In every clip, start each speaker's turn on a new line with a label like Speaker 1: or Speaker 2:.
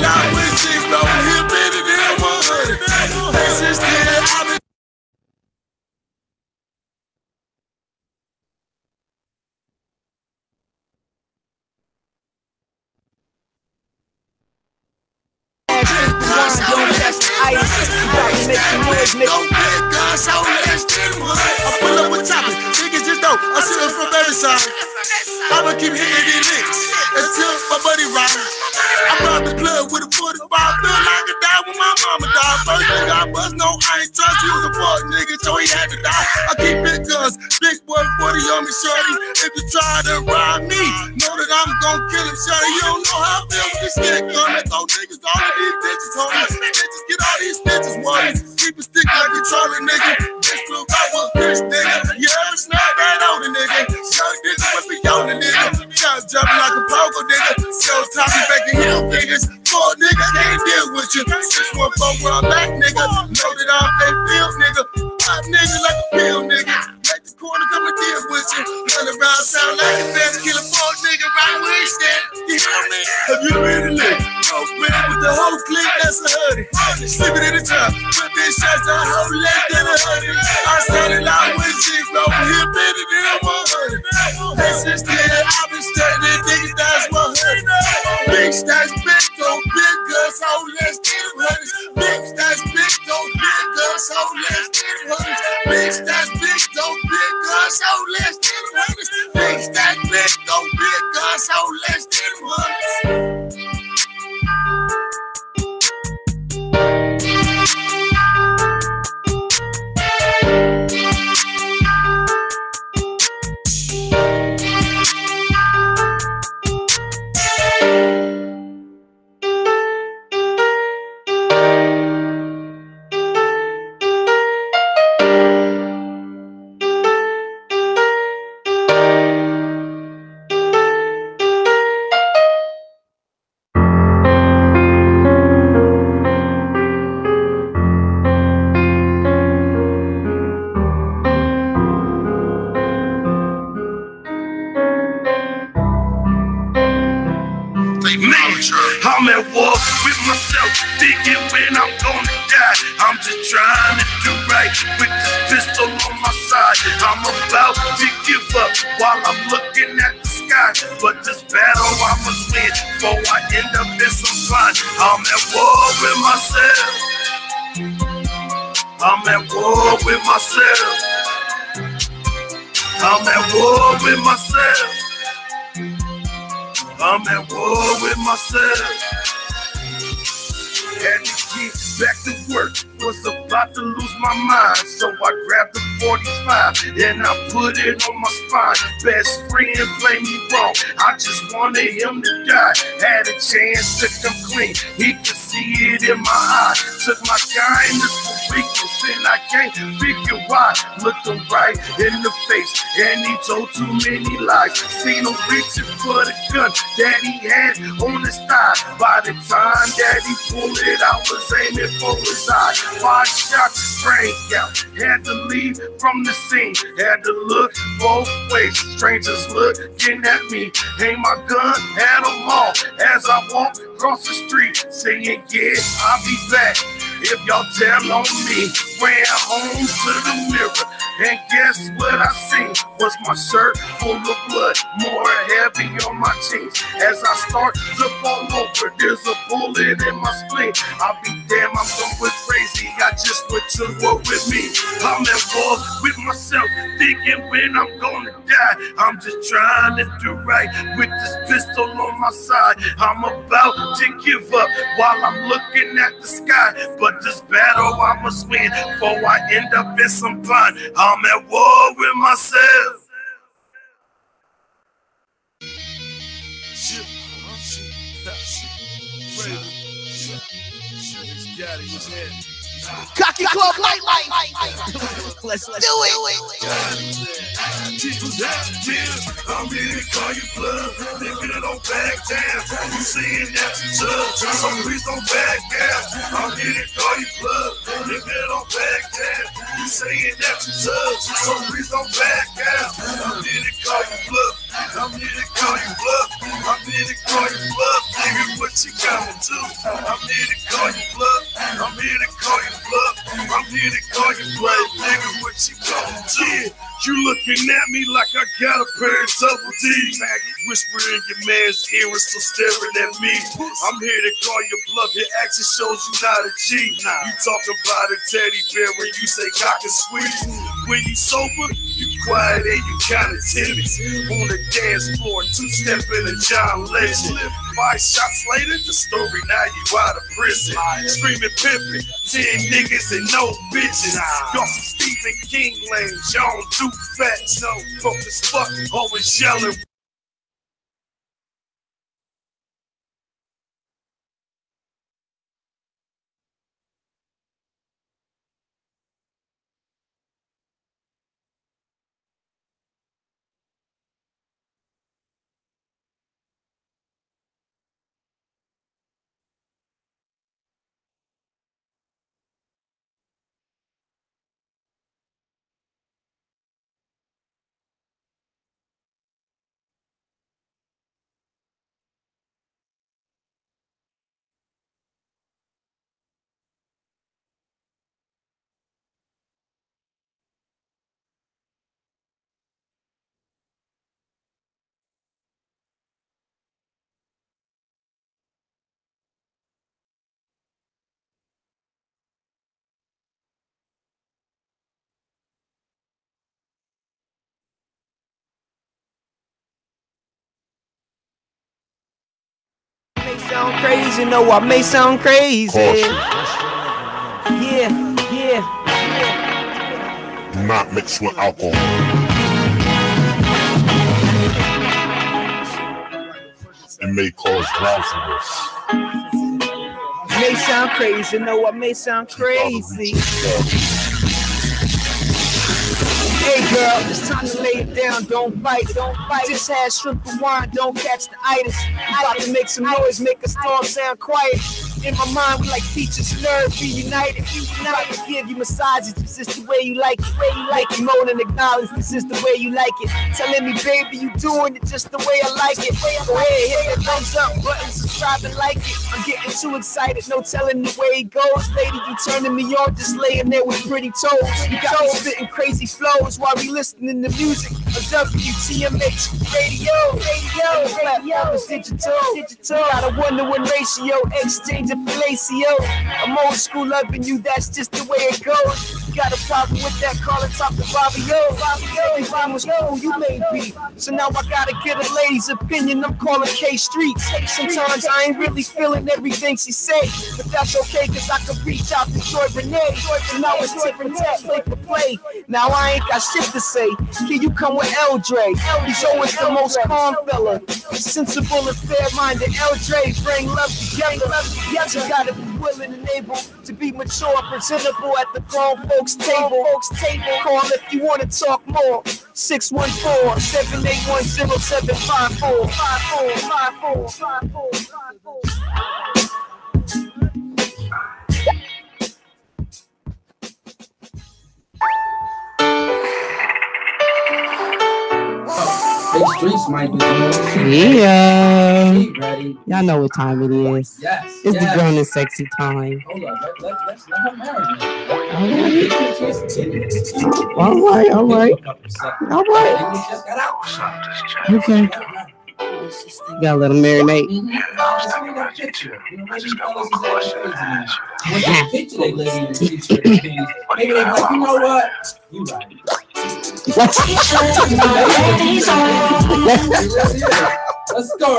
Speaker 1: started out with zero, hit better than 100. This is still, I've been I pull up with topics, niggas just dope. I see it from every side. I'ma keep hitting these licks until my buddy ride. I robbed the club with a 45, feel like I died when my mama died. First thing I bust, no, I ain't trust. He was a fuck nigga, so he had to die. I keep big guns, big boy 40 on me, shorty. If you try to ride me, know that I'm gon' kill him, shorty. You don't know how I feel with this stick coming. Throw niggas all of these bitches, homie. Bitches get all these stitches, money. Keep a stick like a trolley, nigga. This blue guy was bitch, nigga. You ever snap that older nigga? Shorty, this is what we on the nigga. Shot jumping like a pogo, nigga. Show Tommy back in hill figures. Four nigga can't deal with you. 614 where I'm back, nigga. Know that I'm a field, nigga. Hot nigga like a pill, nigga. Make the corner come and deal with you. Run around, sound like a fast killer, four nigga, right where he stand. You hear me? Have you been in lit? Oh, man, with the whole clique, that's a hoodie. Sleeping in the trap, put these shots a whole leg than a hoodie. I started out with zero, hit better than 100. This is still, I've been studying, niggas, that's 100. Big stacks, big go, big guns, whole less than 100. Big stacks, big go, big guns, whole less than 100. Big stacks, big go, big guns, whole less than 100. Big stacks, big go, big guns, whole less than 100. I'm at war with myself, thinking when I'm gonna die. I'm just trying to do right with this pistol on my side. I'm about to give up while I'm looking at the sky. But this battle I must win before I end up in some fun. I'm at war with myself. I'm at war with myself. I'm at war with myself. I'm at war with myself. Had to get back to work, was about to lose my mind. So I grabbed the 45 and I put it on my spine. Best friend played me wrong, I just wanted him to die. Had a chance to come clean, he could see it in my eye. Took my kindness for weakness and I can't figure why. Looked him right in the face and he told too many lies. Seen him reaching for the gun that he had on his thigh. By the time that he pulled it out, was aiming for his eye. 5 shots, brain out. Had to leave from the scene. Had to look both ways. Strangers looking at me. Aim my gun at them all as I walk across the street, saying, yeah, I'll be back if y'all tell on me. Ran home to the mirror, and guess what I seen? Was my shirt full of blood, more heavy on my jeans. As I start to fall over, there's a bullet in my spleen. I'll be damn, I'm going crazy. I just went to war with me. I'm at war with myself, thinking when I'm gonna die. I'm just trying to do right with this pistol on my side. I'm about to give up while I'm looking at the sky. But this battle I must win before I end up in some fun. I'm at war with myself.
Speaker 2: Cocky Club Light. Let's do it.
Speaker 1: I'm here to call you blood. Nigga, don't back down. You saying that you tough, so please don't back down. I'm here to call you blood. Nigga, don't back down. You saying that you tough, so please don't back down. I'm here to call you blood. I'm here to call you bluff. I'm here to call you bluff, nigga. What you gonna do? I'm here to call you bluff. I'm here to call you bluff. I'm here to call you bluff, nigga. What you gonna do? You looking at me like I got a pair of double D's. Whispering in your man's ear and still staring at me. I'm here to call your bluff. Your action shows you not a G. You talking about a teddy bear when you say cock and squeeze. When you sober, you quiet and you kinda timid. On the dance floor, two-step in a John Legend. 5 shots later, the story now you out of prison. Screaming pimpin', 10 niggas and no bitches. Y'all some Stephen King lanes, y'all don't do facts. No, broke as fuck, always yelling.
Speaker 2: May sound crazy, no, I may sound crazy. Yeah.
Speaker 3: Do not mix with alcohol. It may cause drowsiness.
Speaker 2: May sound crazy, no, I may sound crazy. Hey girl, it's time to lay it down, don't fight. Just had shrimp and wine, don't catch the itis. About to make some noise, make a storm sound quiet. In my mind, we like features, nerve, be united. About to give you massages, this is the way you like it. Make you moan and acknowledge, this is the way you like it. Telling me, baby, you doing it just the way I like it. Go ahead, hit that thumbs up button, subscribe and like it. I'm getting too excited, no telling the way it goes. Lady, you turning me on, just laying there with pretty toes. You got me spitting crazy flows while we listening to music. A WTMH radio. Platform is digital. Gotta wonder when ratio, exchange of fellatio. I'm old school loving you, that's just the way it goes. Got a problem with that, call it top the Fabio. Everything was cool, you may be. So now I gotta get a lady's opinion, I'm calling K Streets. Sometimes I ain't really feeling everything she say, but that's okay, cause I can reach out to Joy Renee. And now it's different tap, play for play. Now I ain't got shit to say. Here you come with L-Dre. He's always the most calm fella. Sensible and fair-minded. L-Dre bring love together. Yes, you gotta be willing and able to be mature and presentable at the grown folks table. Call if you wanna talk more. 614-781-0754.
Speaker 4: Big streets might be.
Speaker 5: Yeah.
Speaker 4: Ready?
Speaker 5: Y'all know what time it is.
Speaker 4: Yes.
Speaker 5: It's the grown and sexy time.
Speaker 4: Hold on. Let's let her marry me.
Speaker 5: All right.
Speaker 4: Just got out.
Speaker 5: Okay. You gotta let them marinate.
Speaker 4: Just read that picture. You know, maybe fellas is acting crazy now. When that picture they live in the streets with their penis, maybe they like, you know what? You right. Let's go.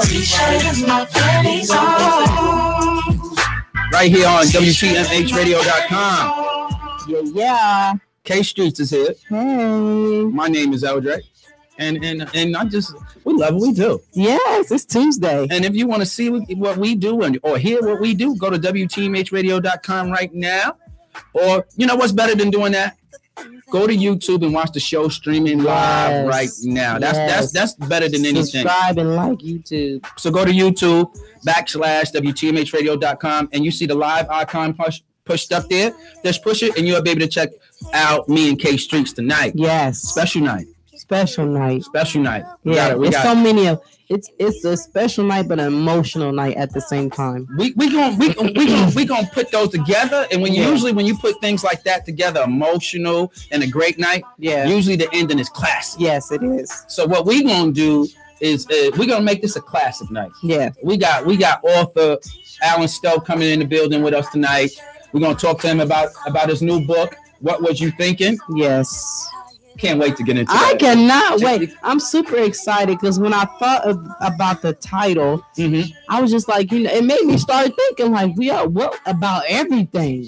Speaker 6: Right here on WTMHradio.com.
Speaker 5: Yeah.
Speaker 6: K Streets is here.
Speaker 5: Hey.
Speaker 6: My name is Eldre. And I just, we love what we do.
Speaker 5: Yes, it's Tuesday.
Speaker 6: And if you want to see what we do or hear what we do, go to WTMHradio.com right now. Or, you know what's better than doing that? Go to YouTube and watch the show streaming live right now. That's better than anything.
Speaker 5: Subscribe and like YouTube.
Speaker 6: So go to YouTube /WTMHradio.com and you see the live icon pushed up there. Just push it and you'll be able to check out me and K Streets tonight.
Speaker 5: Yes.
Speaker 6: Special night.
Speaker 5: special night.
Speaker 6: Special night.
Speaker 5: Yeah, it's so many of it's a special night, but an emotional night at the same time.
Speaker 6: We gonna put those together, and usually when you put things like that together, emotional and a great night, usually the ending is classic.
Speaker 5: Yes, it is.
Speaker 6: So what we gonna do is we're gonna make this a classic night.
Speaker 5: Yeah,
Speaker 6: we got author Alan Stowe coming in the building with us tonight. We're gonna talk to him about his new book. What was you thinking?
Speaker 5: Yes.
Speaker 6: Can't wait to get into
Speaker 5: I
Speaker 6: that.
Speaker 5: cannot wait. I'm super excited because when I thought about the title, I was just like, it made me start thinking like, what about everything?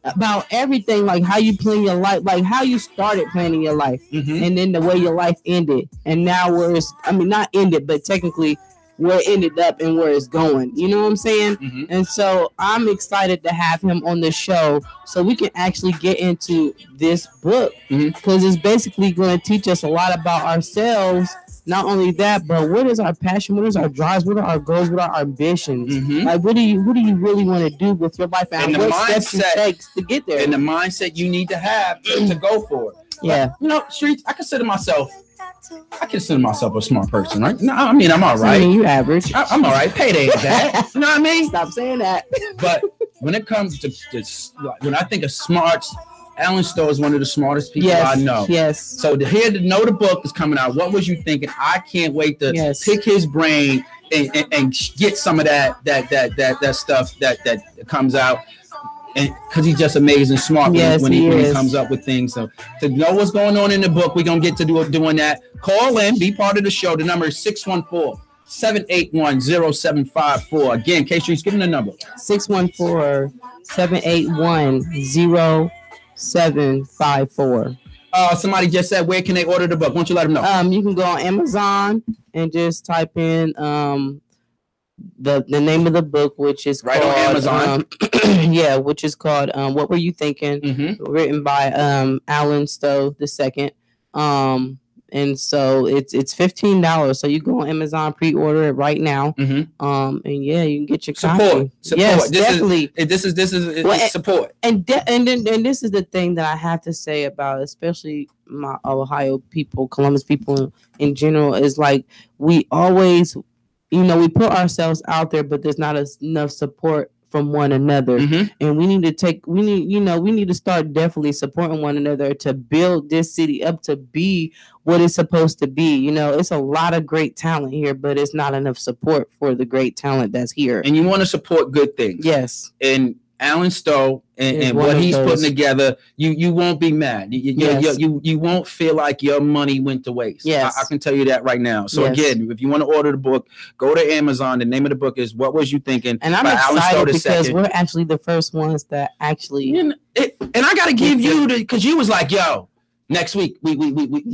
Speaker 5: About everything, like how you plan your life, like how you started planning your life, and then the way your life ended, and now where it's, not ended, but technically where it ended up and where it's going. You know what I'm saying? And so I'm excited to have him on the show so we can actually get into this book because it's basically going to teach us a lot about ourselves. Not only that, but what is our passion? What is our drives? What are our goals? What are our ambitions? Like, what do you really want to do with your life? And what steps it takes to get there?
Speaker 6: And the mindset you need to have to go for it.
Speaker 5: Yeah.
Speaker 6: But, Streets, I consider myself a smart person, right? No, I'm all right.
Speaker 5: You average.
Speaker 6: I'm all right. Payday is that. You know what I mean?
Speaker 5: Stop saying that.
Speaker 6: But when it comes to when I think of smarts, Alan Stowe is one of the smartest people I know.
Speaker 5: Yes.
Speaker 6: So to know the book is coming out. What was you thinking? I can't wait to pick his brain and get some of that stuff that comes out. And because he's just amazing smart when he comes up with things. So to know what's going on in the book, we're gonna get to doing that. Call in, be part of the show. The number is 614-781-0754. Again, K-Street's giving the number.
Speaker 5: 614-781-0754.
Speaker 6: Somebody just said, where can they order the book? Why don't you let them know?
Speaker 5: You can go on Amazon and just type in the name of the book, which is
Speaker 6: right
Speaker 5: called,
Speaker 6: on Amazon.
Speaker 5: Which is called What Were You Thinking? Written by Alan Stowe II. And so it's $15. So you go on Amazon, pre-order it right now. And you can get your
Speaker 6: support.
Speaker 5: Copy. Yes, definitely.
Speaker 6: This is support.
Speaker 5: And this is the thing that I have to say about, especially my Ohio people, Columbus people in general, is like we always, we put ourselves out there, but there's not enough support from one another, and we need to start definitely supporting one another to build this city up to be what it's supposed to be. It's a lot of great talent here, but it's not enough support for the great talent that's here.
Speaker 6: And you want to support good things.
Speaker 5: Yes.
Speaker 6: And Alan Stowe and what he's putting together, you won't be mad. You won't feel like your money went to waste.
Speaker 5: Yes.
Speaker 6: I can tell you that right now. So again, if you want to order the book, go to Amazon. The name of the book is What Was You Thinking?
Speaker 5: And I'm excited because we're actually the first ones that actually.
Speaker 6: And I got to give you because you was like, yo, next week we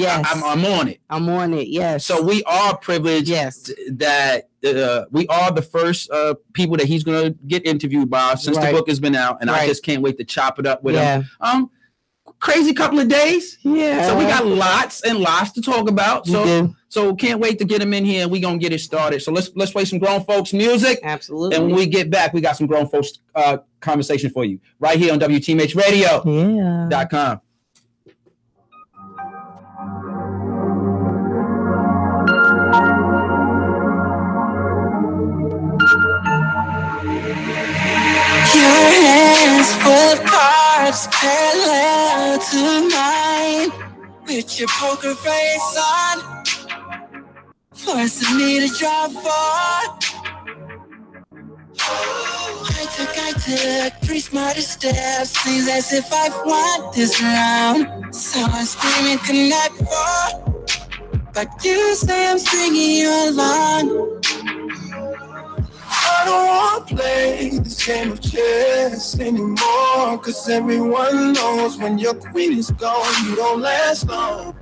Speaker 6: I'm on it.
Speaker 5: I'm on it. Yes.
Speaker 6: So we are privileged.
Speaker 5: Yes.
Speaker 6: That we are the first people that he's going to get interviewed by since the book has been out, and I just can't wait to chop it up with him. Crazy couple of days.
Speaker 5: Yeah.
Speaker 6: So we got lots and lots to talk about. So can't wait to get him in here, and we're gonna get it started. So let's play some grown folks music.
Speaker 5: Absolutely.
Speaker 6: And when we get back, we got some grown folks conversation for you right here on WTMHradio.com.
Speaker 7: Your hands full of cards parallel to mine, with your poker face on, forcing me to draw four. I took 3 smarter steps, seems as if I've won this round. So I'm screaming connect 4, but you say I'm stringing you along.
Speaker 1: I don't want to play this game of chess anymore, cause everyone knows when your queen is gone, you don't last long.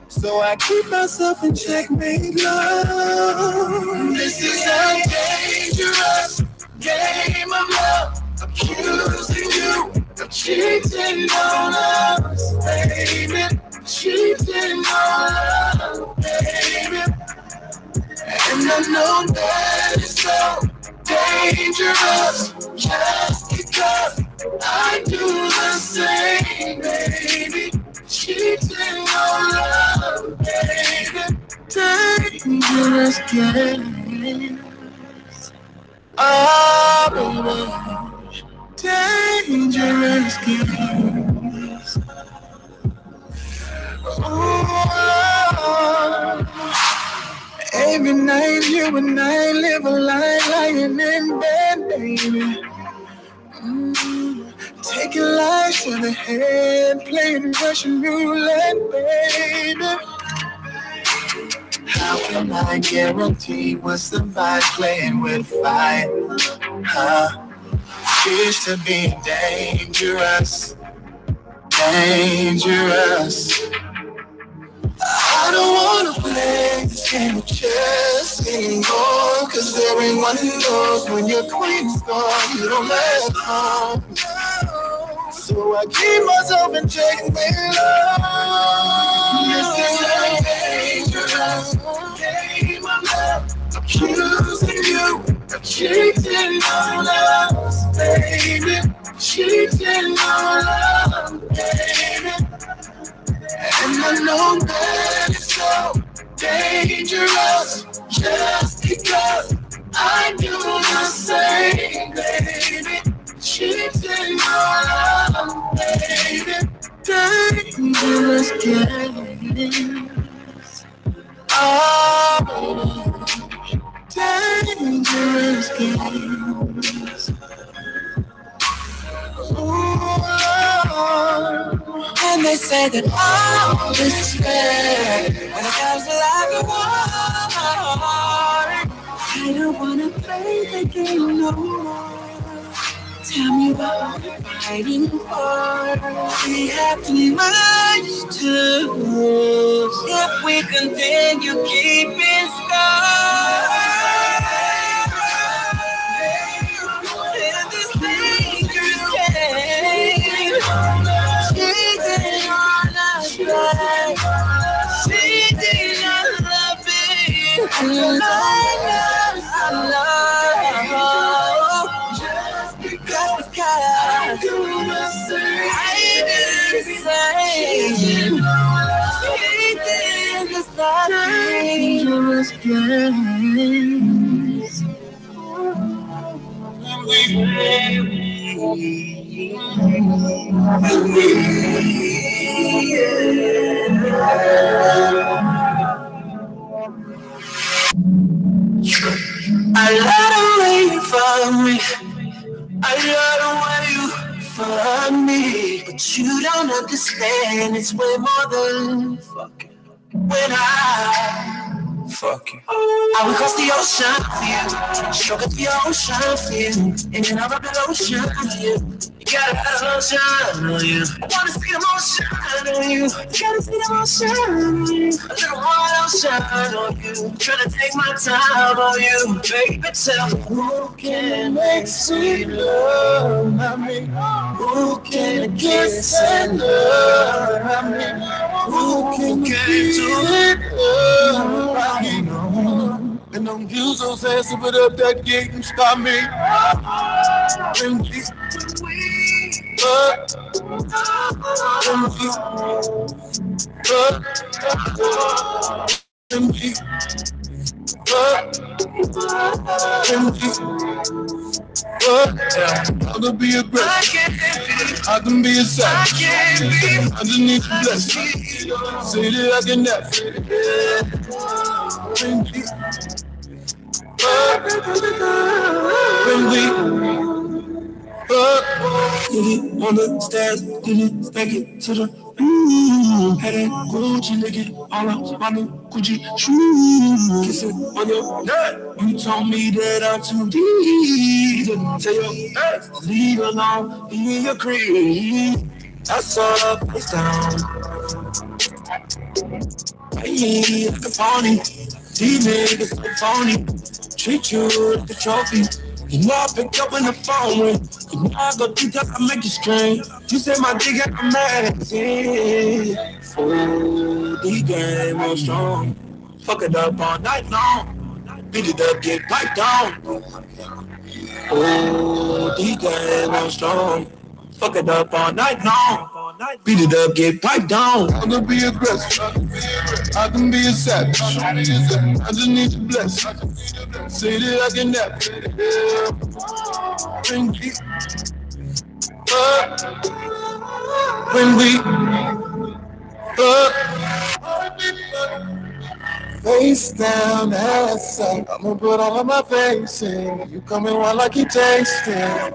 Speaker 1: So I keep myself in checkmate, love. This is a dangerous game of love, accusing you of cheating on us, baby. Cheating on us, baby. And I know that it's so dangerous, just because I do the same, baby. Cheating on love. games. Oh, baby. Dangerous games. Oh, every night you and I live a lie, lying in bed, baby. Taking life to the head, playing Russian roulette, baby. How can I guarantee we'll survive playing with fire? Used to be dangerous, dangerous. I don't wanna play this game of chess anymore, cause everyone knows when your queen's gone, you don't let home. So I keep myself in check, baby. This is a dangerous game of love. Accusing you of cheating on us, baby. Cheating on us, baby. And I know that it's so dangerous just because I do the same, baby. Cheating on us, baby. Dangerous games. Oh, dangerous games. Ooh, and they say that all this is fair when it comes to life and war. I don't wanna play the game no more. Tell me what we're fighting for. We have too much to lose if we continue keeping score. In this dangerous game, cheating on us, cheating on loving, and I do the same. I do the same. Cheating is not dangerous games. I let him wait for me. I got away for me, but you don't understand. It's way more than fucking. When I fuck you, I will cross the ocean for you, stroke up the ocean for you, and then I'll rub the ocean for you. You gotta have lotion on you. I wanna see the motion on you. You gotta see the motion on you. A little more lotion on you. Tryna take my time on you. Baby, tell me who can make sweet love? I mean, who can kiss and love? I mean, who can get to it? I mean, and don't use those hands to put up that gate and stop me. And I can be aggressive, I can be a savage. I just need your blessing. Say that I can never. When we did it on the stairs, did it take it to the had that Gucci nigga all up on the Gucci shoes. Kiss it on your neck. You told me that I'm too deep. Tell your ex to leave alone in your crib. I saw her face down. I ain't like a pony. These niggas so phony. Treat you like a trophy. You know I pick up when the phone ring. You know I go deep down, I make you scream. You said my dick got a magazine. Oh, the game on strong. Fuck it up all night long. Beat it up, get piped down. Oh, the game on strong. Fuck it up all night long.
Speaker 6: Beat it up, get wiped down.
Speaker 1: I can be aggressive. I can be a savage. I just need your blessing. Say that I can never. When we face down, ass up, I'ma put all of my face in. You coming while I keep tasting.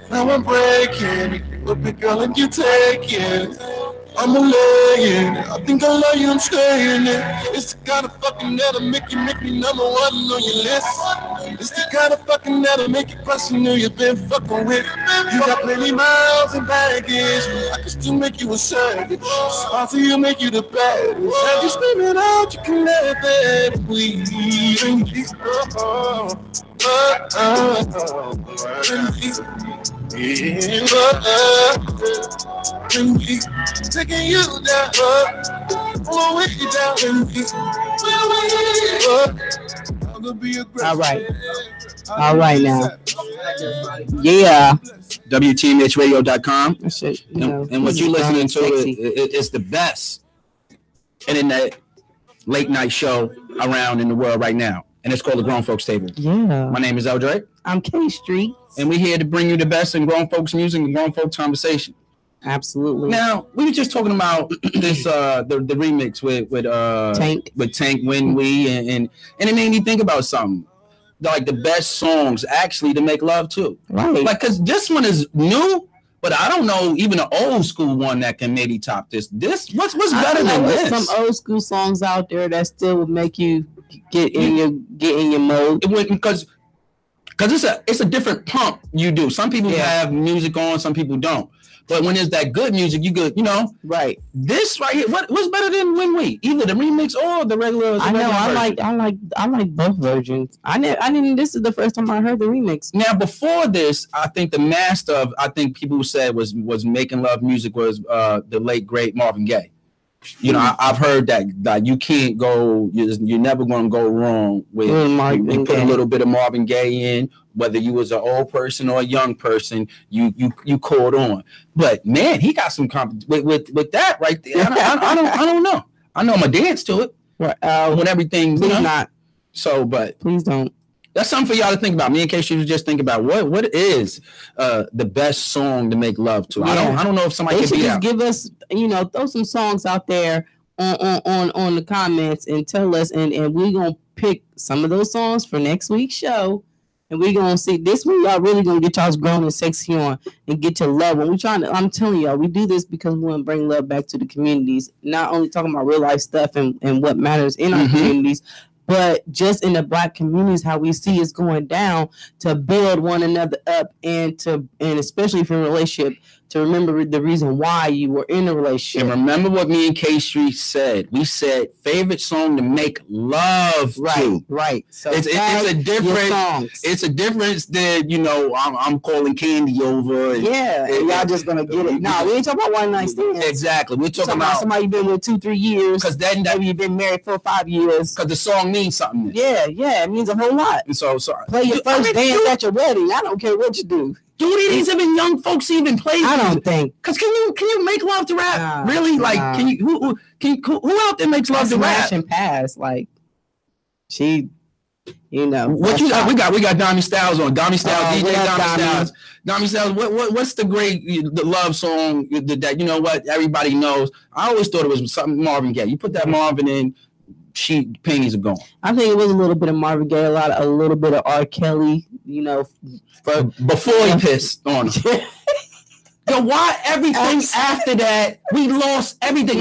Speaker 1: Now I'm breaking. You a big girl and you take it. I'm a laying. I think I love you, I'm staying there. It's the kind of fucking that'll make me number one on your list. It's the kind of fucking that'll make you question who you've been fucking with. You got plenty miles and baggage, but I can still make you a savage. Sponsor you, make you the baddest. Have you screaming out, you can never please. Taking you down, blowing you down.
Speaker 5: All right now. Yeah.
Speaker 6: WTMHradio.com.
Speaker 5: That's it,
Speaker 6: and what you're listening to is the best internet late night show around in the world right now. And it's called the Grown Folks Table.
Speaker 5: Yeah.
Speaker 6: My name is Eldre.
Speaker 5: I'm K Street.
Speaker 6: And we're here to bring you the best in grown folks music and grown folks conversation.
Speaker 5: Absolutely.
Speaker 6: Now, we were just talking about this the remix with Tank When We and it made me think about something. Like the best songs actually to make love to.
Speaker 5: Right.
Speaker 6: Like, cause this one is new, but I don't know even an old school one that can maybe top this. What's better than this?
Speaker 5: Some old school songs out there that still would make you get in your mode.
Speaker 6: It wouldn't because it's a different pump you do. Some people have music on, some people don't. But when there's that good music, you good,
Speaker 5: Right.
Speaker 6: This right here, what's better than When We? Either the remix or the regular.
Speaker 5: I like both versions. I didn't. This is the first time I heard the remix.
Speaker 6: Now before this, I think the master of people said was making love music was the late great Marvin Gaye. I've heard that you can't go. You're never going to go wrong with you put a little bit of Marvin Gaye in. Whether you was an old person or a young person, you caught on. But man, he got some with that right there. I don't know. I know I'm gonna dance to it when everything.
Speaker 5: Please not.
Speaker 6: So, but
Speaker 5: please don't.
Speaker 6: That's something for y'all to think about. Me and Casey was just think about what is the best song to make love to.
Speaker 5: Yeah.
Speaker 6: I don't know if somebody can
Speaker 5: just give us throw some songs out there on the comments and tell us and we're gonna pick some of those songs for next week's show. And we're gonna see this one. Y'all really gonna get y'all's grown and sexy on and get to love. When I'm telling y'all, we do this because we want to bring love back to the communities. Not only talking about real life stuff and what matters in our communities, but just in the Black communities, how we see it's going down to build one another up and especially if you're in a relationship, to remember the reason why you were in a relationship.
Speaker 6: And remember what me and K Street said. We said favorite song to make love to.
Speaker 5: Right. So
Speaker 6: it's a different. It's a difference than I'm calling Candy over. And
Speaker 5: y'all just gonna get it. No, we ain't talking about one night stands.
Speaker 6: Exactly. We're talking about
Speaker 5: somebody you've been with 2-3 years.
Speaker 6: Because then
Speaker 5: maybe you've been married 4 or 5 years.
Speaker 6: Because the song means something.
Speaker 5: Yeah, it means a whole lot.
Speaker 6: And so
Speaker 5: play your first dance at your wedding. I don't care what you do.
Speaker 6: Do these even young folks even play?
Speaker 5: I don't think.
Speaker 6: Because can you make love to rap? Really? Like, can you? Who out there makes love to rap?
Speaker 5: Smash and pass, like she,
Speaker 6: What you got? We got Dommy Styles on. Dommy Styles, DJ Dommy Styles. Dommy Styles. What's the love song that everybody knows? I always thought it was something Marvin Gaye. You put that Marvin in, panties are gone.
Speaker 5: I think it was a little bit of Marvin Gaye, a little bit of R. Kelly.
Speaker 6: Before he pissed on him. Yo, why everything after that? We lost everything.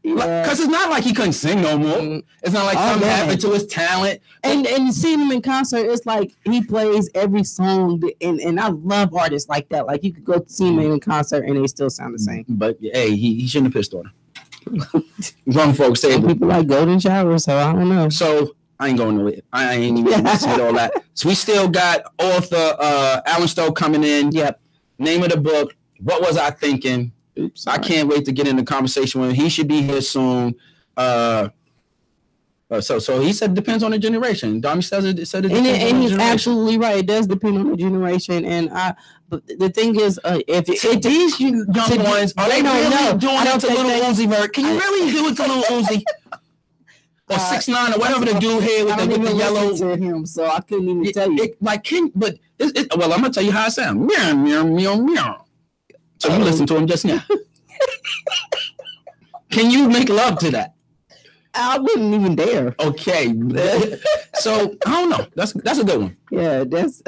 Speaker 6: Because it's not like he couldn't sing no more. It's not like something happened to his talent.
Speaker 5: And seeing him in concert, it's like he plays every song. And I love artists like that. Like you could go see him in concert and they still sound the same.
Speaker 6: But hey, he shouldn't have pissed on her. Grown folks say
Speaker 5: people like golden showers, so I don't know.
Speaker 6: So I ain't going to it. I ain't even listening to all that. So we still got author Alan Stowe coming in.
Speaker 5: Yep.
Speaker 6: Name of the book. What was I thinking?
Speaker 5: Oops,
Speaker 6: I can't wait to get in the conversation with him. He should be here soon. So he said it depends on the generation. Dami said it depends on the
Speaker 5: he's
Speaker 6: generation.
Speaker 5: absolutely right. It does depend on the generation. And but the thing is, if
Speaker 6: these young ones are they
Speaker 5: don't
Speaker 6: really
Speaker 5: know.
Speaker 6: doing it to Little Uzi Vert? Can you really do it to Little Uzi? Or 6ix9ine or whatever the dude here with the yellow
Speaker 5: to him, so I couldn't even tell you.
Speaker 6: Well, I'm gonna tell you how it sounds. Meow meow meow meow. So you listen to him just now. Can you make love to that?
Speaker 5: I wouldn't even dare.
Speaker 6: Okay, so I don't know. That's a good one.
Speaker 5: Yeah, that's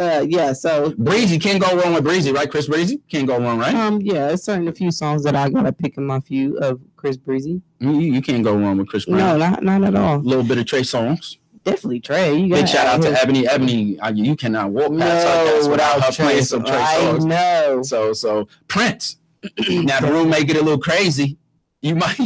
Speaker 5: So
Speaker 6: Breezy can't go wrong with Breezy, right? Chris Breezy can't go wrong, right?
Speaker 5: Yeah, it's certain a few songs that I gotta pick in my few of Chris Breezy.
Speaker 6: You can't go wrong with Chris Brown.
Speaker 5: No, not at all.
Speaker 6: A little bit of Trey Songz.
Speaker 5: Definitely Trey.
Speaker 6: Big shout out to Ebony. Ebony, you cannot walk past her without her playing some Trey Songz.
Speaker 5: No.
Speaker 6: So Prince. Now the room may get a little crazy. You might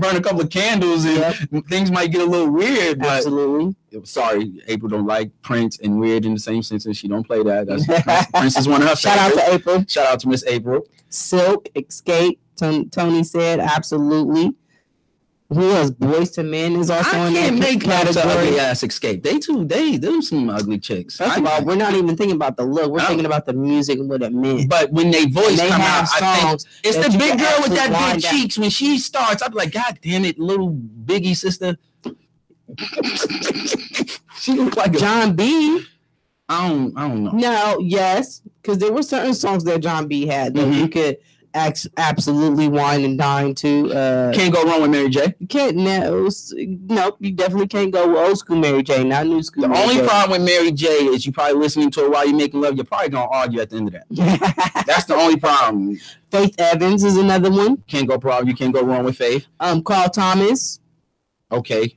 Speaker 6: burn a couple of candles and things might get a little weird. But
Speaker 5: absolutely.
Speaker 6: Sorry, April don't like Prince and weird in the same sentence. She don't play that. Prince is one of her favorites.
Speaker 5: Shout out to April.
Speaker 6: Shout out to Miss April.
Speaker 5: Silk, Escape. Tony said absolutely. Who else? Boys to Men is also in that category.
Speaker 6: Ugly ass Escape. Them some ugly chicks.
Speaker 5: First of all, we're not even thinking about the look. We're thinking about the music and what it meant.
Speaker 6: But when they voice come out, I think it's the big girl with that big cheeks. When she starts, I'm like, God damn it, little Biggie sister. She looks like
Speaker 5: John B.
Speaker 6: I don't know.
Speaker 5: No, yes, because there were certain songs that John B had that you could absolutely wine and dine to.
Speaker 6: Can't go wrong with Mary J.
Speaker 5: You can't. No, you definitely can't go with old school Mary J. Not new school.
Speaker 6: The only problem with Mary J is you probably listening to it while you're making love. You're probably gonna argue at the end of that. That's the only problem.
Speaker 5: Faith Evans is another one.
Speaker 6: You can't go wrong with Faith.
Speaker 5: Carl Thomas.
Speaker 6: Okay.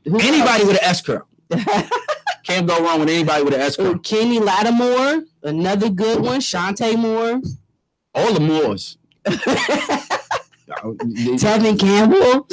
Speaker 6: Anybody with an S curl. Can't go wrong with anybody with an S curl.
Speaker 5: Kenny Lattimore, another good one. Shantae Moore.
Speaker 6: All the Moors.
Speaker 5: Tevin Campbell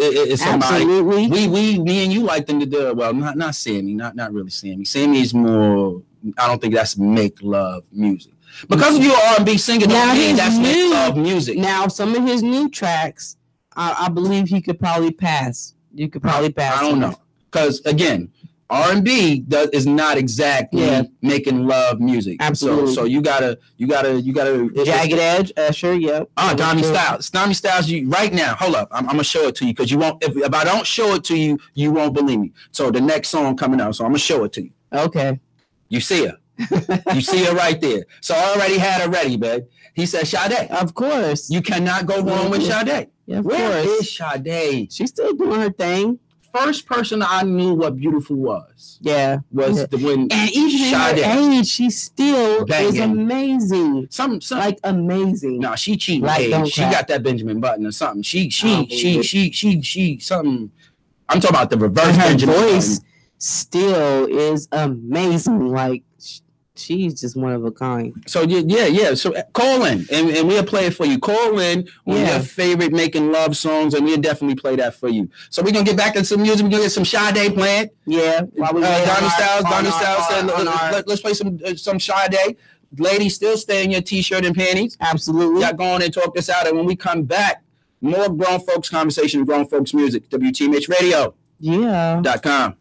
Speaker 6: is somebody.
Speaker 5: Absolutely.
Speaker 6: Me and you like them to do. Well, not Sammy, not really Sammy. Sammy is more. I don't think that's make love music. Because of your R&B singing, that's make love music.
Speaker 5: Now, some of his new tracks, I believe he could probably pass. You could probably pass.
Speaker 6: I don't know, because again, R&B is not exactly making love music.
Speaker 5: Absolutely.
Speaker 6: So you gotta.
Speaker 5: Jagged Edge, Usher, yep.
Speaker 6: Donnie Styles. Donnie Styles. You right now. Hold up. I'm gonna show it to you because you won't. If I don't show it to you, you won't believe me. So the next song coming out. So I'm gonna show it to you.
Speaker 5: Okay.
Speaker 6: You see her. You see her right there. So I already had her ready, babe. He said Sade.
Speaker 5: Of course.
Speaker 6: You cannot go wrong with Sade.
Speaker 5: Yeah, of
Speaker 6: Where
Speaker 5: course.
Speaker 6: is Sade?
Speaker 5: She's still doing her thing.
Speaker 6: First person I knew what beautiful was.
Speaker 5: Yeah.
Speaker 6: Was the when
Speaker 5: and even in her age, she still is amazing.
Speaker 6: Some
Speaker 5: like amazing.
Speaker 6: No, she cheating. Like, she got that Benjamin Button or something. She something. I'm talking about the reverse Benjamin
Speaker 5: voice
Speaker 6: Button.
Speaker 5: Still is amazing. Like she's just one of a kind.
Speaker 6: So yeah. So call in and we'll play it for you. Call in on your favorite making love songs, and we'll definitely play that for you. So we're gonna get back into some music. We're gonna get some Sade playing.
Speaker 5: Yeah.
Speaker 6: Donnie Styles said, let's play some Sade. Ladies, still stay in your t-shirt and panties.
Speaker 5: Absolutely.
Speaker 6: Y'all go on and talk this out, and when we come back, more grown folks conversation, grown folks music. WTMHradio.
Speaker 5: Yeah.com.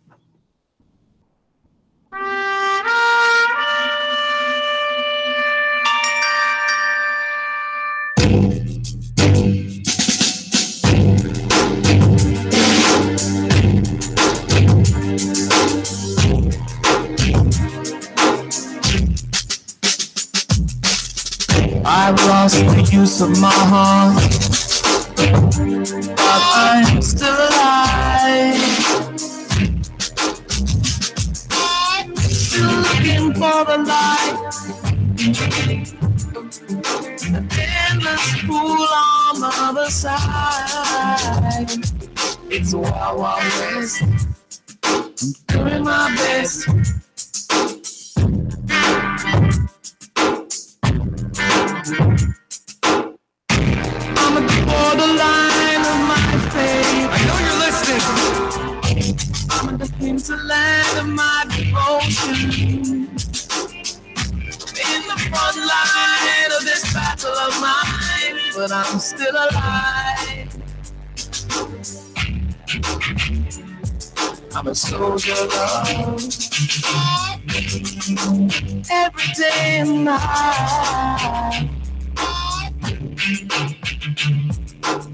Speaker 7: I've lost the use of my heart, but I'm still alive. Still looking for the light. The endless pool on the other side. It's a wild, wild west. I'm doing my best. I'm at the borderline of my fate. I know you're listening. I'm at the hinterland of my devotion. In the front line of this battle of mine, but I'm still alive.
Speaker 2: I'm a soldier of love. Every day and night.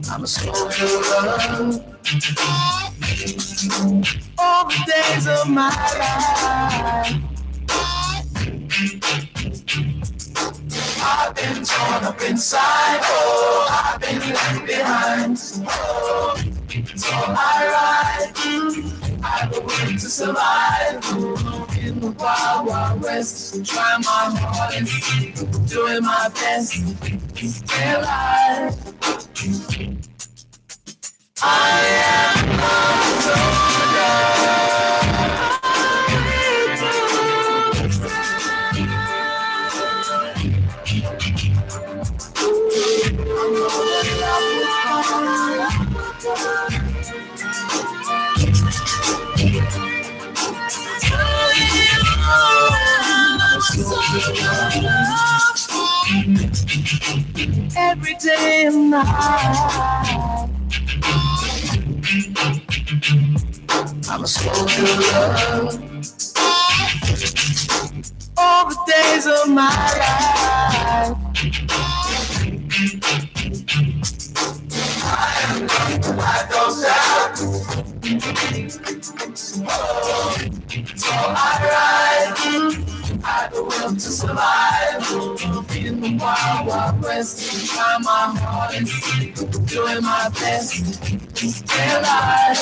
Speaker 2: I'm a soldier of love. All the days of my life. I've been torn up inside, oh, I've been left behind, oh, so I ride, I go in to survive, in the wild, wild west, trying my hardest, doing my best, stay alive. I am a soldier. Every day and night, I'm a soldier of love. All the days of my life, I am young, I don't doubt. Oh, so I ride, I go up to survive in the wild, wild west, trying my hardest, doing my best, stay alive.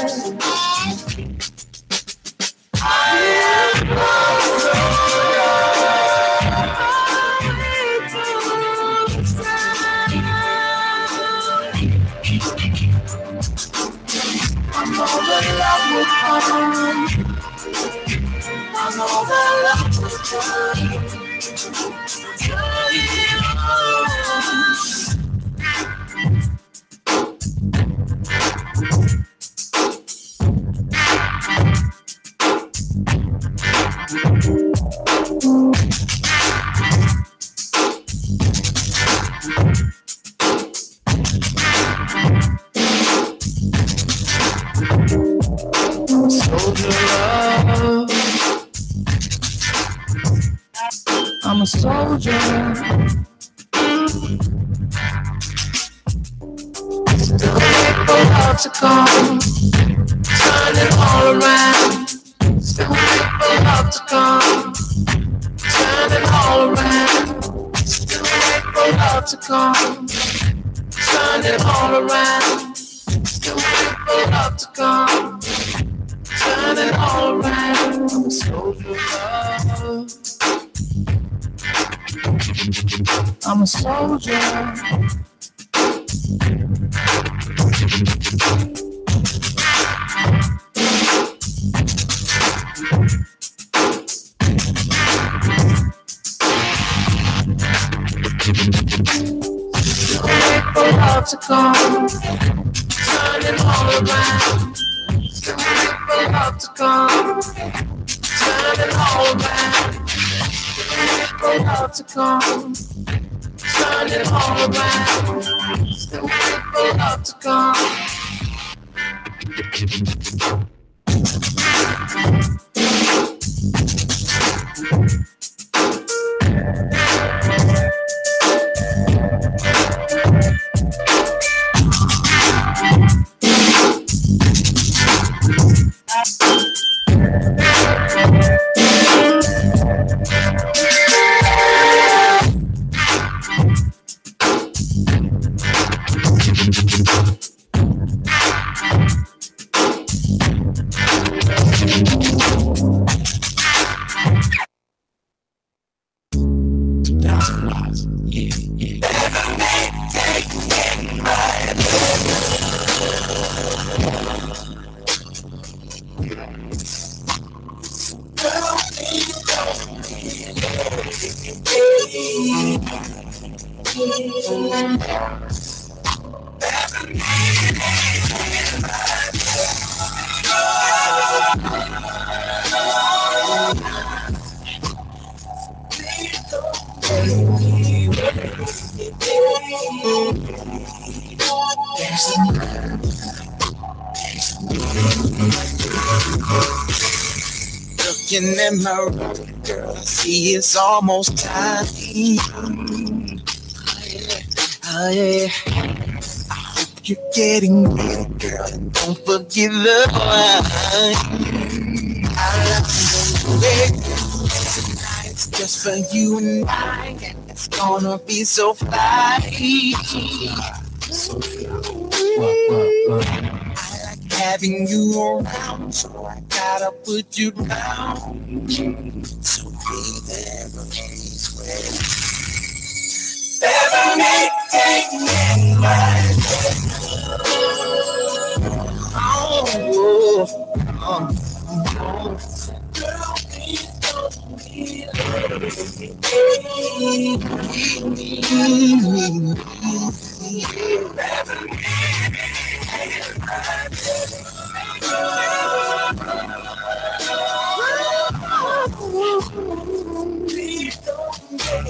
Speaker 2: I am a soldier. I'm all the love will come. I'm all the love will come. I'm a soldier. Still wait for love to come, turn it all around. Still wait for love to come, turn it all around. Still wait for love to come, turn it all around. Still wait for love to come, turn it all around. I'm a soldier of love. I'm a soldier. Wait for love to come, turn it all around. Still wait for love to come, turn it all around. Wait for love to come, turn it all around. Still wait for love to come.
Speaker 7: looking at my room, girl, I see it's almost time. Oh yeah, I hope you're getting ready, girl, and don't forget the wine. I love the way tonight's just for you and I, and it's gonna be so fly. Having you around, so I gotta put you down. So be there, please wait. Never make take me my girl, please don't be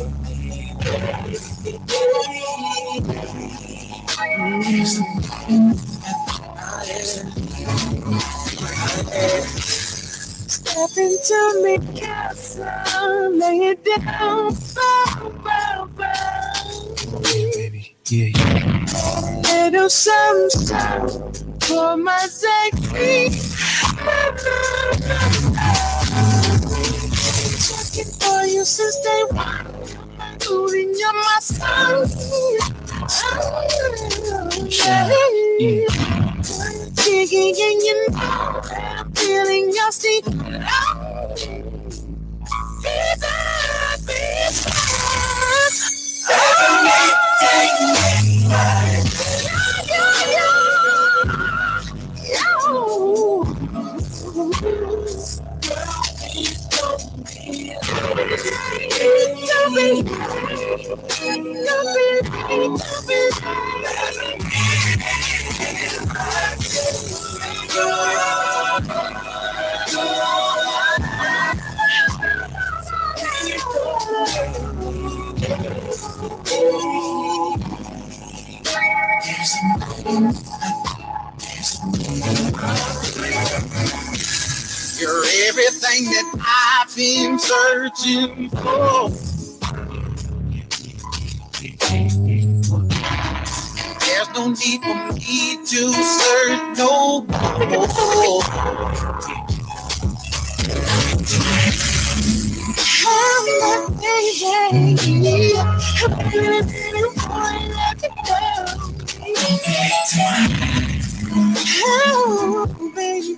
Speaker 7: step into me castle, lay it down, baby, yeah. Little sunshine for my sake. Checking for you since day one. Including you're my son. Digging in your mouth, I'm feeling your steam. You're everything that I've been searching for. There's no need for me to search no more. Oh, my baby, I'm really wanting to go. Oh, baby,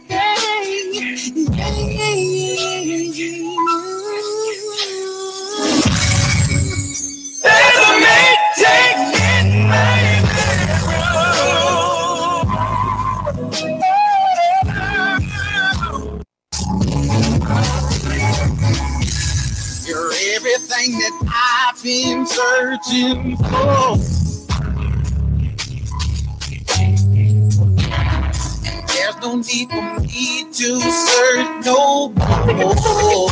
Speaker 7: you're everything that I've been searching for. There's no need for me to search no more.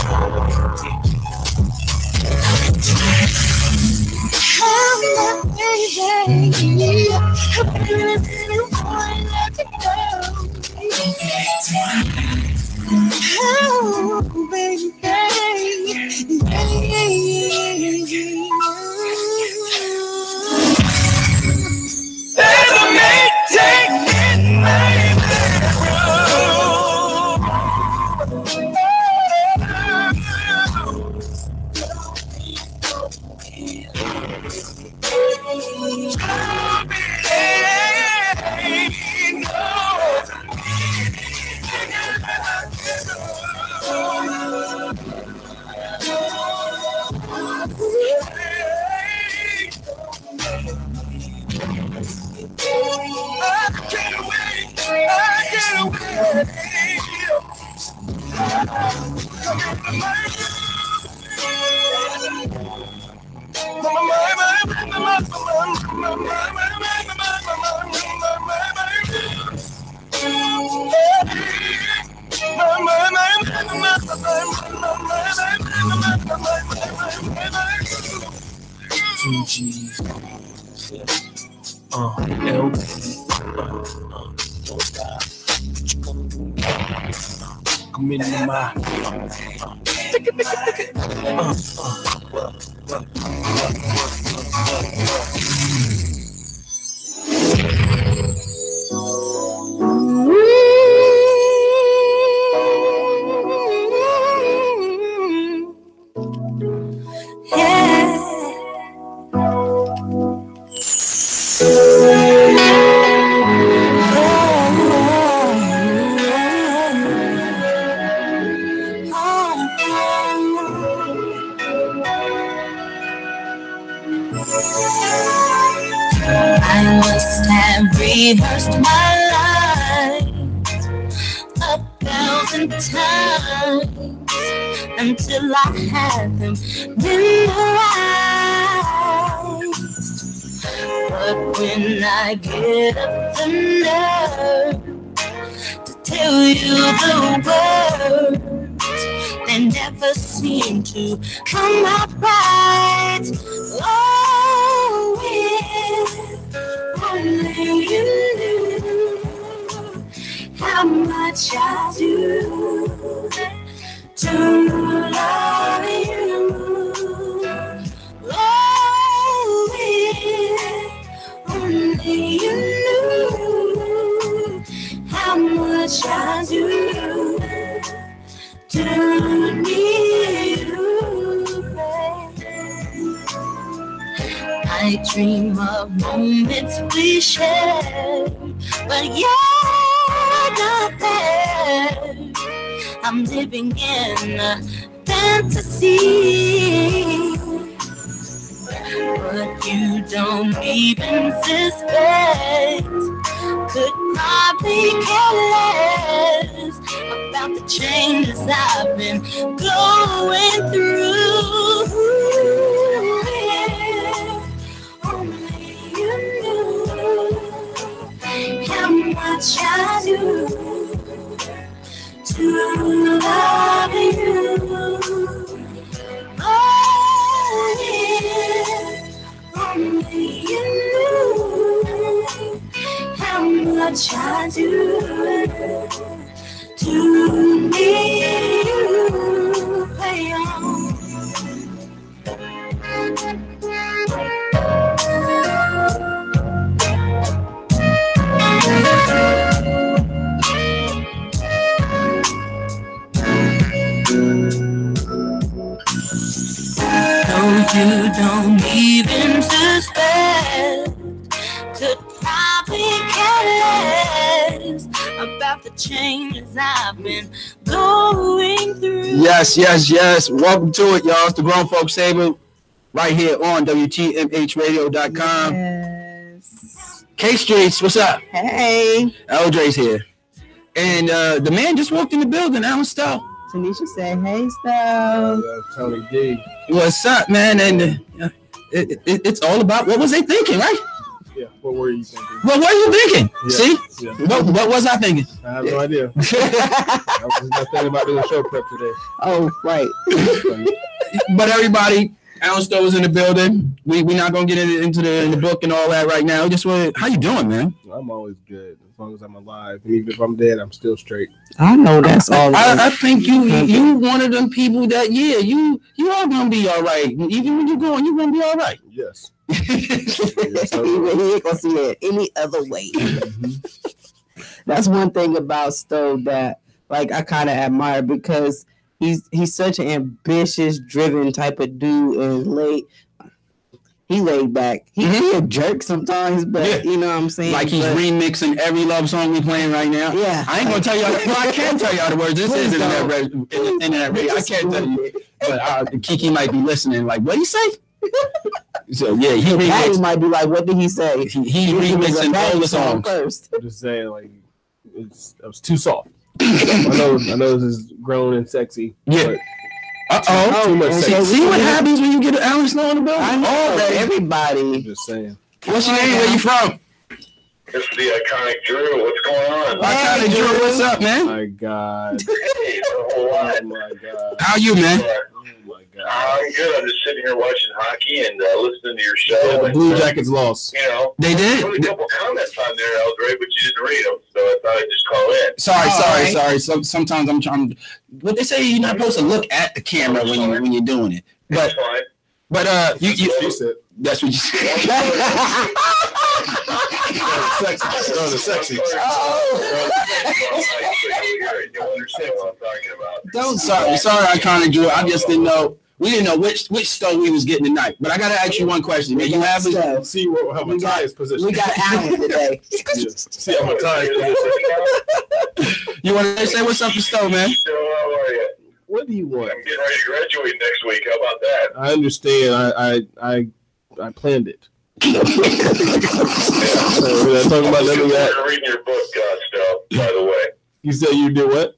Speaker 7: Oh, my baby, I'm really wanting to go. Oh, baby, Two G's, L, don't stop.
Speaker 4: Come into my.
Speaker 7: I must have rehearsed my lines 1,000 times until I had them memorized. But when I get up the nerve to tell you the words, they never seem to come out right. Oh, if only you knew how much I do to love you. Oh, if only you knew how much I do to need you, babe. I dream of moments we shared, but you're not there. I'm living in a fantasy, but you don't even suspect. Could probably care less about the changes I've been going through. If only you knew how much I do to love you. Oh, if only you knew how much I do to need you, baby. No, you don't even suspect. Could probably care less about the changes I've been going through.
Speaker 6: Yes, yes, yes. Welcome to it, y'all. It's the Grown Folks Table right here on WTMHradio.com.
Speaker 5: Yes.
Speaker 6: K-Streets, what's up?
Speaker 5: Hey.
Speaker 6: LJ's here. And the man just walked in the building, Alan Stowe.
Speaker 5: Tanisha said, hey, Stowe.
Speaker 4: Tony D.
Speaker 6: What's up, man? And it's all about what was they thinking, right?
Speaker 4: Yeah, what were you thinking?
Speaker 6: What were you thinking?
Speaker 4: Yeah.
Speaker 6: See?
Speaker 4: Yeah.
Speaker 6: What was I thinking?
Speaker 4: I have no idea. I was just thinking about doing show prep today.
Speaker 5: Oh, right.
Speaker 6: But everybody, Alan Stowe is in the building. We're not gonna get into the book and all that right now. Just how you doing, man?
Speaker 4: I'm always good as long as I'm alive. And even if I'm dead, I'm still straight.
Speaker 5: I know that's all.
Speaker 6: I think you one of them people that you are gonna be all right. Even when you're going, you're gonna be all right.
Speaker 4: Yes.
Speaker 5: Yes, he ain't gonna see it any other way. That's one thing about Stowe that like I kind of admire because he's such an ambitious, driven type of dude and he laid back. He a jerk sometimes, but you know what I'm saying?
Speaker 6: Like he's remixing every love song we playing right now.
Speaker 5: Yeah.
Speaker 6: I ain't gonna tell y'all. Well, I can tell y'all the words. This is internet radio. I can't tell you. But Kiki might be listening. Like, what he say? So yeah,
Speaker 5: he might be like, what did he say?
Speaker 6: He remixing all the songs.
Speaker 5: First.
Speaker 4: I'm just saying, like, it was too soft. I know this is grown and sexy.
Speaker 6: Yeah.
Speaker 4: Too much sex.
Speaker 6: See what happens when you get Alan Snow in the building?
Speaker 5: I know that everybody.
Speaker 4: I'm just saying.
Speaker 6: What's your name? Where you from?
Speaker 8: This is the iconic Drew. What's going on?
Speaker 6: Iconic Drew, what's up, man?
Speaker 4: My God.
Speaker 8: Hey, a whole lot.
Speaker 4: Oh my God.
Speaker 6: How you, man?
Speaker 4: Oh my God.
Speaker 8: I'm good. I'm just sitting here watching hockey and listening to your show.
Speaker 1: Yeah, the
Speaker 8: and,
Speaker 1: Blue Jackets lost.
Speaker 8: You know,
Speaker 6: They did?
Speaker 8: Put a couple comments on there, Eldray, but you didn't read them, so I thought I'd just call in.
Speaker 6: Sorry. Sometimes I'm trying. What they say, you're not supposed to look at the camera when you're doing it. But you
Speaker 1: said.
Speaker 6: that's what you said.
Speaker 1: Sexy.
Speaker 6: Sorry, I kind of drew. I just didn't know. We didn't know which stove we was getting tonight. But I gotta ask you one question. Man, you have
Speaker 1: see how my tie is positioned.
Speaker 5: We got Alan today.
Speaker 1: See how my tie is positioned.
Speaker 6: You want to say what's up to stove, man?
Speaker 8: So, how are you?
Speaker 1: What do you want?
Speaker 8: I'm getting ready to graduate next week. How about that?
Speaker 1: I understand. I planned it. We're not talking about none of that.
Speaker 8: I'm reading your book, Stowe, by the way.
Speaker 1: You said you did what?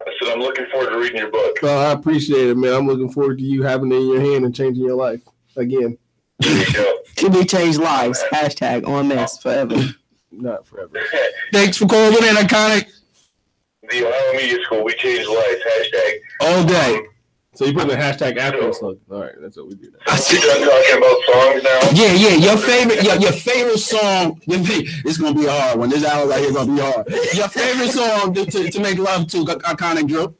Speaker 8: I said I'm looking forward to reading your book.
Speaker 1: Oh, I appreciate it, man. I'm looking forward to you having it in your hand and changing your life again.
Speaker 8: There you go.
Speaker 5: Can we change lives? Hashtag on this forever.
Speaker 1: Not forever.
Speaker 6: Thanks for calling in, Iconic.
Speaker 8: The Ohio Media School, we changed lives. Hashtag.
Speaker 6: All day.
Speaker 1: So you put the hashtag after the slogan. All right, that's what we do.
Speaker 8: You done talking about songs now?
Speaker 6: Yeah. Your favorite song. It's gonna be a hard one. This hour right here is gonna be hard. Your favorite song to make love to, Iconic Drew.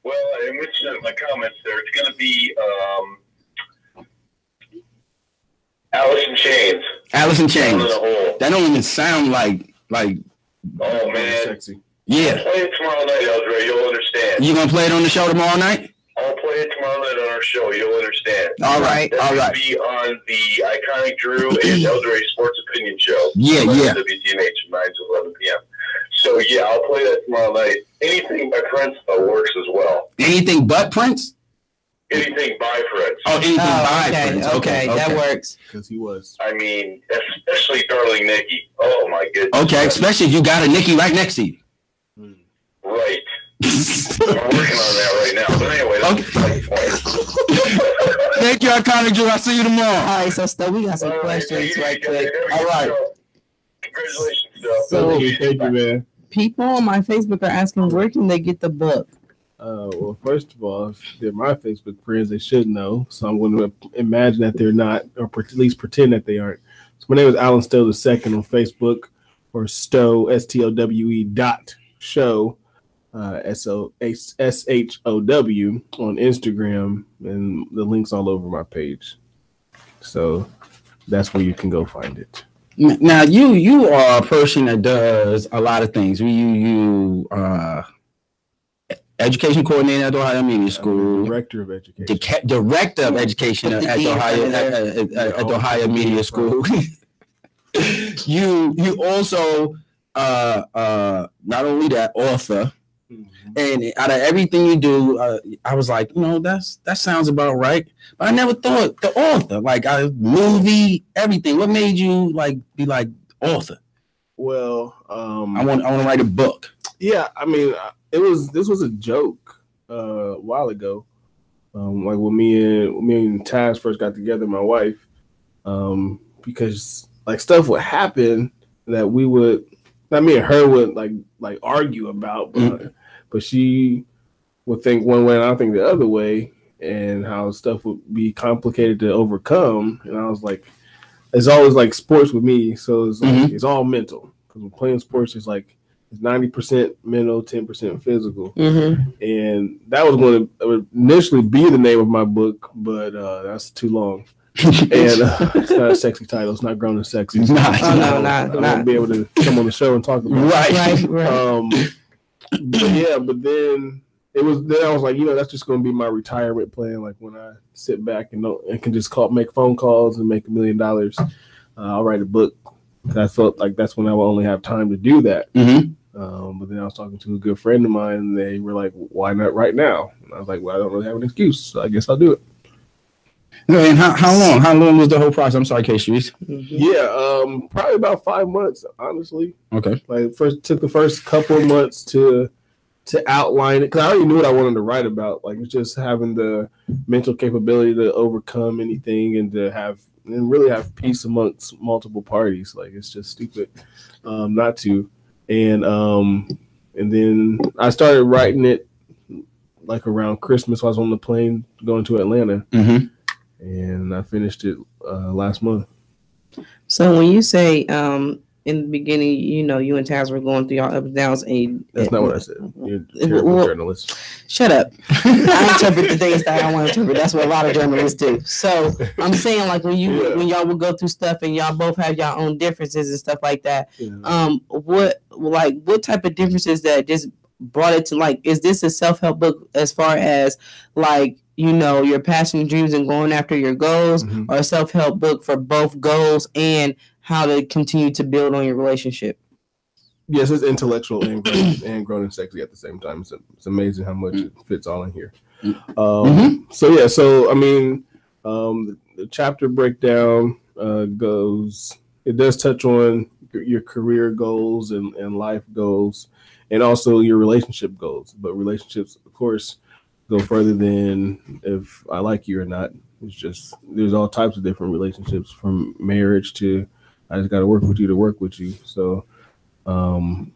Speaker 8: Well, I mentioned in my comments there. It's gonna be Alice in Chains.
Speaker 6: Alice in Chains.
Speaker 8: Down in the Hole.
Speaker 6: That don't even sound like.
Speaker 8: Oh man.
Speaker 1: Sexy.
Speaker 6: Yeah.
Speaker 8: I'll play it tomorrow night, Eldray. You'll understand.
Speaker 6: You gonna play it on the show tomorrow night?
Speaker 8: I'll play it tomorrow night on our show. You'll understand.
Speaker 6: All right.
Speaker 8: That's gonna be on the Iconic Drew and Eldray Sports Opinion Show.
Speaker 6: Yeah.
Speaker 8: WTMH from 9 to 11 p.m. So yeah, I'll play that tomorrow night. Anything by Prince works as well.
Speaker 6: Anything but Prince?
Speaker 8: Anything by Prince.
Speaker 6: Oh, anything by Prince.
Speaker 5: Okay, that works.
Speaker 1: Because he was.
Speaker 8: I mean, especially Darling Nikki. Oh my goodness.
Speaker 6: Okay, especially if you got a Nikki right next to you.
Speaker 8: Right. I'm working on that right now. But anyway, that's my point.
Speaker 6: Thank you, Iconic Drew. I'll see you tomorrow.
Speaker 5: All right, so still we got some questions right quick.
Speaker 6: All right.
Speaker 8: Congratulations, Phil.
Speaker 5: So
Speaker 1: Thank you, man.
Speaker 5: people on my Facebook are asking where can they get the book?
Speaker 1: Well, first of all, if they're my Facebook friends, they should know. So I'm going to imagine that they're not, or at least pretend that they aren't. So my name is Alan Stowe II on Facebook, or Stowe, STOWE.show. SHOW on Instagram, and the link's all over my page. So that's where you can go find it.
Speaker 6: Now you are a person that does a lot of things. You education coordinator at Ohio Media School,
Speaker 1: Director of Education,
Speaker 6: Director of Education at Ohio Media School. You also not only that, author. And out of everything you do, I was like, that sounds about right. But I never thought the author, like a movie, everything. What made you be like author?
Speaker 1: Well,
Speaker 6: I want to write a book.
Speaker 1: Yeah, I mean, this was a joke a while ago. Like when me and Taz first got together, my wife, because like stuff would happen that we would, not me and her would like argue about, but she would think one way and I think the other way, and how stuff would be complicated to overcome. And I was like, it's always like sports with me, so it's like, it's all mental. Because when playing sports, it's 90% mental, 10% physical. And that was going to initially be the name of my book, but that's too long. And it's not a sexy title. It's not Grown and Sexy. I won't be able to come on the show and talk about it. Right. But then I was like, that's just going to be my retirement plan. Like when I sit back and can just make phone calls and make $1 million, I'll write a book. I felt like that's when I will only have time to do that. But then I was talking to a good friend of mine, and they were like, why not right now? And I was like, well, I don't really have an excuse, so I guess I'll do it.
Speaker 6: And how long was the whole process? I'm sorry, K-Streets.
Speaker 1: Yeah, probably about 5 months, honestly.
Speaker 6: Okay.
Speaker 1: Took the first couple of months to outline it, because I already knew what I wanted to write about. Like, it's just having the mental capability to overcome anything and really have peace amongst multiple parties. Like, it's just stupid not to. And then I started writing it
Speaker 9: like around Christmas. I was on the plane going to Atlanta, and I finished it last month.
Speaker 5: So when you say in the beginning, you know, you and Taz were going through your ups and downs, and
Speaker 9: That's not what I said. You're a terrible journalist.
Speaker 5: Shut up. I interpret the things that I want to interpret. That's what a lot of journalists do. So I'm saying, like, when y'all would go through stuff and y'all both have your own differences and stuff like that.
Speaker 9: Yeah.
Speaker 5: What type of differences that just brought it to, like, is this a self-help book as far as, like, you know, your passion, dreams, and going after your goals, or a self-help book for both goals and how to continue to build on your relationship?
Speaker 9: Yes, it's intellectual and grown and sexy at the same time. It's amazing how much it fits all in here. So I mean, the chapter breakdown goes. It does touch on your career goals and life goals, and also your relationship goals. But relationships, of course, go further than if I like you or not. It's just there's all types of different relationships, from marriage to I just got to work with you to work with you. So, but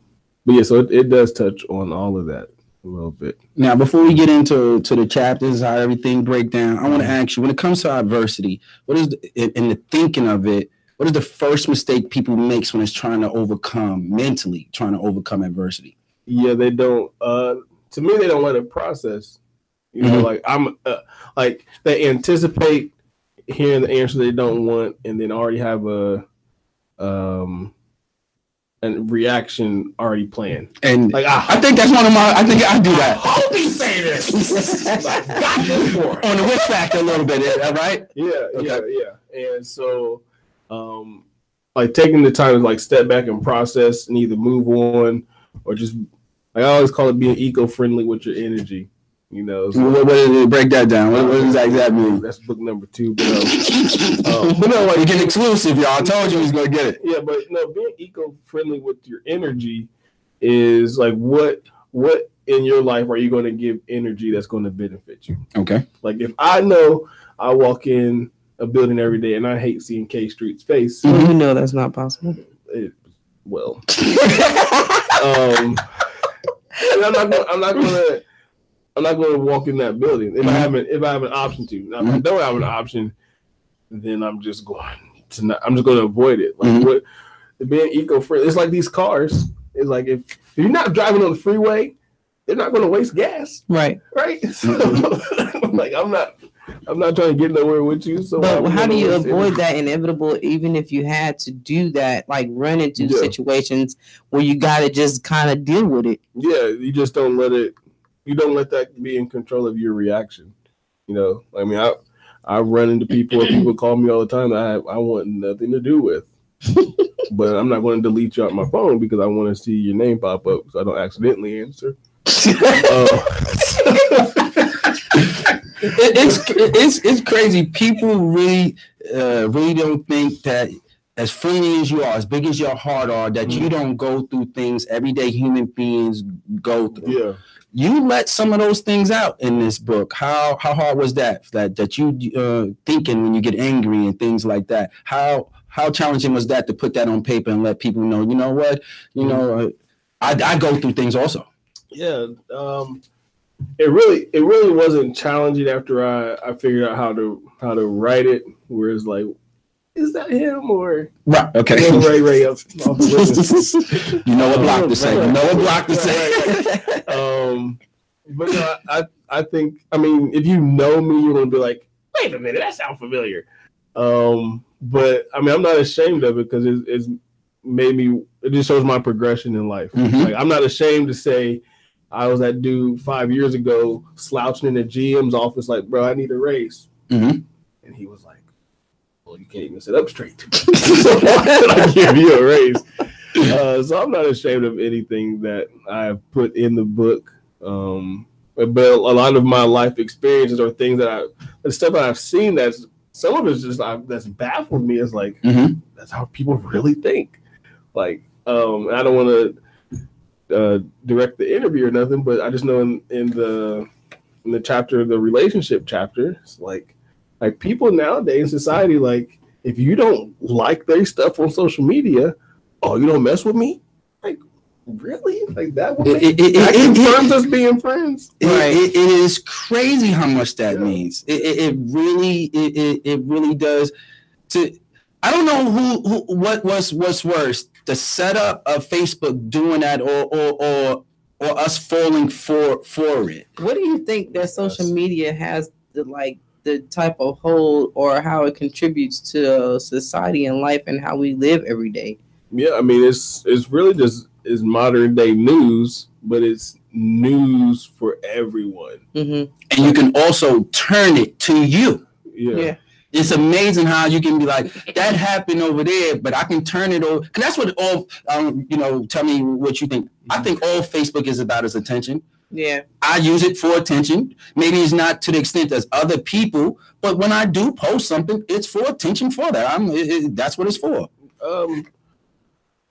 Speaker 9: yeah, so it does touch on all of that a little bit.
Speaker 6: Now, before we get into the chapters, how everything break down, I want to ask you, when it comes to adversity, what is in the thinking of it? What is the first mistake people makes when it's trying to overcome adversity?
Speaker 9: Yeah, they don't. To me, they don't let it process. You know, like I'm like they anticipate hearing the answer they don't want, and then already have a reaction already planned. And like I think that's one of my. I think I do that.
Speaker 1: I hope you say this.
Speaker 9: Like, got this for
Speaker 6: on the which factor a little bit, right?
Speaker 9: Yeah, okay. yeah. And so, like taking the time to like step back and process and either move on or just. Like I always call it being eco-friendly with your energy. You know, so,
Speaker 6: what did it break that down? What does that mean?
Speaker 9: That's book number 2. But no,
Speaker 6: like you get exclusive, y'all. I told you he's gonna get it.
Speaker 9: Yeah, but no, being eco-friendly with your energy is like what in your life are you going to give energy that's going to benefit you?
Speaker 6: Okay.
Speaker 9: Like if I know I walk in a building every day and I hate seeing K Street's face,
Speaker 5: you know that's not possible.
Speaker 9: I'm not going to walk in that building if I have an option to. Now, if I don't have an option, then I'm just going to avoid it. Like being eco-friendly, it's like these cars. It's like if you're not driving on the freeway, they're not going to waste gas.
Speaker 5: Right.
Speaker 9: So, like I'm not trying to get nowhere with you. So,
Speaker 5: but how do you avoid that inevitable? Even if you had to do that, like run into situations where you got to just kind of deal with it.
Speaker 9: Yeah, you just don't let it. You don't let that be in control of your reaction. You know, I mean, I run into people. People call me all the time that I want nothing to do with. But I'm not going to delete you out my phone because I want to see your name pop up so I don't accidentally answer.
Speaker 6: It's crazy. People really don't think that as friendly as you are, as big as your heart are, that you don't go through things everyday human beings go through.
Speaker 9: Yeah.
Speaker 6: You let some of those things out in this book. How hard was that you thinking when you get angry and things like that? How challenging was that to put that on paper and let people know, you know what, I go through things also.
Speaker 9: Yeah. It really wasn't challenging after I figured out how to write it, where it's like, is that him or
Speaker 6: right? Okay.
Speaker 9: Ray off
Speaker 6: you know what block to say. You know what block to say.
Speaker 9: But no, I think, I mean, if you know me, you're gonna be like, wait a minute, that sounds familiar. But I mean, I'm not ashamed of it because it's made me. It just shows my progression in life. Like I'm not ashamed to say I was that dude 5 years ago slouching in the GM's office, like, bro, I need a raise, and he was like, well, you can't even sit up straight. So why should I give you a raise? So I'm not ashamed of anything that I've put in the book. But a lot of my life experiences are things the stuff that I've seen that's some of it's just that's baffled me. It's like that's how people really think. Like, I don't want to direct the interview or nothing, but I just know in the chapter, the relationship chapter, it's like people nowadays in society, like if you don't like their stuff on social media, oh, you don't mess with me. Like, really? Like that?
Speaker 6: It
Speaker 9: confirms us being friends.
Speaker 6: It is crazy how much that means. It really does. I don't know what's worse, the setup of Facebook doing that or us falling for it.
Speaker 5: What do you think that social media has the type of hold or how it contributes to society and life and how we live every day?
Speaker 9: Yeah, I mean it's really just is modern day news, but it's news for everyone.
Speaker 5: Mm-hmm.
Speaker 6: And you can also turn it to you.
Speaker 9: Yeah.
Speaker 6: It's amazing how you can be like, that happened over there, but I can turn it over. Because that's what all, tell me what you think. I think all Facebook is about is attention.
Speaker 5: Yeah.
Speaker 6: I use it for attention. Maybe it's not to the extent as other people, but when I do post something, it's for attention for that. That's what it's for.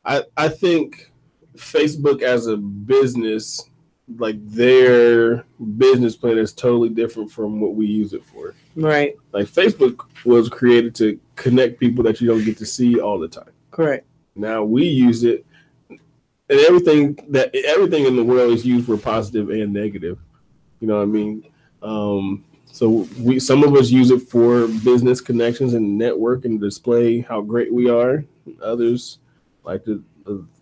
Speaker 9: I think Facebook as a business, like their business plan is totally different from what we use it for.
Speaker 5: Right.
Speaker 9: Like Facebook was created to connect people that you don't get to see all the time.
Speaker 5: Correct. Now
Speaker 9: we use it, and everything in the world is used for positive and negative. You know what I mean? So some of us use it for business connections and network and display how great we are. Others like the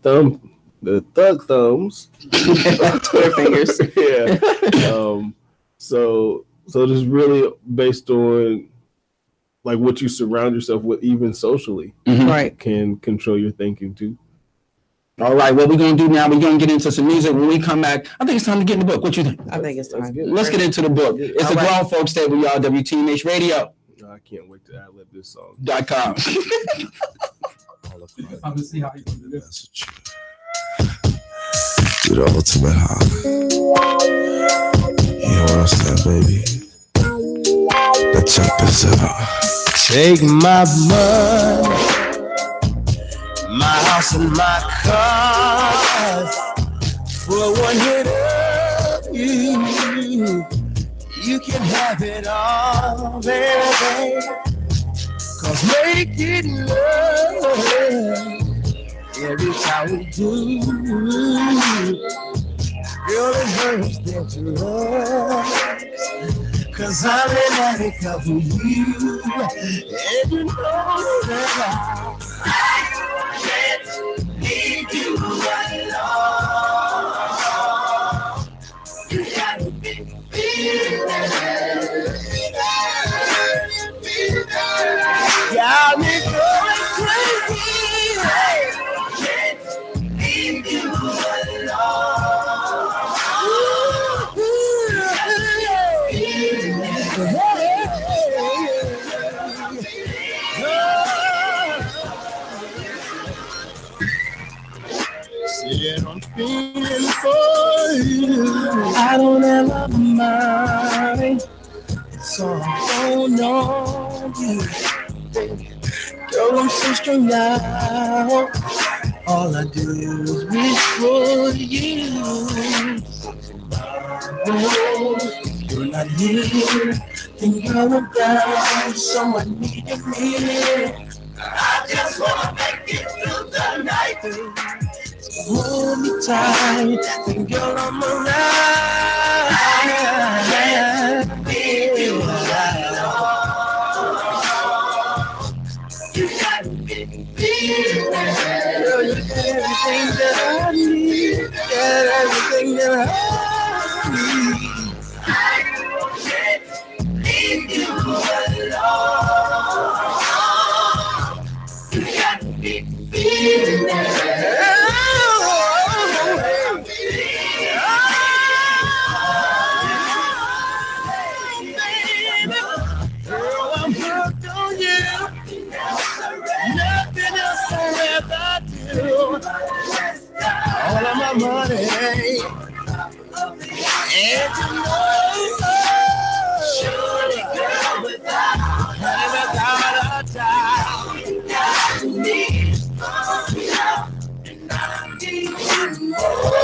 Speaker 9: thug thumbs,
Speaker 5: Twitter fingers.
Speaker 9: Yeah. So just really based on like what you surround yourself with, even socially,
Speaker 5: right,
Speaker 9: can control your thinking too.
Speaker 6: All right, what we're gonna do now? We're gonna get into some music. When we come back, I think it's time to get in the book. What you think?
Speaker 5: I think it's time.
Speaker 6: Let's get into the book. It's the Grown Folks Table, y'all. WTMH Radio.
Speaker 9: I can't wait to ad-lib this song.
Speaker 6: .com.
Speaker 4: I'm gonna see how you do this.
Speaker 1: To the ultimate high. You know what I'm saying, baby? Let's check this out. Take my money, my house and my cars, for one hit of you. You can have it all, baby. 'Cause making love every time we do, girl, it hurts that you love. 'Cause I'm an addict of you, and you know that I can't leave you alone. You got me feeling, got me going crazy. Can't leave you alone. Said I'm feeling for you. I don't ever mind. So hold on you. Girl, I'm so strung out. All I do is wish for you. Oh, you're not here. Think all about someone needing me. I just wanna make it through the night. Hold me tight, and girl, I'm around. Leave you alone. You got me feeling. Girl, you got everything that I need. Got everything that I need. I can't leave you alone. You got me feeling. All of my money, and you know, surely, girl, without a doubt, you got me, and I need you more.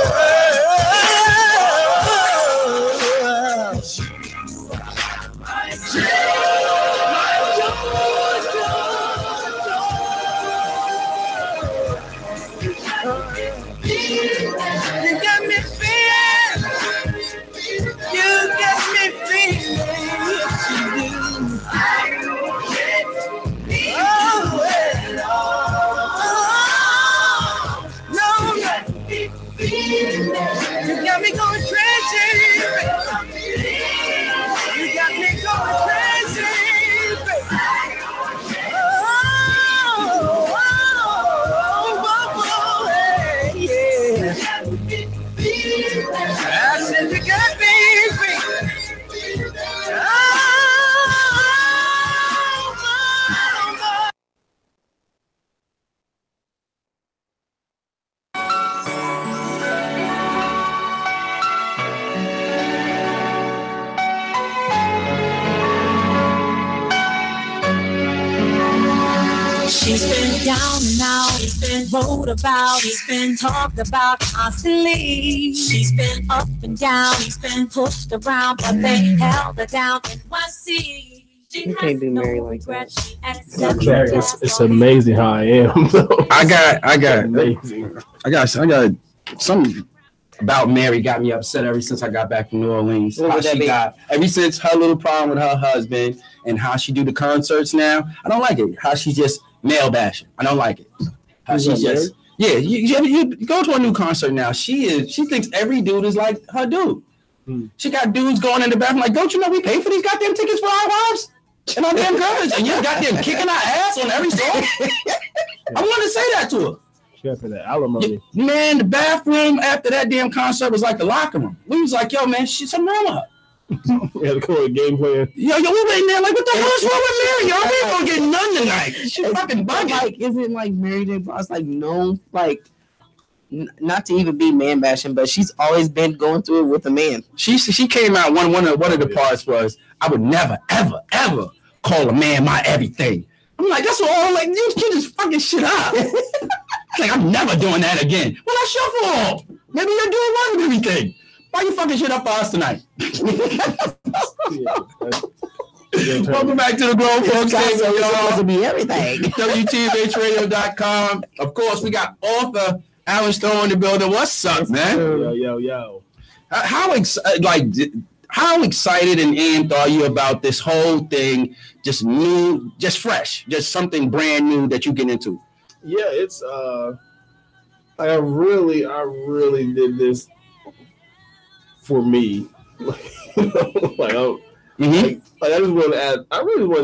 Speaker 7: You got me feeling. You got me feeling. Yes, you do. You got me going crazy. You got me going crazy. Yeah. I said you got me. She's been down and out, she's been wrote about, she's been talked about constantly. She's been up and down, she's been pushed around, but they held her down in one seat.
Speaker 5: You can't be married like that.
Speaker 9: It's amazing how I am.
Speaker 6: I got
Speaker 9: amazing.
Speaker 6: I got something about Mary got me upset ever since I got back from New Orleans. How she got ever since her little problem with her husband and how she do the concerts now. I don't like it. How she just male bashing. I don't like it. How she just you go to a new concert now. She thinks every dude is like her dude. She got dudes going in the bathroom like, don't you know we pay for these goddamn tickets for our wives and our damn girls, and you goddamn kicking our ass on every song. I want to say that to her.
Speaker 9: She had for that alimony.
Speaker 6: Man, the bathroom after that damn concert was like the locker room. We was like, yo, man, she's something wrong with her.
Speaker 9: We had to go to game plan.
Speaker 6: Yo, we were in there like, what the hell is wrong with Mary? Y'all ain't gonna get none tonight. She fucking bugging.
Speaker 5: Like, isn't like Mary J. Blige like known like not to even be man bashing, but she's always been going through it with a man.
Speaker 6: She came out one of the parts was, I would never ever call a man my everything. I'm like, that's all. Like, you just fucking shit up. It's like, I'm never doing that again. Well, that's your fault. Maybe you're doing one with everything. Why you fucking shit up for us tonight? Welcome back to the Grwon Folks Table, y'all.
Speaker 5: To be everything.
Speaker 6: WTMHradio.com. Of course, we got author Alan Stone in the building. What's up, man?
Speaker 9: Yo.
Speaker 6: How excited and amped are you about this whole thing? Just new, just fresh, just something brand new that you get into.
Speaker 9: Yeah, it's I really did this for me. I really want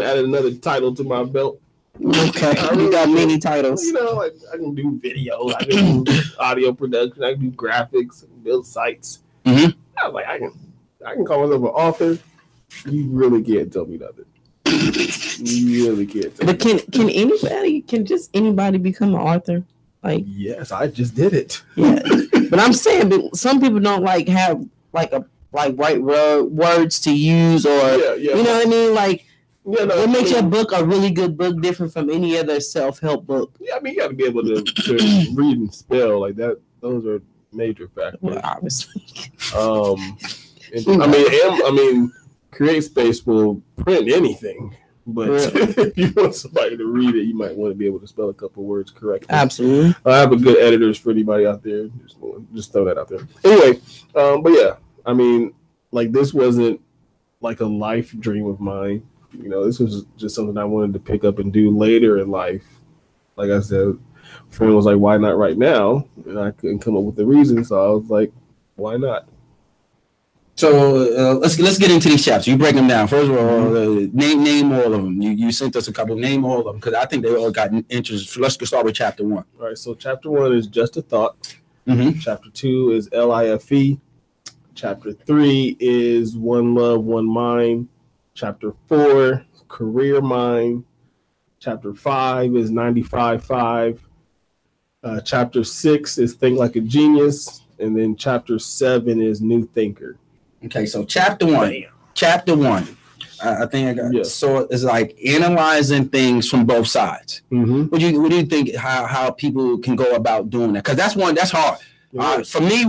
Speaker 9: to add another title to my belt.
Speaker 5: Okay, you got many titles.
Speaker 9: You know, like I can do video, I can do audio production, I can do graphics, build sites.
Speaker 6: Mm-hmm.
Speaker 9: I was like, I can call myself an author. You really can't tell me nothing. You really can't tell me.
Speaker 5: But can just anybody become an author? Like,
Speaker 9: yes, I just did it.
Speaker 5: Yeah, but I'm saying, but some people don't have right words to use, or you know what I mean, like. Yeah, no, what makes your book a really good book, different from any other self-help book?
Speaker 9: Yeah, I mean, you got to be able to read and spell like that. Those are major factors.
Speaker 5: Well, obviously.
Speaker 9: I mean, CreateSpace will print anything, but if you want somebody to read it, you might want to be able to spell a couple words correctly.
Speaker 5: Absolutely.
Speaker 9: I have a good editors for anybody out there. Just throw that out there. Anyway, but yeah, I mean, like this wasn't like a life dream of mine. You know, this was just something I wanted to pick up and do later in life. Like I said, a friend was like, why not right now? And I couldn't come up with the reason, so I was like, why not?
Speaker 6: So let's get into these chapters. You break them down. First of all, name all of them. You sent us a couple. Name all of them because I think they all got interest. Let's start with chapter 1.
Speaker 9: All right, so chapter 1 is Just a Thought.
Speaker 6: Mm-hmm.
Speaker 9: Chapter 2 is LIFE. Chapter 3 is One Love, One Mind. Chapter 4, Career Mind. Chapter 5 is 95.5. Chapter 6 is Think Like a Genius. And then chapter 7 is New Thinker.
Speaker 6: Okay, so chapter 1. Chapter 1. I think I got so it's like analyzing things from both sides.
Speaker 9: Mm-hmm.
Speaker 6: What do you think how people can go about doing that? Because that's hard. For me,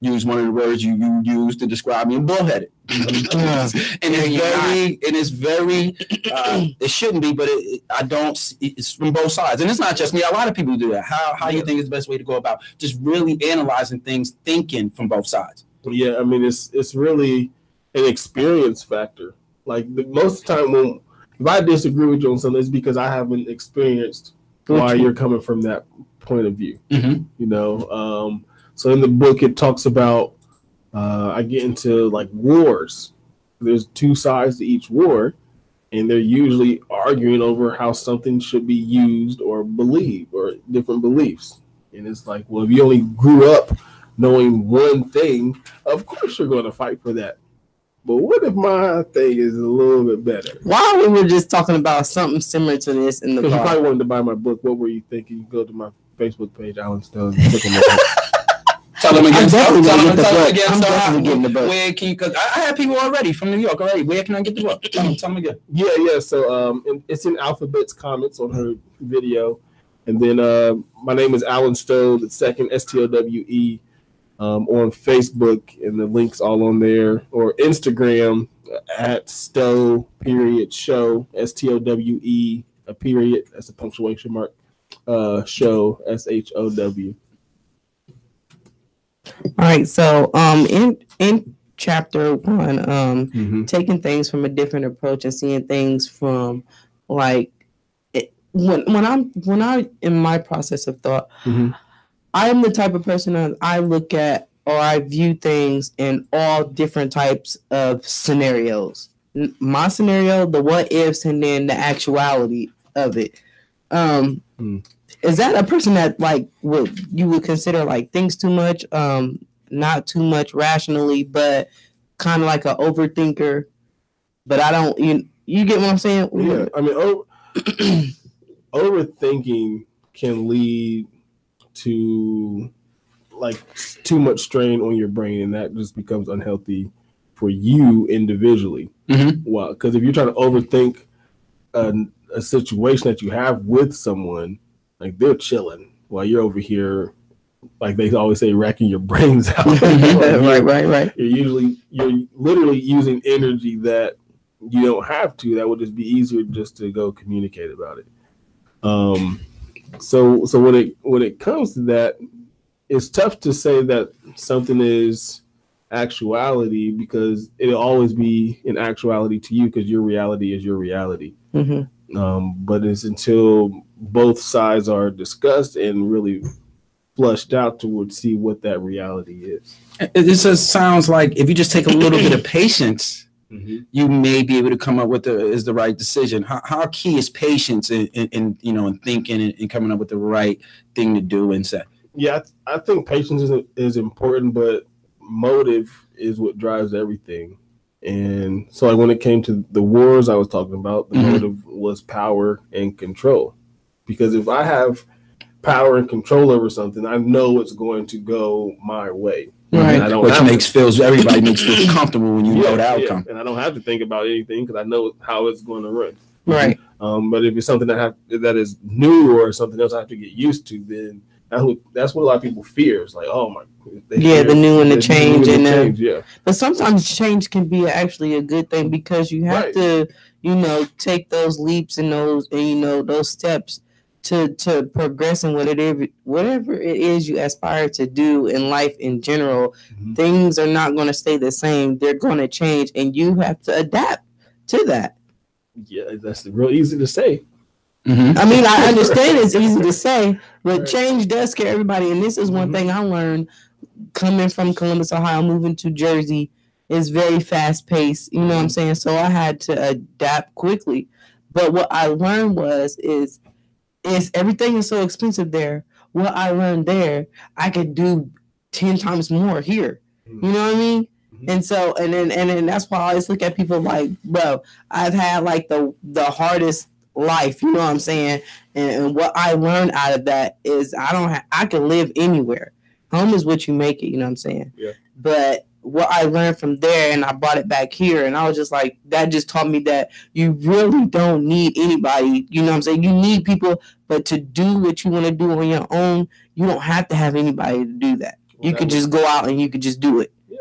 Speaker 6: use one of the words you used to describe me, bullheaded. It's very, it shouldn't be, but it's from both sides. And it's not just me. A lot of people do that. How you think is the best way to go about just really analyzing things, thinking from both sides?
Speaker 9: Yeah, I mean, it's really an experience factor. Like most of the time if I disagree with you on something, it's because I haven't experienced why you're coming from that point of view.
Speaker 6: Mm-hmm.
Speaker 9: You know, so in the book it talks about I get into like wars. There's two sides to each war, and they're usually arguing over how something should be used or believed or different beliefs. And it's like, well, if you only grew up knowing one thing, of course you're going to fight for that. But what if my thing is a little bit better?
Speaker 5: While we were just talking about something similar to this in the car.
Speaker 9: Because you probably wanted to buy my book. What were you thinking? You go to my Facebook page, Alan Stone. Click on my book.
Speaker 6: Tell them again. Tell them again.
Speaker 5: I'm definitely getting the book.
Speaker 6: Where can you? Because I have people already from New York already. Where can I get the book? Tell them again.
Speaker 9: Yeah. So it's in Alphabet's comments on her video, and then my name is Alan Stowe, the second STOWE, on Facebook, and the links all on there, or Instagram at Stowe _show STOWE a period. That's a punctuation mark. Show SHOW.
Speaker 5: All right, so in chapter 1, taking things from a different approach and seeing things from like when I'm in my process of thought, I am the type of person that I look at or I view things in all different types of scenarios. My scenario, the what ifs, and then the actuality of it. Is that a person that like you would consider like thinks too much, not too much rationally, but kind of like an overthinker? But I don't. You get what I'm saying?
Speaker 9: Yeah, I mean, overthinking can lead to like too much strain on your brain, and that just becomes unhealthy for you individually. Well, because if you're trying to overthink a situation that you have with someone, like they're chilling while you're over here, like they always say, racking your brains out.
Speaker 5: Right.
Speaker 9: You're literally using energy that you don't have to. That would just be easier just to go communicate about it. So when it comes to that, it's tough to say that something is actuality because it'll always be an actuality to you because your reality is your reality. But it's until both sides are discussed and really flushed out to see what that reality is.
Speaker 6: It just sounds like if you just take a little bit of patience, you may be able to come up with the right decision. How key is patience in thinking and coming up with the right thing to do and say?
Speaker 9: Yeah, I think patience is important, but motive is what drives everything. And so like when it came to the wars I was talking about, the motive was power and control. Because if I have power and control over something, I know it's going to go my way.
Speaker 5: Right.
Speaker 6: Everybody makes feel comfortable when you know the outcome.
Speaker 9: And I don't have to think about anything because I know how it's going to run.
Speaker 5: Right.
Speaker 9: But if it's something that is new or something else I have to get used to, then that's what a lot of people fear. It's like, oh my.
Speaker 5: The new and the change.
Speaker 9: Yeah.
Speaker 5: But sometimes change can be actually a good thing because you have to, take those leaps and those steps to progress in whatever it is you aspire to do in life in general. Things are not going to stay the same. They're going to change, and you have to adapt to that.
Speaker 9: Yeah, that's real easy to say.
Speaker 5: I mean, I understand it's easy to say, but change does scare everybody. And this is one thing I learned coming from Columbus, Ohio, moving to Jersey. Is very fast paced. You know what I'm saying? So I had to adapt quickly. But what I learned is everything is so expensive there. What I learned there, I could do 10 times more here. You know what I mean? And so, and then that's why I always look at people like, bro, I've had like the hardest life, you know what I'm saying? And what I learned out of that is I can live anywhere. Home is what you make it, you know what I'm saying?
Speaker 9: Yeah.
Speaker 5: But what I learned from there and I brought it back here, and I was just like, that just taught me that you really don't need anybody, you know what I'm saying? You need people, but to do what you want to do on your own, you don't have to have anybody to do that. You could just go out and you could just do it.
Speaker 9: Yeah.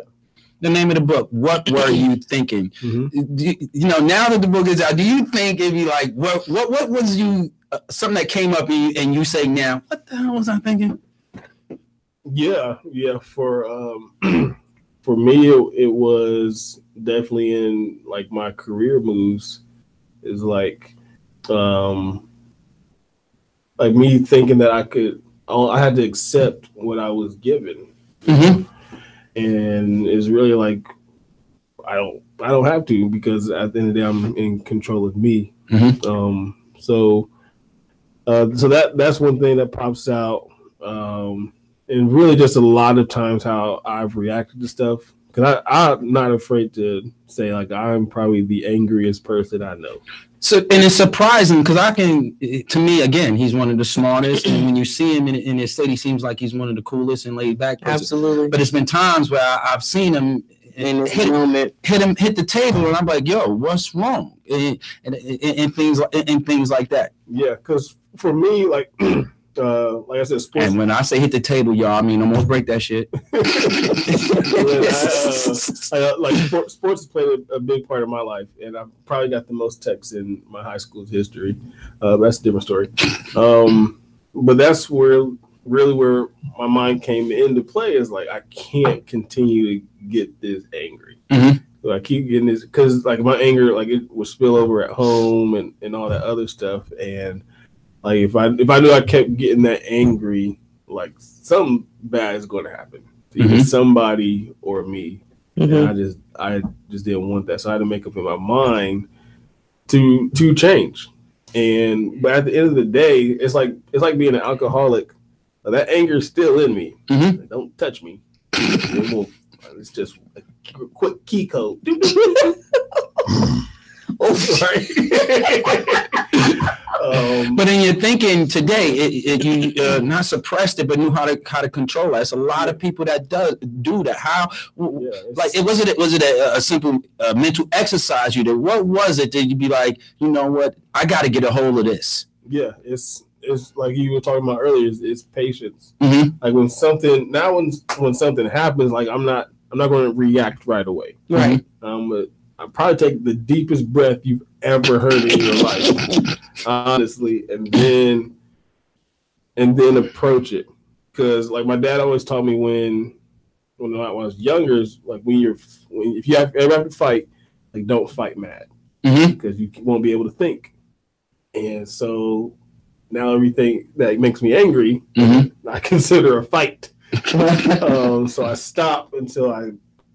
Speaker 6: The name of the book. What were you thinking? You know, now that the book is out, do you think it'd be like what was you something that came up and you say now, what the hell was I thinking?
Speaker 9: Yeah. For me, it was definitely in like my career moves. Is like me thinking that I had to accept what I was given, and it's really like I don't have to, because at the end of the day I'm in control of me. So that's one thing that pops out, and really just a lot of times how I've reacted to stuff. Because I'm not afraid to say, like, I'm probably the angriest person I know.
Speaker 6: So, and it's surprising because to me, again, he's one of the smartest. And when you see him in his state, he seems like he's one of the coolest and laid back person.
Speaker 5: Absolutely.
Speaker 6: But it's been times where I've seen him
Speaker 5: in this moment
Speaker 6: hit the table, and I'm like, yo, what's wrong? And things like that.
Speaker 9: Yeah, because for me, like I said, sports.
Speaker 6: And when I say hit the table, y'all, I mean almost break that shit.
Speaker 9: Sports has played a big part of my life, and I've probably got the most texts in my high school's history. That's a different story. But that's where my mind came into play, is like, I can't continue to get this angry. So I keep getting this because like my anger, like it would spill over at home and all that other stuff. And like if I knew I kept getting that angry, like something bad is going to happen to either somebody or me. And I just didn't want that, so I had to make up in my mind to change. But at the end of the day, it's like being an alcoholic. That anger is still in me. Like, don't touch me. It's just a quick key code. Oh, sorry.
Speaker 6: But in your thinking today, you not suppressed it, but knew how to control it. It's a lot of people that do that. How? Like, was it a simple mental exercise you did? What was it that you'd be like, you know what? I got to get a hold of this.
Speaker 9: Yeah, it's like you were talking about earlier. It's patience. Like when something happens, like I'm not going to react right away.
Speaker 5: Right.
Speaker 9: I'll probably take the deepest breath you've ever heard in your life, honestly, and then approach it. Because like my dad always taught me when I was younger, like if you ever have to fight, like don't fight mad, because you won't be able to think. And so now everything that makes me angry, I consider a fight. So I stop until I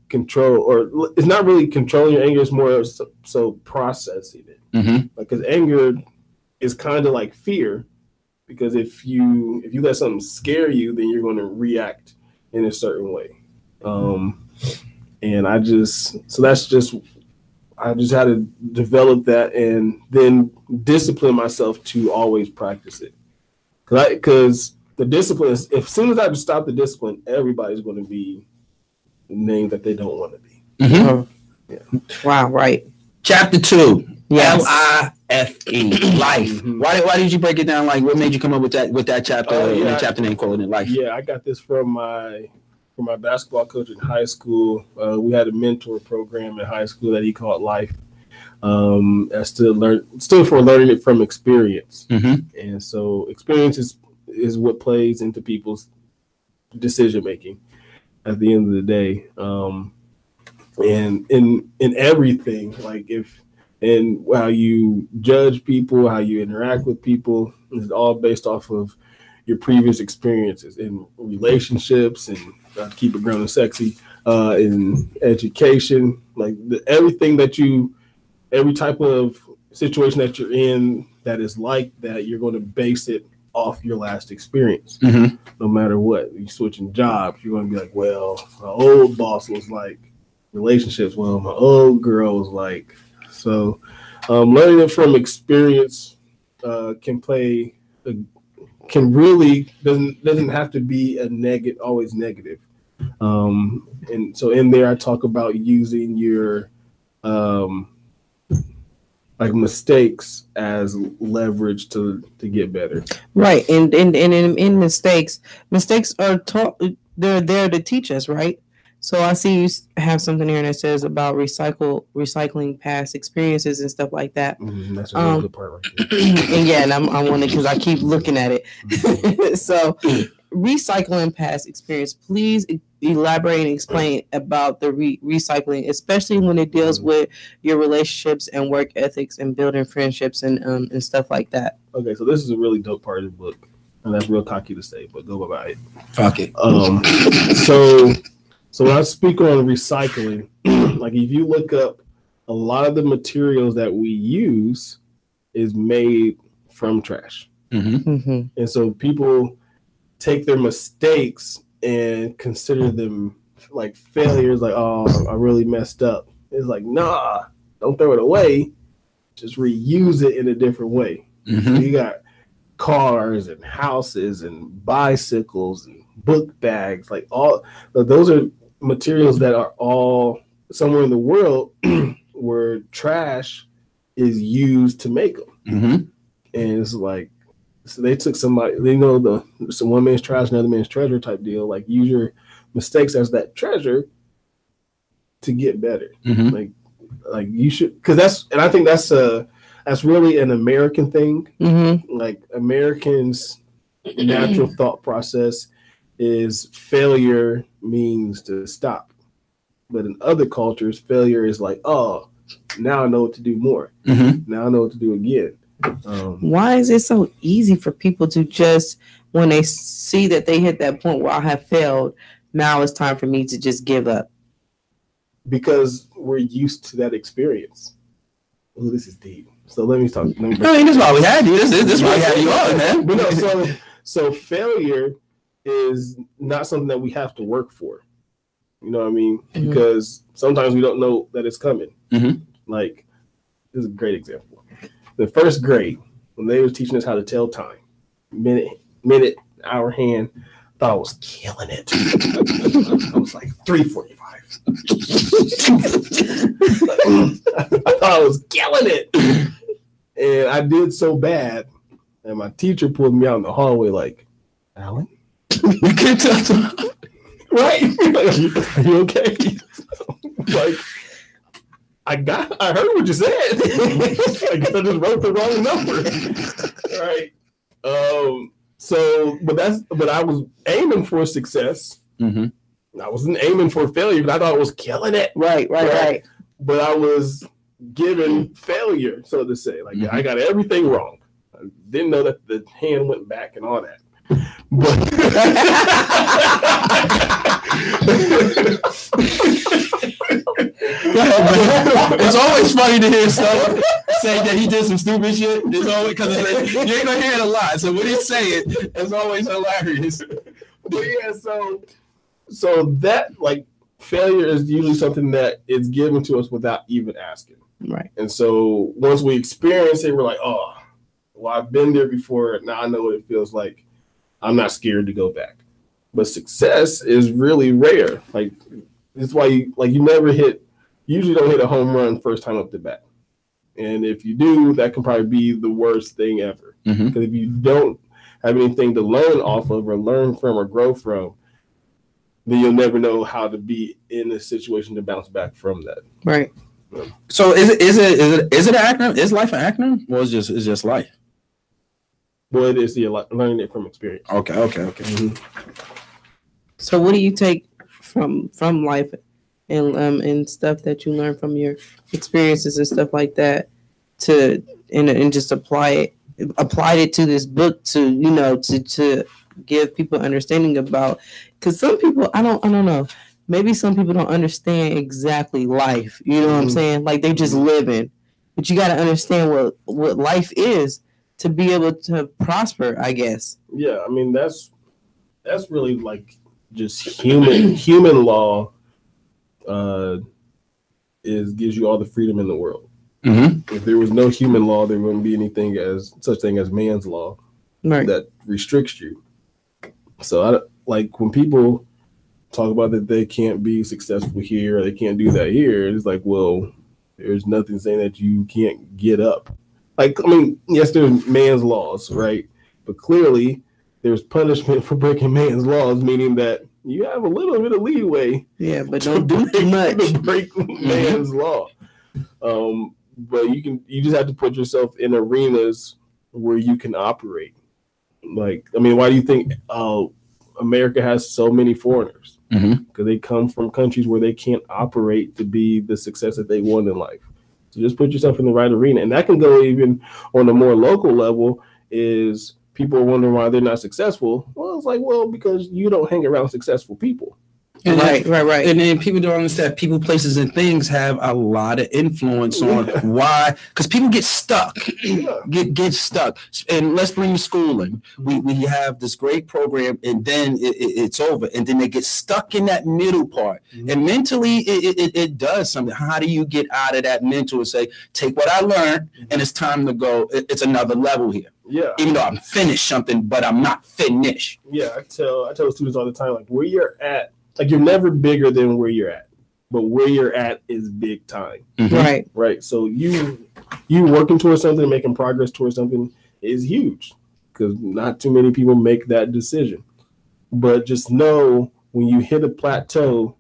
Speaker 9: control, or it's not really controlling your anger, it's more so processing it. Because anger is kind of like fear, because if you let something scare you, then you're going to react in a certain way. And I just had to develop that and then discipline myself to always practice it. Because the discipline is, as soon as I stop the discipline, everybody's going to be named that they don't want to be.
Speaker 5: Yeah. Wow, right.
Speaker 6: Chapter 2,
Speaker 5: yes.
Speaker 6: LIFE, life. Why did you break it down? Like, what made you come up with that chapter? The chapter name, calling it life.
Speaker 9: Yeah, I got this from my basketball coach in high school. We had a mentor program in high school that he called Life. That stood for learning it from experience. And so experience is what plays into people's decision making at the end of the day. And in everything, like and how you judge people, how you interact with people, is all based off of your previous experiences in relationships, and keep it grown and sexy, in education, like every type of situation that you're in that is like that, you're going to base it off your last experience. No matter what, you're switching jobs, you're going to be like, well, my old boss was like. Relationships, well, my old girl was like. So learning it from experience can really doesn't have to be always negative. And so in there I talk about using your like mistakes as leverage to get better.
Speaker 5: Right. And in mistakes are they're there to teach us, right? So I see you have something here that says about recycling past experiences and stuff like that.
Speaker 9: That's a really good part right there.
Speaker 5: And yeah, and I want it because I keep looking at it. So recycling past experience. Please elaborate and explain about the recycling, especially when it deals with your relationships and work ethics and building friendships and stuff like that.
Speaker 9: Okay, so this is a really dope part of the book, and that's real cocky to say, but go about it.
Speaker 6: Fuck it.
Speaker 9: So when I speak on recycling, like if you look up a lot of the materials that we use is made from trash. And so people take their mistakes and consider them like failures, like, oh, I really messed up. It's like, nah, don't throw it away. Just reuse it in a different way. So you got cars and houses and bicycles and book bags, like all those are materials that are all somewhere in the world where trash is used to make them. And it's like, so they took somebody, they know some one man's trash, another man's treasure type deal. Like use your mistakes as that treasure to get better. Like you should, because I think that's really an American thing. Like Americans' natural thought process is failure means to stop. But in other cultures, failure is like, oh, now I know what to do more. Now I know what to do again.
Speaker 5: Why is it so easy for people to just, when they see that they hit that point where I have failed, now it's time for me to just give up?
Speaker 9: Because we're used to that experience. Oh, this is deep. So let me talk.
Speaker 6: I mean, this is why we had you. This is why we had you on, man.
Speaker 9: But no, so failure is not something that we have to work for. You know what I mean? Because sometimes we don't know that it's coming. Like, this is a great example. The first grade, when they were teaching us how to tell time, minute, hour, hand, I thought I was killing it. I was like 3:45. I thought I was killing it. And I did so bad. And my teacher pulled me out in the hallway like, Alan?
Speaker 6: You can't tell time.
Speaker 9: Right? Are you okay? Like, I heard what you said. I guess I just wrote the wrong number. Right. But I was aiming for success. I wasn't aiming for failure because I thought I was killing it.
Speaker 5: Right.
Speaker 9: But I was given failure, so to say. Like I got everything wrong. I didn't know that the hand went back and all that. But
Speaker 6: it's always funny to hear stuff say that he did some stupid shit. It's always because you ain't gonna hear it a lot. So when he say it, it's always hilarious.
Speaker 9: But yeah, so that like failure is usually something that is given to us without even asking.
Speaker 5: Right.
Speaker 9: And so once we experience it, we're like, oh, well, I've been there before. Now I know what it feels like. I'm not scared to go back. But success is really rare. Like, it's why you usually don't hit a home run first time up the bat. And if you do, that can probably be the worst thing ever. Because if you don't have anything to learn off of or learn from or grow from, then you'll never know how to be in a situation to bounce back from that.
Speaker 5: Right.
Speaker 6: So is it an acronym? Is life an acronym? Or is it's just life?
Speaker 9: Well, it is learning it from experience.
Speaker 6: Okay.
Speaker 5: So what do you take from life and stuff that you learn from your experiences and stuff like that and just applied it to this book to give people understanding about, because some people I don't know, maybe some people don't understand exactly life, you know what I'm saying, like they just living, but you got to understand what life is to be able to prosper, I guess.
Speaker 9: Yeah, I mean that's really like just human law gives you all the freedom in the world. If there was no human law, there wouldn't be such thing as man's law that restricts you. So like when people talk about that they can't be successful here or they can't do that here, it's like, well, there's nothing saying that you can't get up. Like, I mean, yes, there's man's laws, right? But clearly there's punishment for breaking man's laws, meaning that you have a little bit of leeway.
Speaker 5: Yeah, but don't do too much.
Speaker 9: To break man's law. But you just have to put yourself in arenas where you can operate. Like, I mean, why do you think America has so many foreigners? Because they come from countries where they can't operate to be the success that they want in life. So just put yourself in the right arena. And that can go even on a more local level. Is people are wondering why they're not successful. Well, it's like, well, because you don't hang around successful people.
Speaker 6: And
Speaker 5: right.
Speaker 6: And then people don't understand people, places, and things have a lot of influence on why, because people get stuck, get stuck. And let's bring schooling. We have this great program, and then it's over, and then they get stuck in that middle part. And mentally, it does something. How do you get out of that mental and say, take what I learned, and it's time to go. It's another level here.
Speaker 9: Yeah.
Speaker 6: Even though I'm finished something, but I'm not finished.
Speaker 9: Yeah, I tell students all the time, like, where you're at. Like, you're never bigger than where you're at, but where you're at is big time. Right. So you working towards something, making progress towards something is huge, because not too many people make that decision. But just know when you hit a plateau,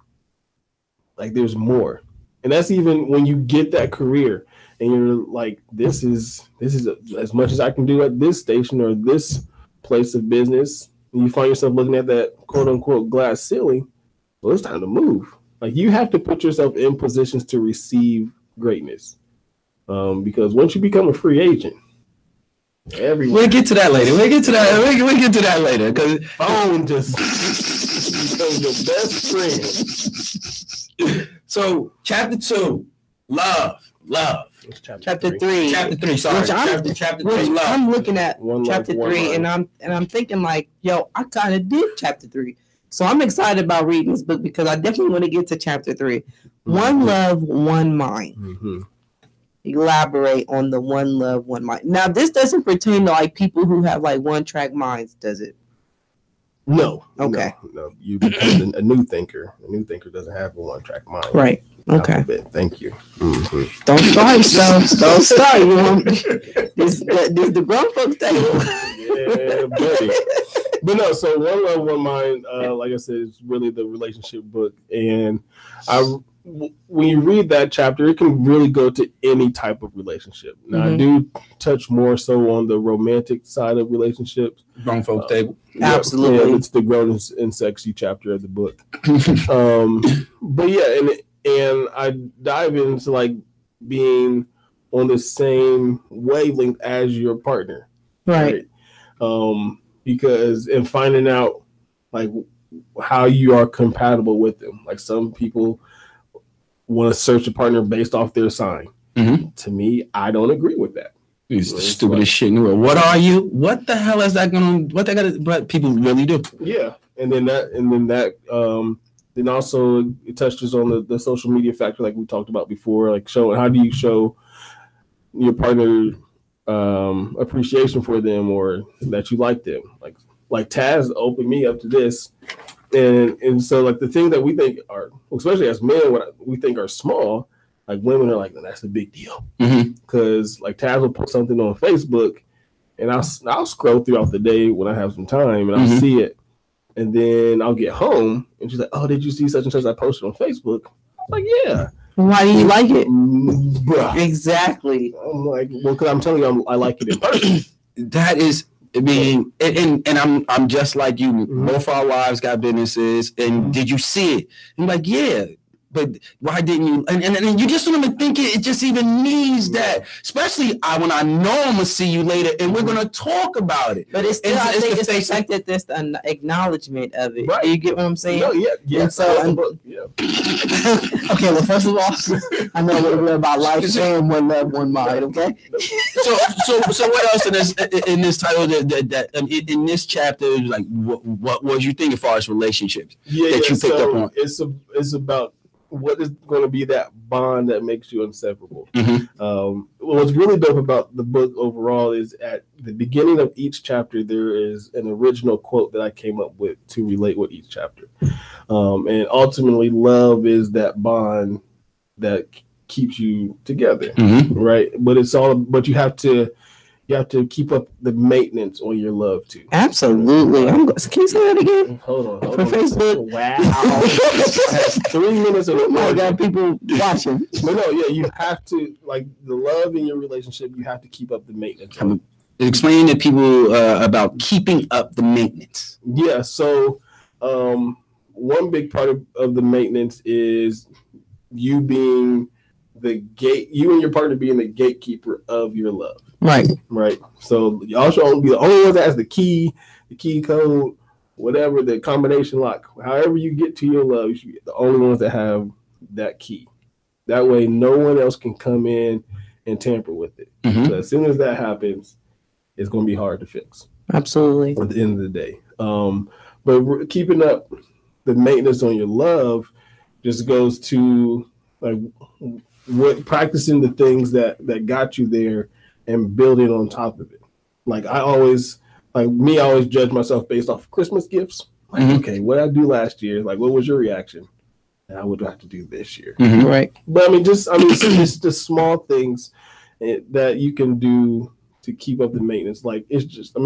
Speaker 9: like, there's more. And that's even when you get that career and you're like, this is as much as I can do at this station or this place of business. And you find yourself looking at that quote unquote glass ceiling. Well, it's time to move. Like, you have to put yourself in positions to receive greatness. Because once you become a free agent,
Speaker 6: we'll get to that later. We'll get to that later. Because
Speaker 9: phone just becomes your best friend.
Speaker 6: So, chapter 2, love.
Speaker 5: Chapter 3.
Speaker 6: Sorry. Chapter 3. Love.
Speaker 5: I'm looking at chapter 3, and I'm thinking like, yo, I kind of did chapter 3. So I'm excited about reading this book because I definitely want to get to chapter 3. One love, one mind. Elaborate on the one love, one mind. Now, this doesn't pertain to like people who have like one track minds, does it?
Speaker 9: No.
Speaker 5: Okay.
Speaker 9: No. You become a new thinker. A new thinker doesn't have a one track mind.
Speaker 5: Right. Okay.
Speaker 9: Thank you.
Speaker 5: Don't start yourself. Don't start. You want this the grown folks table.
Speaker 9: Yeah, buddy. But no, so One Love, One Mind, like I said, is really the relationship book. And when you read that chapter, it can really go to any type of relationship. Now, I do touch more so on the romantic side of relationships.
Speaker 6: Grown folks table.
Speaker 5: Absolutely.
Speaker 9: Yeah, it's the grown and sexy chapter of the book. But yeah, and I dive into like being on the same wavelength as your partner.
Speaker 5: Right.
Speaker 9: Because in finding out like how you are compatible with them. Like, some people want to search a partner based off their sign. To me, I don't agree with that.
Speaker 6: It's the stupidest shit in the world. What are you? What the hell is that going to? What they got to? But people really do.
Speaker 9: Yeah, then also it touches on the social media factor, like we talked about before. Like, showing how do you show your partner appreciation for them or that you like them. Like Taz opened me up to this, and so like the things that we think are, especially as men, what we think are small, like women are like, that's a big deal, because like Taz will put something on Facebook, and I'll scroll throughout the day when I have some time, and I'll see it, and then I'll get home, and she's like, "Oh, did you see such and such I posted on Facebook?" I'm like, yeah.
Speaker 5: Why do you like it?
Speaker 9: Bruh.
Speaker 5: Exactly. I'm
Speaker 9: like, well, because I'm telling you, I like it in person.
Speaker 6: That is, I mean, and I'm just like you. Both our wives got businesses, and did you see it? I'm like, yeah. But why didn't you? And you just don't even think it just even needs that. Especially when I know I'm gonna see you later, and we're gonna talk about it.
Speaker 5: But it's still, I think it's the fact that there's an acknowledgement of it.
Speaker 9: Right.
Speaker 5: You get what I'm saying?
Speaker 9: No, yeah.
Speaker 5: And so, okay. Well, first of all, I know a little bit about life and one love, one mind. Okay.
Speaker 6: So what else in this title that in this chapter, like what was you thinking as far as relationships that you picked up on?
Speaker 9: It's about what is going to be that bond that makes you inseparable. What's really dope about the book overall is at the beginning of each chapter, there is an original quote that I came up with to relate with each chapter. And ultimately, love is that bond that keeps you together, right? But you have to you have to keep up the maintenance on your love too.
Speaker 5: Absolutely. Can you say that again?
Speaker 9: Hold on.
Speaker 5: For Facebook.
Speaker 9: Wow. 3 minutes of
Speaker 5: I got people watching.
Speaker 9: But no, yeah, you have to, like, the love in your relationship, you have to keep up the maintenance.
Speaker 6: Explain to people about keeping up the maintenance.
Speaker 9: Yeah, so one big part of the maintenance is you being you and your partner being the gatekeeper of your love.
Speaker 5: Right.
Speaker 9: So y'all should be the only one that has the key code, whatever, the combination lock. However you get to your love, you should be the only ones that have that key. That way, no one else can come in and tamper with it.
Speaker 6: Mm-hmm.
Speaker 9: So as soon as that happens, it's going to be hard to fix.
Speaker 5: Absolutely.
Speaker 9: At the end of the day. But keeping up the maintenance on your love just goes to like practicing the things that got you there and building on top of it. Like I always judge myself based off Christmas gifts. Like, okay, what did I do last year? Like, what was your reaction? And I would have to do this year.
Speaker 6: Mm-hmm.
Speaker 5: Right.
Speaker 9: But it's just small things that you can do to keep up the maintenance. Like, it's just,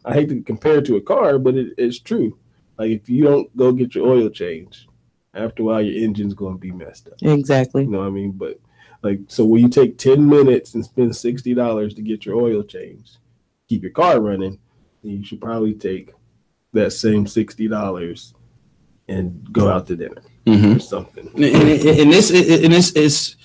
Speaker 9: I hate to compare it to a car, but it's true. Like, if you don't go get your oil changed, after a while, your engine's going to be messed up.
Speaker 5: Exactly.
Speaker 9: You know what I mean? But, like, so when you take 10 minutes and spend $60 to get your oil changed, keep your car running, then you should probably take that same $60 and go out to dinner or something.
Speaker 6: And this is,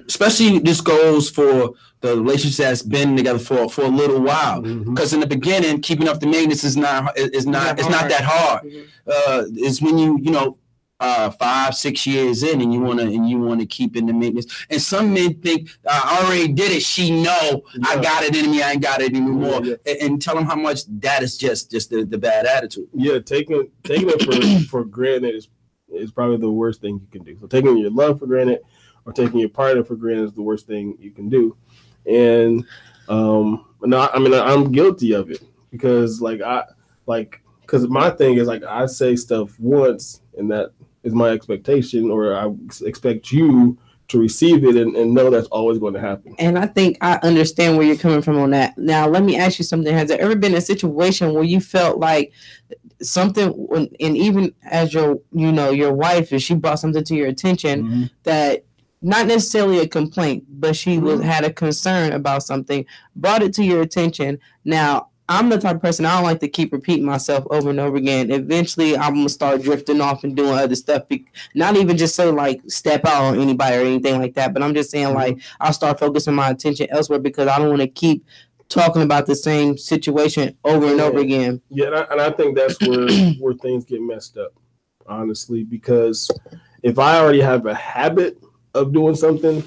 Speaker 6: especially this goes for the relationship that's been together for a little while. Because in the beginning, keeping up the maintenance is not that hard. It's when you 5-6 years in and you want to keep in the maintenance. And some men think I already did it. She know I got it in me. I ain't got it anymore. And tell them how much that is just the bad attitude.
Speaker 9: Yeah, taking it for granted is probably the worst thing you can do. So taking your love for granted or taking your partner for granted is the worst thing you can do. And I'm guilty of it because because my thing is like I say stuff once and that is my expectation, or I expect you to receive it and know that's always going to happen.
Speaker 5: And I think I understand where you're coming from on that. Now, let me ask you something. Has there ever been a situation where you felt like something, and even as your wife, if she brought something to your attention that not necessarily a complaint, but she had a concern about something, brought it to your attention. Now, I'm the type of person, I don't like to keep repeating myself over and over again. Eventually, I'm going to start drifting off and doing other stuff. Not even just say, like, step out on anybody or anything like that, but I'm just saying, like, I'll start focusing my attention elsewhere because I don't want to keep talking about the same situation over and over again.
Speaker 9: Yeah, and I think that's where things get messed up, honestly, because if I already have a habit of doing something,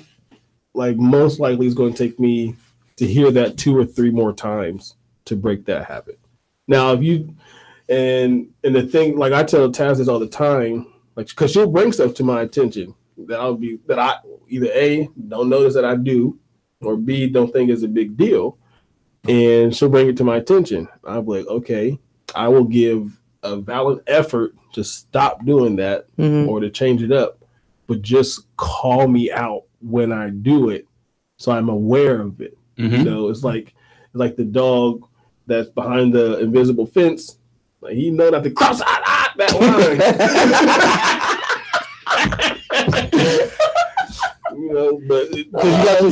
Speaker 9: like, most likely it's going to take me to hear that 2 or 3 more times to break that habit. Now, if you and the thing, like I tell Taz this all the time, like because she'll bring stuff to my attention that I either A, don't notice that I do, or B, don't think is a big deal, and she'll bring it to my attention. I'll be like, okay, I will give a valid effort to stop doing that or to change it up, but just call me out when I do it, so I'm aware of it. It's like the dog that's behind the invisible fence. Like he know not to cross that line. But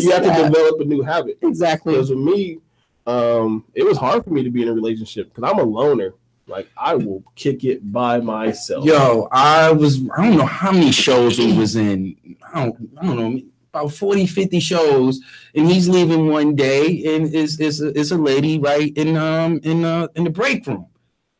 Speaker 9: you have to develop a new habit.
Speaker 5: Exactly.
Speaker 9: Because with me, it was hard for me to be in a relationship because I'm a loner. Like I will kick it by myself.
Speaker 6: Yo, I don't know how many shows he was in. I don't know. About 40, 50 shows, and he's leaving one day, and is a lady right in the break room,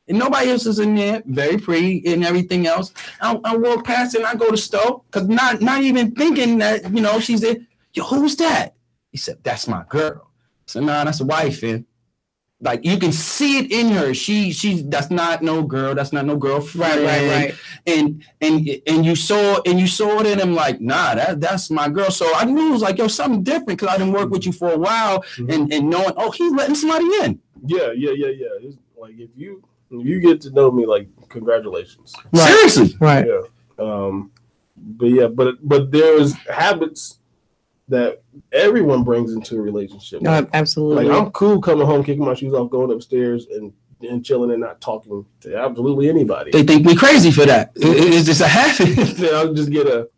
Speaker 6: and nobody else is in there, very pretty and everything else. I walk past and I go to store because not even thinking that she's there. Yo, who's that? He said, "That's my girl." I said, "Nah, that's a wife." And like you can see it in her. She that's not no girl. That's not no girlfriend.
Speaker 5: Right.
Speaker 6: And you saw it in him like, nah, that's my girl. So I knew it was like, yo, something different because I didn't work with you for a while and knowing, oh, he's letting somebody in.
Speaker 9: Yeah. It's like if you get to know me, like congratulations.
Speaker 5: Right.
Speaker 6: Seriously.
Speaker 5: Right.
Speaker 9: Yeah. But there's habits that everyone brings into a relationship.
Speaker 5: No, absolutely.
Speaker 9: Like I'm cool coming home, kicking my shoes off, going upstairs and chilling and not talking to absolutely anybody.
Speaker 6: They think we crazy for that. It's just a habit.
Speaker 9: Then I'll just get a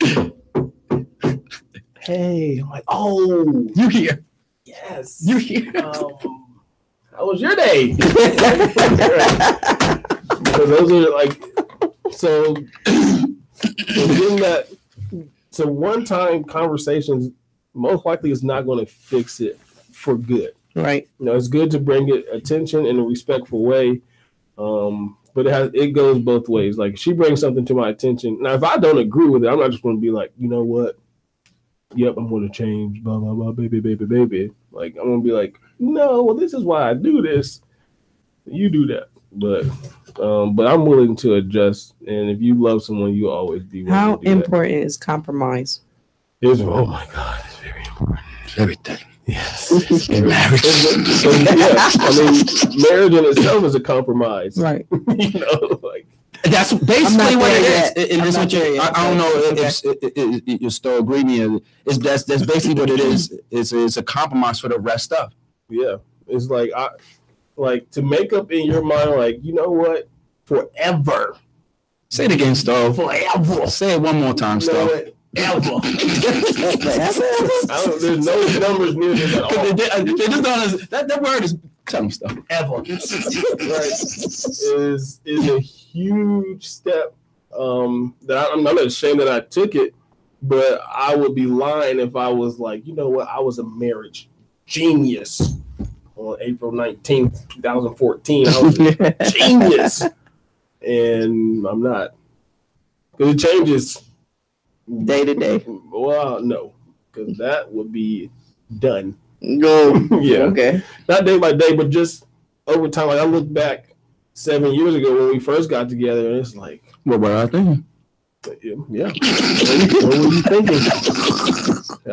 Speaker 9: hey. I'm like, oh,
Speaker 6: You here?
Speaker 9: yes,
Speaker 6: You here?
Speaker 9: how was your day? Because those are like so getting that. So one-time conversations most likely is not going to fix it for good.
Speaker 5: Right.
Speaker 9: You know, it's good to bring it attention in a respectful way, but it goes both ways. Like if she brings something to my attention, now if I don't agree with it, I'm not just going to be like, you know what? Yep, I'm going to change. Blah blah blah, baby, baby, baby. Like I'm going to be like, no, well, this is why I do this. You do that, but I'm willing to adjust. And if you love someone, you always be willing
Speaker 5: How
Speaker 9: to do
Speaker 5: important is compromise?
Speaker 9: that. Oh my God, it's very important.
Speaker 6: Everything.
Speaker 9: Yes.
Speaker 6: In marriage.
Speaker 9: So, yeah, I mean, marriage in itself is a compromise.
Speaker 5: Right.
Speaker 9: You know, like
Speaker 6: That's basically what it
Speaker 5: yet.
Speaker 6: is. And
Speaker 5: I'm
Speaker 6: this
Speaker 5: not
Speaker 6: what you,
Speaker 5: there yet.
Speaker 6: I don't know if you still agree with me. That's basically what it is. It's a compromise for the rest of.
Speaker 9: yeah, it's like to make up in your mind, like you know what, forever.
Speaker 6: Say it again, Stove.
Speaker 9: Forever.
Speaker 6: Say it one more time,
Speaker 9: You know
Speaker 6: Stove.
Speaker 9: what? Ever. There's no numbers near this at all.
Speaker 6: They just don't. That word is tongue stuff.
Speaker 9: Ever. Right. Is a huge step that I'm not ashamed that I took it, but I would be lying if I was like, you know what, I was a marriage genius on April 19th, 2014. I was a genius. And I'm not. Because it changes
Speaker 5: Day to day.
Speaker 9: Well, no. Because that would be done.
Speaker 5: Go.
Speaker 9: Yeah.
Speaker 5: Okay.
Speaker 9: Not day by day, but just over time. Like I look back 7 years ago when we first got together, and it's like,
Speaker 6: What were I thinking?
Speaker 9: yeah. What were you thinking?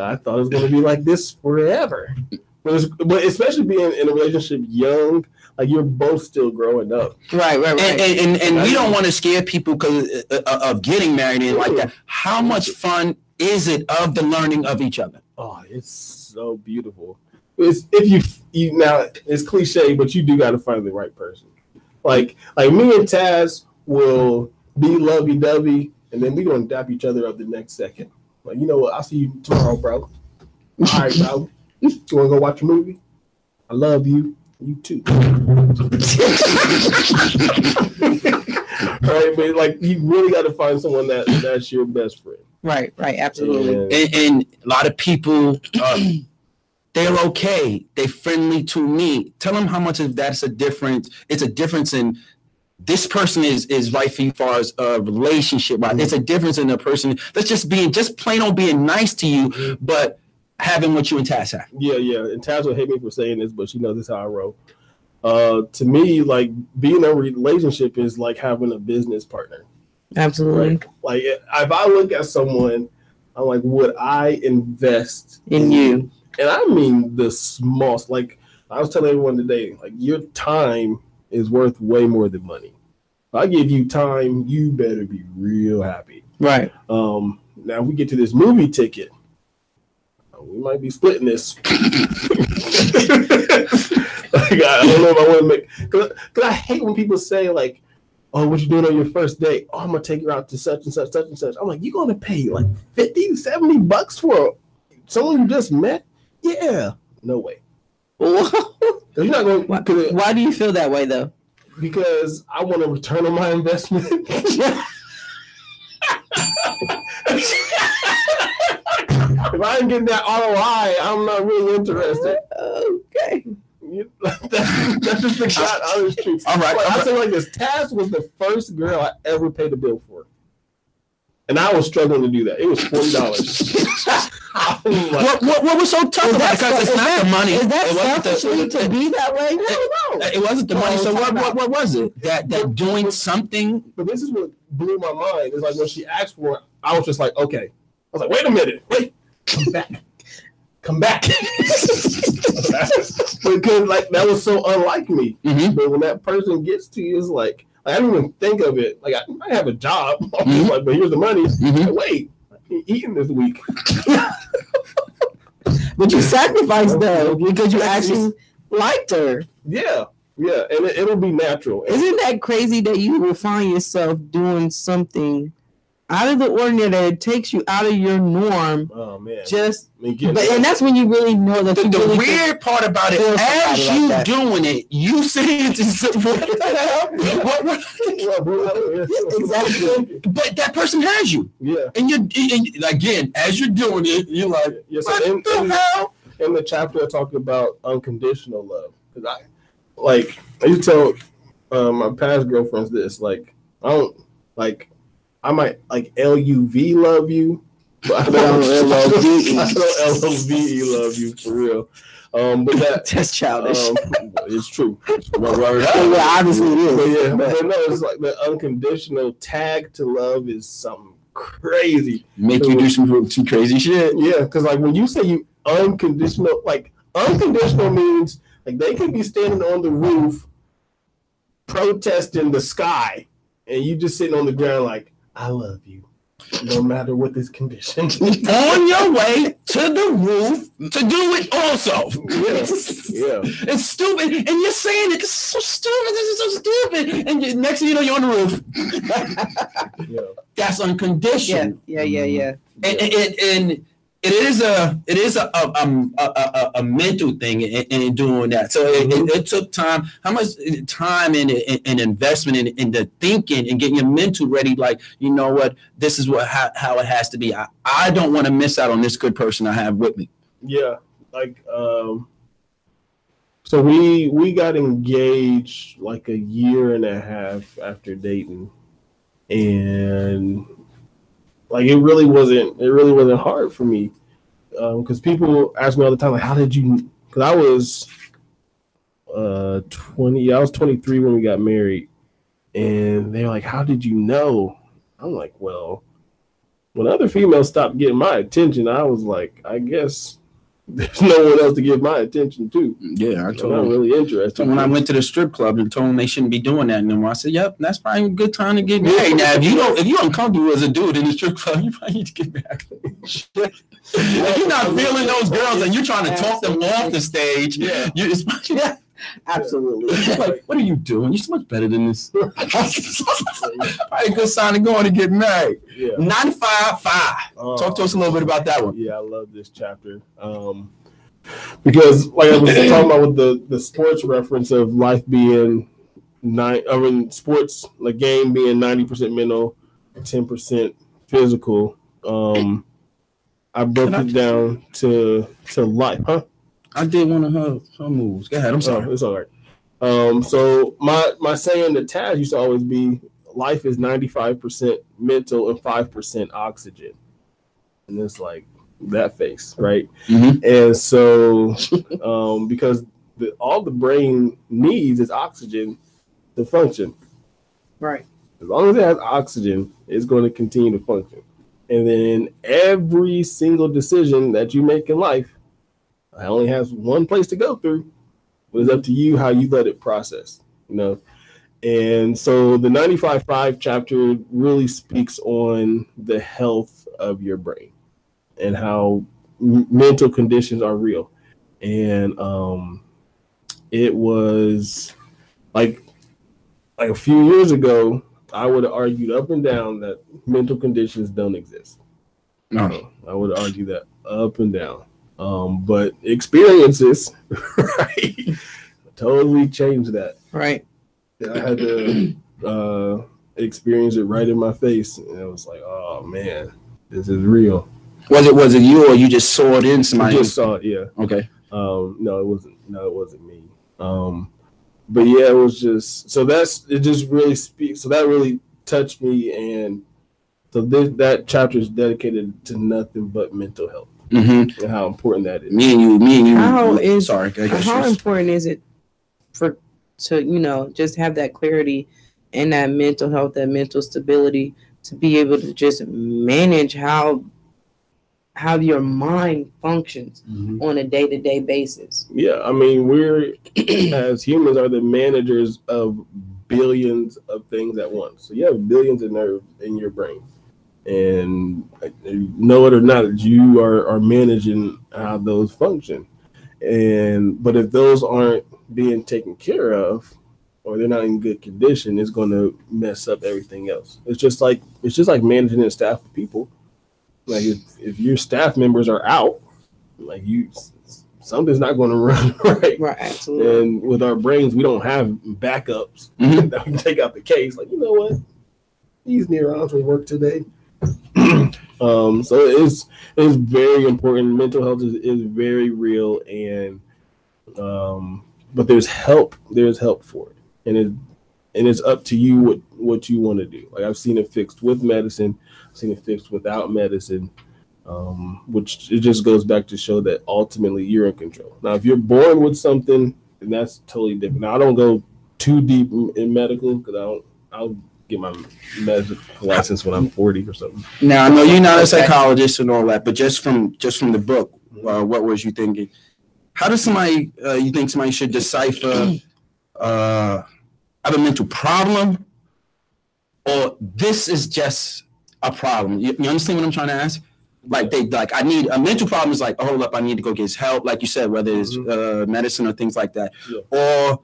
Speaker 9: I thought it was going to be like this forever. But especially being in a relationship young, like you're both still growing up.
Speaker 5: Right.
Speaker 6: And we don't want to scare people because of getting married and like that. How much fun is it of the learning of each other?
Speaker 9: Oh, it's so beautiful. It's if you now it's cliche, but you do got to find the right person. Like me and Taz will be lovey dovey, and then we gonna dap each other up the next second. Like you know what? I'll see you tomorrow, bro. All right, bro. You wanna go watch a movie? I love you. You too. Right, but like you really got to find someone that's your best friend.
Speaker 5: Right. Absolutely.
Speaker 6: And a lot of people, they're okay. They're friendly to me. Tell them how much of that's a difference. It's a difference in this person is right for you as far as a relationship. Right? It's a difference in a person that's just plain old being nice to you, but having what you and Taz have.
Speaker 9: Yeah. And Taz will hate me for saying this, but she knows this is how I roll. To me, like being in a relationship is like having a business partner.
Speaker 5: Absolutely.
Speaker 9: Right? Like if I look at someone, I'm like, would I invest
Speaker 5: In you?
Speaker 9: And I mean the smallest. Like I was telling everyone today, like your time is worth way more than money. If I give you time, you better be real happy.
Speaker 5: Right.
Speaker 9: Now if we get to this movie ticket, we might be splitting this. Like, I don't know if I want to make, because I hate when people say like, oh, what you doing on your first date? Oh, I'm going to take you out to such and such, such and such. I'm like, you going to pay like $50-$70 for someone you just met? Yeah. No way. You're not going.
Speaker 5: Why do you feel that way though?
Speaker 9: Because I want a return on my investment. If I ain't getting that ROI, I'm not really interested.
Speaker 5: Okay.
Speaker 9: That's just the God honest truth.
Speaker 6: All right.
Speaker 9: I'll tell you like this. Taz was the first girl I ever paid the bill for. And I was struggling to do that. It was $40.
Speaker 6: What was so tough about it? Because it's not the money.
Speaker 5: Is that selfishly to be that way? No.
Speaker 6: It wasn't the money. So what was it? That doing something?
Speaker 9: But this is what blew my mind. It's like when she asked for it, I was just like, okay. I was like, wait a minute. Wait. Come back. Because like that was so unlike me.
Speaker 6: Mm-hmm.
Speaker 9: But when that person gets to you, it's like I don't even think of it. Like I have a job. I'm just like, but here's the money.
Speaker 6: Mm-hmm.
Speaker 9: Like, wait, I ain't eating this week.
Speaker 5: But you sacrificed though because you actually liked her.
Speaker 9: Yeah, and it'll be natural.
Speaker 5: Isn't that crazy that you will find yourself doing something out of the ordinary that it takes you out of your norm?
Speaker 9: Oh man,
Speaker 5: and that's when you really know that
Speaker 6: the
Speaker 5: really
Speaker 6: weird part about it, as you like doing it, you saying to what the hell? Exactly. But that person has you.
Speaker 9: Yeah.
Speaker 6: And again, as you're doing it, you're like, what the hell?
Speaker 9: In the chapter I talked about unconditional love, because I used to tell my past girlfriends this, like, I might like LUV love you, but I don't LOVE. I don't LOVE love you for real. But
Speaker 5: that's childish.
Speaker 9: It's true.
Speaker 5: Obviously it is.
Speaker 9: But no, it's like the unconditional tag to love is something crazy.
Speaker 6: Make you do some crazy shit.
Speaker 9: Yeah, because like when you say you unconditional, like unconditional means like they could be standing on the roof protesting the sky, and you just sitting on the ground like, I love you, no matter what this condition.
Speaker 6: On your way to the roof to do it also.
Speaker 9: Yeah.
Speaker 6: It's stupid. And you're saying it's so stupid. This is so stupid. And next thing you know, you're on the roof. That's unconditional.
Speaker 5: Yeah.
Speaker 6: And it is a mental thing in doing that. So it took time. How much time and investment in the thinking and getting your mental ready? Like, you know what? This is how it has to be. I don't want to miss out on this good person I have with me.
Speaker 9: Yeah, like so we got engaged like a year and a half after dating, and like it really wasn't hard for me, because people ask me all the time, like, how did you? Because I was 20. I was 23 when we got married, and they're like, how did you know? I'm like, well, when other females stopped getting my attention, I was like, I guess there's no one else to give my attention to.
Speaker 6: Yeah, I told
Speaker 9: them. I'm not really interested.
Speaker 6: So when I went to the strip club and told them they shouldn't be doing that anymore, I said, "Yep, that's probably a good time to get married." Now, if you're uncomfortable as a dude in the strip club, you probably need to get married. If you're not feeling those girls and you're trying to talk them off the stage,
Speaker 5: absolutely.
Speaker 6: Like, what are you doing? You're so much better than this. Probably a good sign to go on and get married. 9-5-5. Talk to us a little bit about that one.
Speaker 9: Yeah, I love this chapter. Because like I was talking about with the sports reference of life being sports, like game being 90% mental, 10% physical. I broke it down to life, huh?
Speaker 6: I did one of her moves. Go ahead. I'm sorry.
Speaker 9: It's all right. So my saying to Taz used to always be, life is 95% mental and 5% oxygen. And it's like that face, right?
Speaker 6: Mm-hmm.
Speaker 9: And so because all the brain needs is oxygen to function.
Speaker 5: Right.
Speaker 9: As long as it has oxygen, it's going to continue to function. And then every single decision that you make in life, it only has one place to go through. It's up to you how you let it process, you know. And so the 95.5 chapter really speaks on the health of your brain and how mental conditions are real. And it was like a few years ago, I would have argued up and down that mental conditions don't exist.
Speaker 6: No,
Speaker 9: I would argue that up and down. But experiences, right, totally changed that.
Speaker 5: Right.
Speaker 9: I had to experience it right in my face, and it was like, oh man, this is real.
Speaker 6: Was it you, or you just saw it in somebody?
Speaker 9: I just saw it, yeah.
Speaker 6: Okay.
Speaker 9: No, it wasn't. No, it wasn't me. But yeah, it was just so it just really speaks. So that really touched me, and so that chapter is dedicated to nothing but mental health.
Speaker 6: Mm-hmm.
Speaker 9: And how important that is.
Speaker 6: Me and you.
Speaker 5: How important is it to just have that clarity and that mental health, that mental stability, to be able to just manage how your mind functions on a day-to-day basis?
Speaker 9: Yeah, I mean, we're as humans are the managers of billions of things at once. So you have billions of nerves in your brain. and know it or not, you are managing how those function. But if those aren't being taken care of, or they're not in good condition, it's going to mess up everything else. It's just like managing a staff of people. Like if your staff members are out, like something's not going to run right.
Speaker 5: Right, absolutely.
Speaker 9: And with our brains, we don't have backups that we can take out the case. Like, you know what? These neurons will work today. So it's very important. Mental health is very real, and but there's help. There's help for it, and it's up to you what you want to do. Like I've seen it fixed with medicine. I've seen it fixed without medicine. Which it just goes back to show that ultimately you're in control. Now, if you're born with something, then that's totally different. Now, I don't go too deep in medical because I'll get my medical license when I'm 40 or something.
Speaker 6: Now, I know you're not a psychologist and all that, but just from the book, what was you thinking? How does somebody you think somebody should decipher have a mental problem, or this is just a problem? You understand what I'm trying to ask? Like I need a mental problem is like, oh, hold up, I need to go get help, like you said, whether it's medicine or things like that, or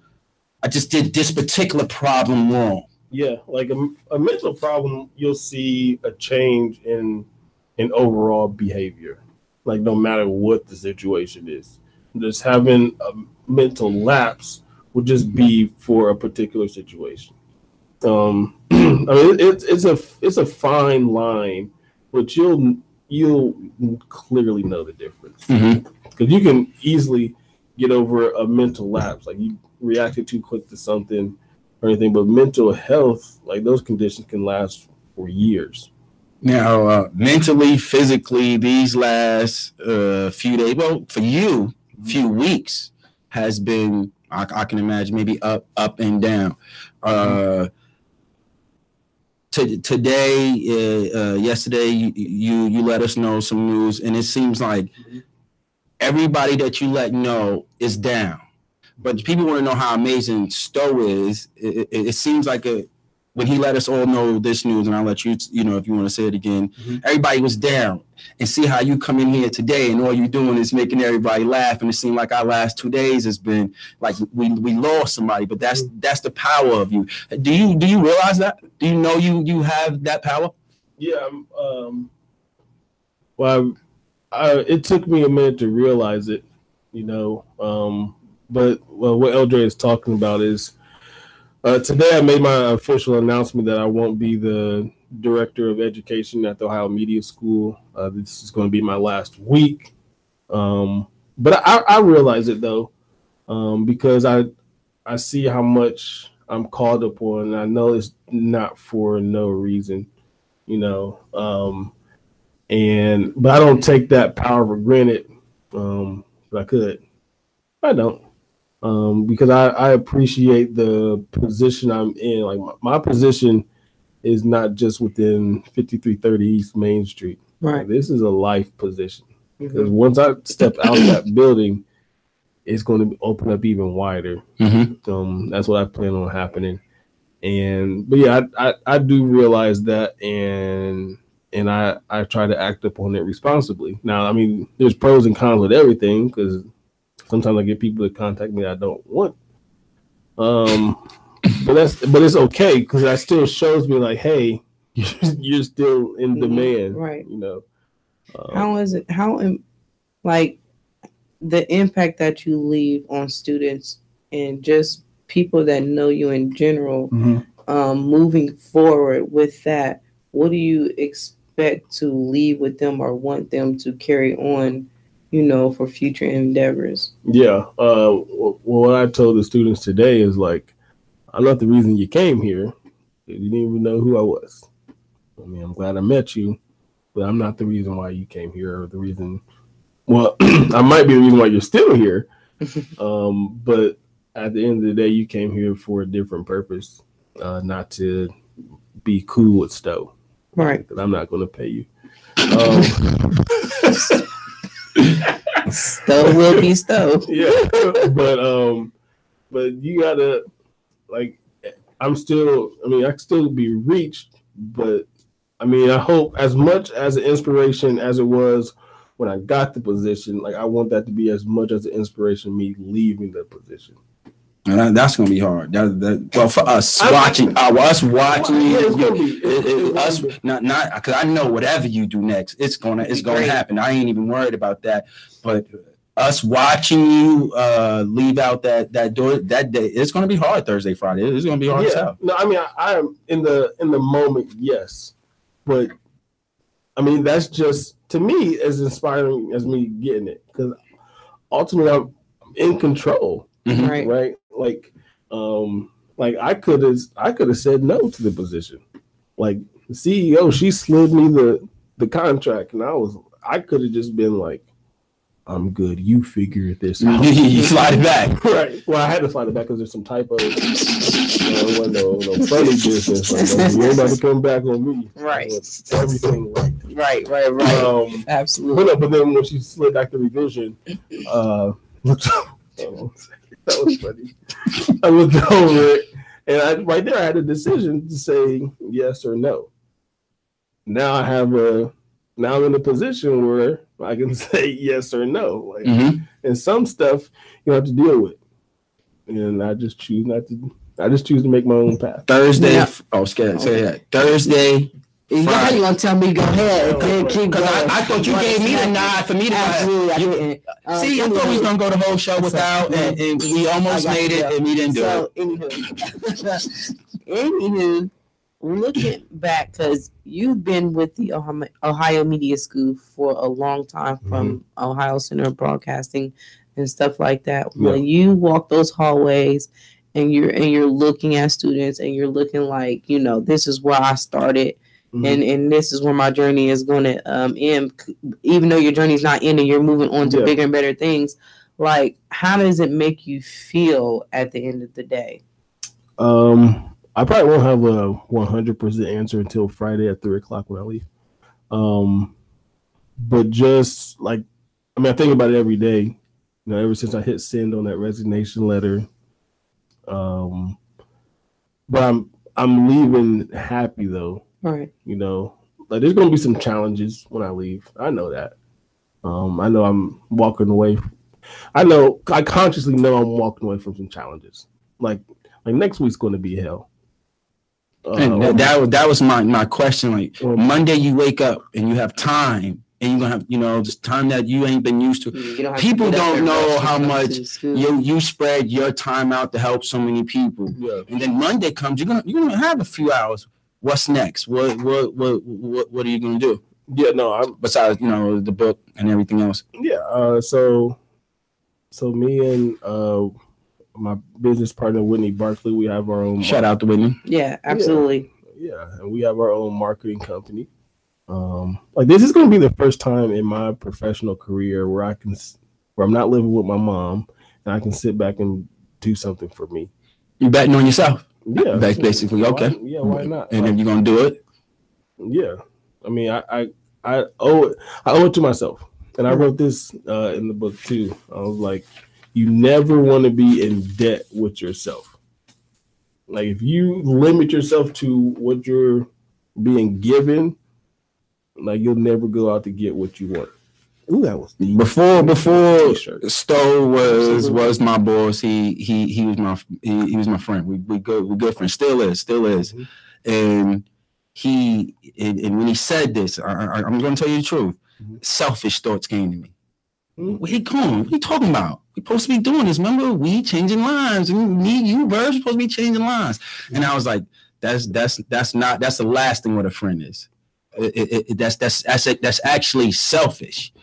Speaker 6: I just did this particular problem wrong.
Speaker 9: Yeah, like a mental problem, you'll see a change in overall behavior, like no matter what the situation is. Just having a mental lapse would just be for a particular situation. I mean, it's a fine line, but you'll clearly know the difference because you can easily get over a mental lapse, like you reacted too quick to something or anything. But mental health, like those conditions can last for years.
Speaker 6: Now, mentally, physically, these last few days, well, for you, few weeks has been, I can imagine, maybe up and down. Today, yesterday, you let us know some news, and it seems like everybody that you let know is down. But people want to know how amazing Stowe is. It seems like when he let us all know this news, and I'll let you, if you want to say it again, everybody was down. And see how you come in here today, and all you're doing is making everybody laugh. And it seemed like our last 2 days has been like we lost somebody, but that's the power of you. Do you realize that? Do you know you have that power?
Speaker 9: Yeah. Well, it took me a minute to realize it, but what Eldre is talking about is today I made my official announcement that I won't be the director of education at the Ohio Media School. This is going to be my last week. But I realize it though, because I see how much I'm called upon, and I know it's not for no reason, but I don't take that power for granted. But I could. I don't. Because I appreciate the position I'm in. Like my position is not just within 5330 East Main Street.
Speaker 5: Right.
Speaker 9: Like, this is a life position. Because once I step out of that building, it's going to open up even wider. That's what I plan on happening. But yeah, I do realize that, and I try to act upon it responsibly. Now, I mean, there's pros and cons with everything, because sometimes I get people to contact me I don't want. But it's okay, because that still shows me like, hey, you're still in demand,
Speaker 5: right?
Speaker 9: How
Speaker 5: is it? Like the impact that you leave on students and just people that know you in general, moving forward with that. What do you expect to leave with them or want them to carry on, for future endeavors?
Speaker 9: Yeah. Well, what I told the students today is like, I'm not the reason you came here. You didn't even know who I was. I mean, I'm glad I met you, but I'm not the reason why you came here, or the reason. Well, I might be the reason why you're still here. But at the end of the day, you came here for a different purpose, not to be cool with Stowe.
Speaker 5: Right.
Speaker 9: Because I'm not going to pay you.
Speaker 5: Stowe will be Stowe.
Speaker 9: Yeah. But you gotta, like, I can still be reached, but I mean, I hope as much as an inspiration as it was when I got the position, like I want that to be as much as an inspiration me leaving the position.
Speaker 6: And that's gonna be hard. Well, for us watching, us not because I know whatever you do next, it's gonna happen. I ain't even worried about that. But us watching you leave out that door that day, it's gonna be hard. Thursday, Friday, it's gonna be hard as hell.
Speaker 9: No, I mean, I am in the moment, yes, but I mean that's just to me as inspiring as me getting it because ultimately I'm in control, right? Like I could have said no to the position. Like the CEO, she slid me the contract, and I could have just been like, I'm good. You figure this out.
Speaker 6: You slide it back.
Speaker 9: Right. Well, I had to slide it back because there's some typos. No funny business. Like, you're about to come back on me.
Speaker 5: Right.
Speaker 9: Everything right.
Speaker 5: Right. Absolutely.
Speaker 9: But then when she slid back the revision, that was funny. I looked over it, and right there I had a decision to say yes or no. Now I'm in a position where I can say yes or no. Like, and some stuff you have to deal with, and I just choose not to. I just choose to make my own path.
Speaker 6: Thursday. Yeah. Oh, scared. Say that. Thursday.
Speaker 5: You gonna tell me go ahead? Keep going.
Speaker 6: I thought you gave me the nod for me to.
Speaker 5: Absolutely.
Speaker 6: See, I thought we was gonna go the whole show without, and we almost made it, and we didn't do it.
Speaker 5: Anywho, looking back, because you've been with the Ohio Media School for a long time, from Ohio Center of Broadcasting and stuff like that. Yeah. When you walk those hallways and you're looking at students and you're looking like, this is where I started. And this is where my journey is going to end. Even though your journey's not ending, you're moving on to bigger and better things. Like, how does it make you feel at the end of the day?
Speaker 9: I probably won't have a 100% answer until Friday at 3:00 when I leave. But just like, I think about it every day. Ever since I hit send on that resignation letter. But I'm leaving happy though.
Speaker 5: Right.
Speaker 9: Like there's gonna be some challenges when I leave. I know that. I know I'm walking away. I consciously know I'm walking away from some challenges. Like next week's gonna be hell.
Speaker 6: And that was my question. Like Monday you wake up and you have time and you're gonna have just time that you ain't been used to. People don't know how much you spread your time out to help so many people. Yeah. And then Monday comes, you're gonna have a few hours. What's next? What are you gonna do?
Speaker 9: Yeah, no,
Speaker 6: besides the book and everything else.
Speaker 9: Yeah. So me and my business partner Whitney Barkley, we have our own.
Speaker 6: Shout out to Whitney.
Speaker 5: Yeah, absolutely.
Speaker 9: Yeah, and we have our own marketing company. Like this is gonna be the first time in my professional career where I'm not living with my mom and I can sit back and do something for me.
Speaker 6: You betting on yourself.
Speaker 9: Yeah,
Speaker 6: that's basically okay.
Speaker 9: Why not?
Speaker 6: And then you're gonna do it.
Speaker 9: Yeah, I mean, I owe it to myself, and I wrote this in the book too. I was like, you never want to be in debt with yourself. Like if you limit yourself to what you're being given, like you'll never go out to get what you want. Ooh, that was deep.
Speaker 6: Before Stowe was my boss. He was my friend. We good friends. Still is.
Speaker 9: Mm-hmm.
Speaker 6: And when he said this, I'm going to tell you the truth. Mm-hmm. Selfish thoughts came to me. Mm-hmm. Where he going? What are you talking about? We're supposed to be doing this. Remember, we changing lines. And me, you, Birds, supposed to be changing lines. Mm-hmm. And I was like, that's the last thing what a friend is. That's actually selfish.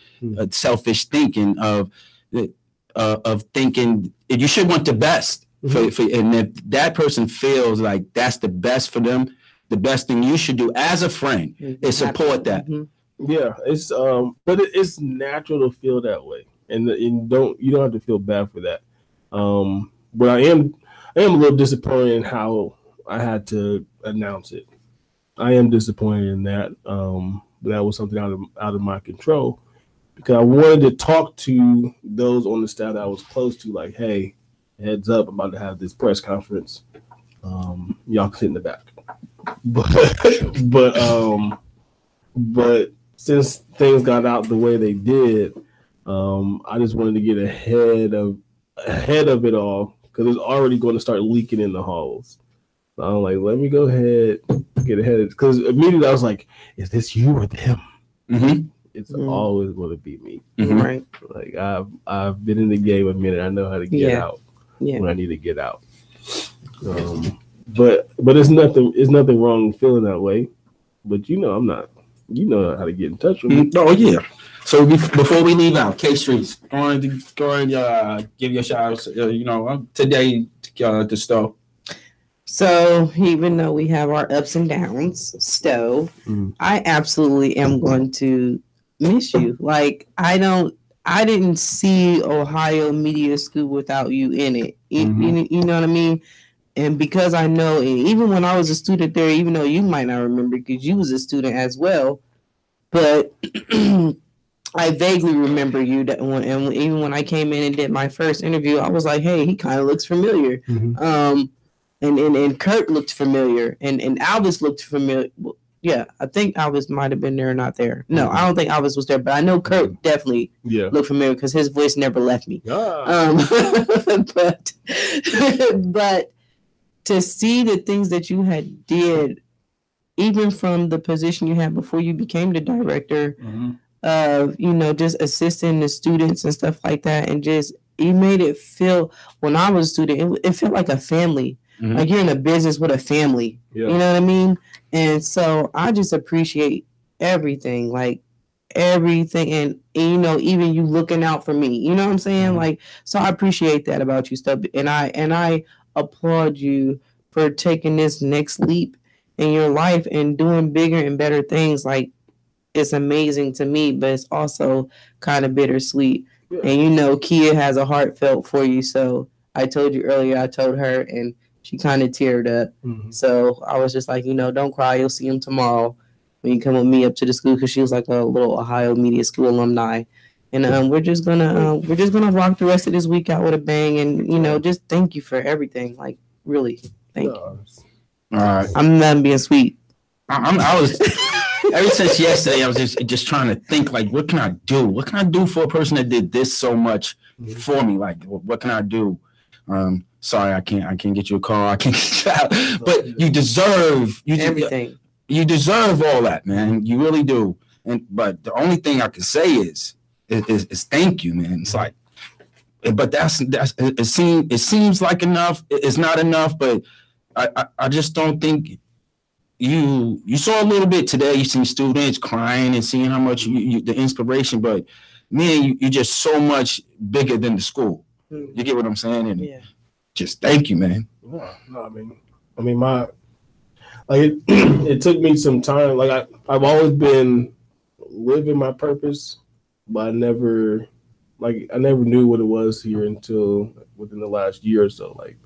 Speaker 6: Selfish thinking of thinking you should want the best for and if that person feels like that's the best for them, the best thing you should do as a friend is support that.
Speaker 9: Yeah, it's but it's natural to feel that way, and you don't have to feel bad for that. But I am a little disappointed in how I had to announce it. I am disappointed in that. That was something out of my control. Because I wanted to talk to those on the staff that I was close to, like, hey, heads up, I'm about to have this press conference. Y'all can sit in the back. But But since things got out the way they did, I just wanted to get ahead of it all because it's already going to start leaking in the halls. So I'm like, let me go ahead, get ahead of it. Because immediately I was like, is this you or them?
Speaker 6: Mm-hmm.
Speaker 9: It's always going to be me.
Speaker 6: Mm-hmm.
Speaker 5: Right.
Speaker 9: Like I've been in the game a minute. I know how to get out when I need to get out. But it's nothing wrong feeling that way. But I'm not. You know how to get in touch with me.
Speaker 6: Oh yeah. So before we leave out, K Streets, go and give your shout outs. Today to Stowe.
Speaker 5: So even though we have our ups and downs, Stowe, I absolutely am going to miss you. Like I didn't see Ohio Media School without you in it. You know what I mean? And because I know, even when I was a student there, even though you might not remember because you was a student as well, but I vaguely remember you. And even when I came in and did my first interview, I was like, hey, he kind of looks familiar. And Kurt looked familiar, and Alvis looked familiar. Yeah, I think Alvis might have been there or not there. No, I don't think Alvis was there, but I know Kurt definitely looked familiar because his voice never left me. But to see the things that you had did, even from the position you had before you became the director, of just assisting the students and stuff like that, and just you made it feel. When I was a student, it felt like a family. Like you're in a business with a family. You know what I mean? And so I just appreciate everything, like everything, and even you looking out for me. You know what I'm saying? Like, so I appreciate that about you, stuff, and I applaud you for taking this next leap in your life and doing bigger and better things. Like, it's amazing to me, but it's also kind of bittersweet. And Kia has a heartfelt for you. So I told you earlier, I told her, and she kind of teared up. So I was just like, don't cry. You'll see him tomorrow when you come with me up to the school, because she was like a little Ohio Media School alumni. And we're just gonna rock the rest of this week out with a bang. And just thank you for everything. Like, really, thank you.
Speaker 6: All right,
Speaker 5: I'm not being sweet.
Speaker 6: I was ever since yesterday. I was just trying to think, like, what can I do? What can I do for a person that did this so much for me? Like, what can I do? Sorry, I can't get you a car. I can't get you out. But you deserve
Speaker 5: everything. You
Speaker 6: deserve all that, man. You really do. But the only thing I can say is thank you, man. It's like, but it seems like enough. It's not enough, but I just don't think you saw a little bit today. You seen students crying and seeing how much the inspiration, but man, you're just so much bigger than the school. You get what I'm saying? And just thank you, man.
Speaker 9: No, I mean, it took me some time. Like I've always been living my purpose, but I never knew what it was here until within the last year or so. Like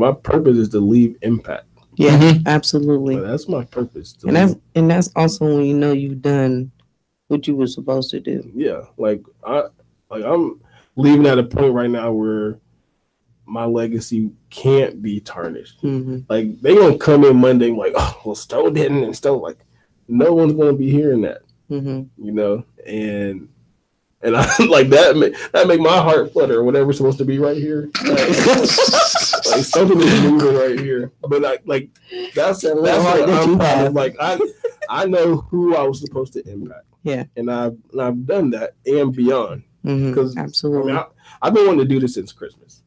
Speaker 9: my purpose is to leave impact.
Speaker 5: Yeah, absolutely.
Speaker 9: But that's my purpose.
Speaker 5: And that's also when you've done what you were supposed to do.
Speaker 9: Yeah, I'm leaving at a point right now where my legacy can't be tarnished. Like they gonna come in Monday and like, oh, well, Stowe didn't, and Stowe, like, no one's gonna be hearing that. And I like that make my heart flutter. Whatever's supposed to be right here, like something is moving right here. But that's what I'm proud of. Like I know who I was supposed to impact.
Speaker 5: Yeah,
Speaker 9: and I've done that and beyond. Because
Speaker 5: absolutely,
Speaker 9: I've been wanting to do this since Christmas.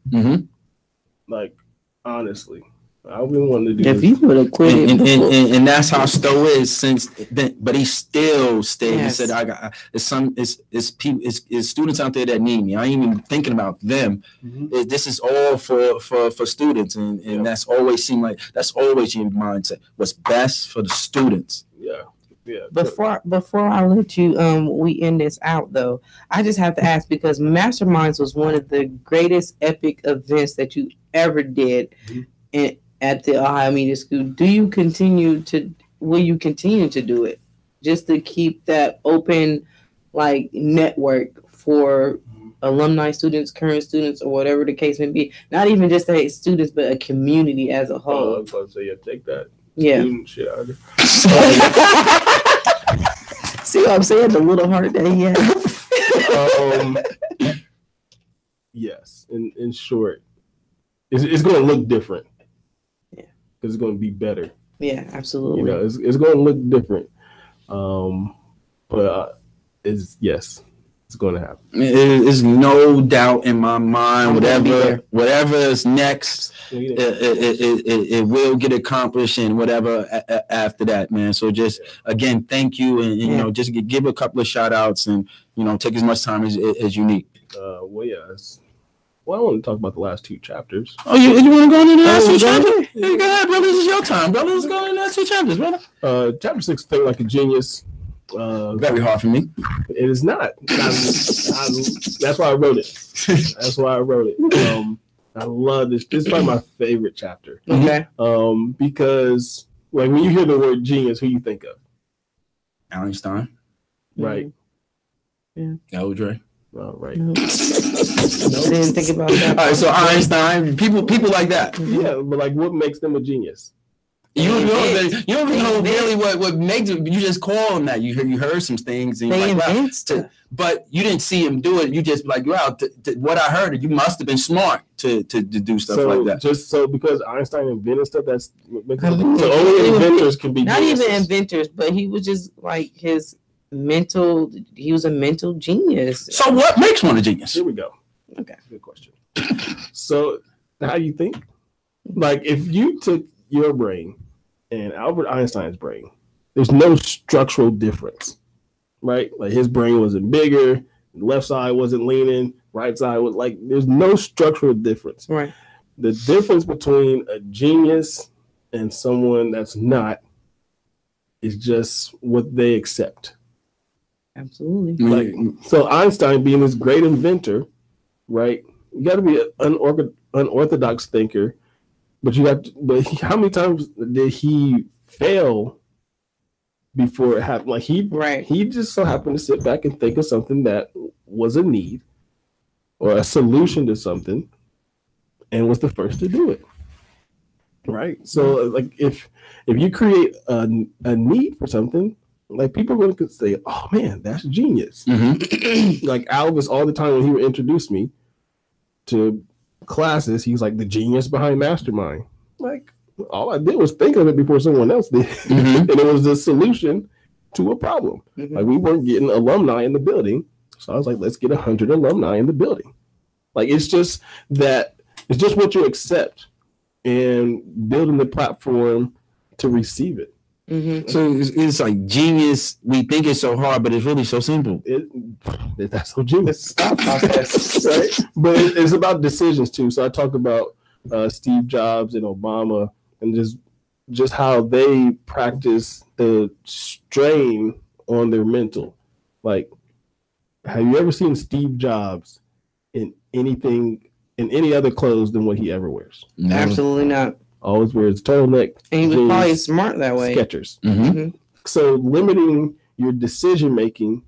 Speaker 9: Like, honestly, I've been wanting to do this.
Speaker 5: If you would have quit,
Speaker 6: and that's how Stowe is since then. But he still stayed. Yes. He said, it's students out there that need me. I ain't even thinking about them. This is all for students, and that's always seemed like that's always your mindset. What's best for the students.
Speaker 9: Yeah.
Speaker 5: Before I let you we end this out though, I just have to ask, because Masterminds was one of the greatest epic events that you ever did at the Ohio Media School. Will you continue to do it just to keep that open network for alumni students, current students, or whatever the case may be? Not even just students, but a community as a whole.
Speaker 9: I was about to say, take that.
Speaker 5: Yeah.
Speaker 9: Student shit out of
Speaker 5: You know what I'm saying? The little heart that he has.
Speaker 9: Yes. In short, it's going to look different.
Speaker 5: Yeah.
Speaker 9: Because it's going to be better.
Speaker 5: Yeah, absolutely.
Speaker 9: You know, it's going to look different. But it's going to happen.
Speaker 6: There's no doubt in my mind. Whatever is next, it will get accomplished, and whatever after that, man. So just again, thank you, and you know, just give a couple of shout outs, and you know, take as much time as you need.
Speaker 9: Well, I want to talk about the last two chapters.
Speaker 6: Oh, you want to go into the last two chapters? Hey, go ahead, brother. This is your time, brother. Let's go into the last two chapters, brother.
Speaker 9: Chapter 6, Think Like a Genius.
Speaker 6: Very hard for me.
Speaker 9: It is not. That's why I wrote it. That's why I wrote it. I love this. This is probably my favorite chapter.
Speaker 5: Okay.
Speaker 9: Because like when you hear the word genius, who you think of?
Speaker 6: Einstein.
Speaker 9: Right.
Speaker 5: Yeah.
Speaker 6: Eldre.
Speaker 9: Oh, right.
Speaker 5: No. Didn't think about that.
Speaker 6: All right, so Einstein, people like that.
Speaker 9: Yeah, but like, what makes them a genius?
Speaker 6: You don't even know really what makes it. You just call them that. You heard some things, and you're like, wow. But you didn't see him do it. You just like, wow, what I heard, you must have been smart to do stuff like that.
Speaker 9: Just so because Einstein invented stuff, that's what makes it. So only inventors can be.
Speaker 5: Not
Speaker 9: geniuses.
Speaker 5: even inventors, but he was just like his mental. He was a mental genius.
Speaker 6: So what makes one a genius?
Speaker 9: Here we go.
Speaker 5: Okay,
Speaker 9: good question. So how do you think? Like if you took your brain and Albert Einstein's brain, there's no structural difference, right? Like his brain wasn't bigger, the left side wasn't leaning, right side was like, there's no structural difference.
Speaker 5: Right.
Speaker 9: The difference between a genius and someone that's not is just what they accept.
Speaker 5: Absolutely.
Speaker 9: Like, so Einstein being this great inventor, right? You got to be an unorthodox thinker. But how many times did he fail before it happened? Like he just so happened to sit back and think of something that was a need or a solution to something, and was the first to do it. Right. So like if you create a need for something, like people are going to say, "Oh man, that's genius." Mm-hmm. Like Alvis, all the time when he would introduce me to classes, he's like the genius behind Mastermind. Like all I did was think of it before someone else did. Mm-hmm. And it was the solution to a problem. Mm-hmm. Like we weren't getting alumni in the building, so I was like, let's get 100 alumni in the building. Like it's just what you accept and building the platform to receive it.
Speaker 6: Mm-hmm. So it's like genius. We think it's so hard, but it's really so simple.
Speaker 9: That's so genius. Right? But it's about decisions too. So I talk about Steve Jobs and Obama, and just how they practice the strain on their mental. Like, have you ever seen Steve Jobs in any other clothes than what he ever wears?
Speaker 5: No. Absolutely not.
Speaker 9: Always wears turtleneck.
Speaker 5: And he was
Speaker 9: jeans,
Speaker 5: probably smart that way.
Speaker 9: Skechers. Mm-hmm. Mm-hmm. So limiting your decision making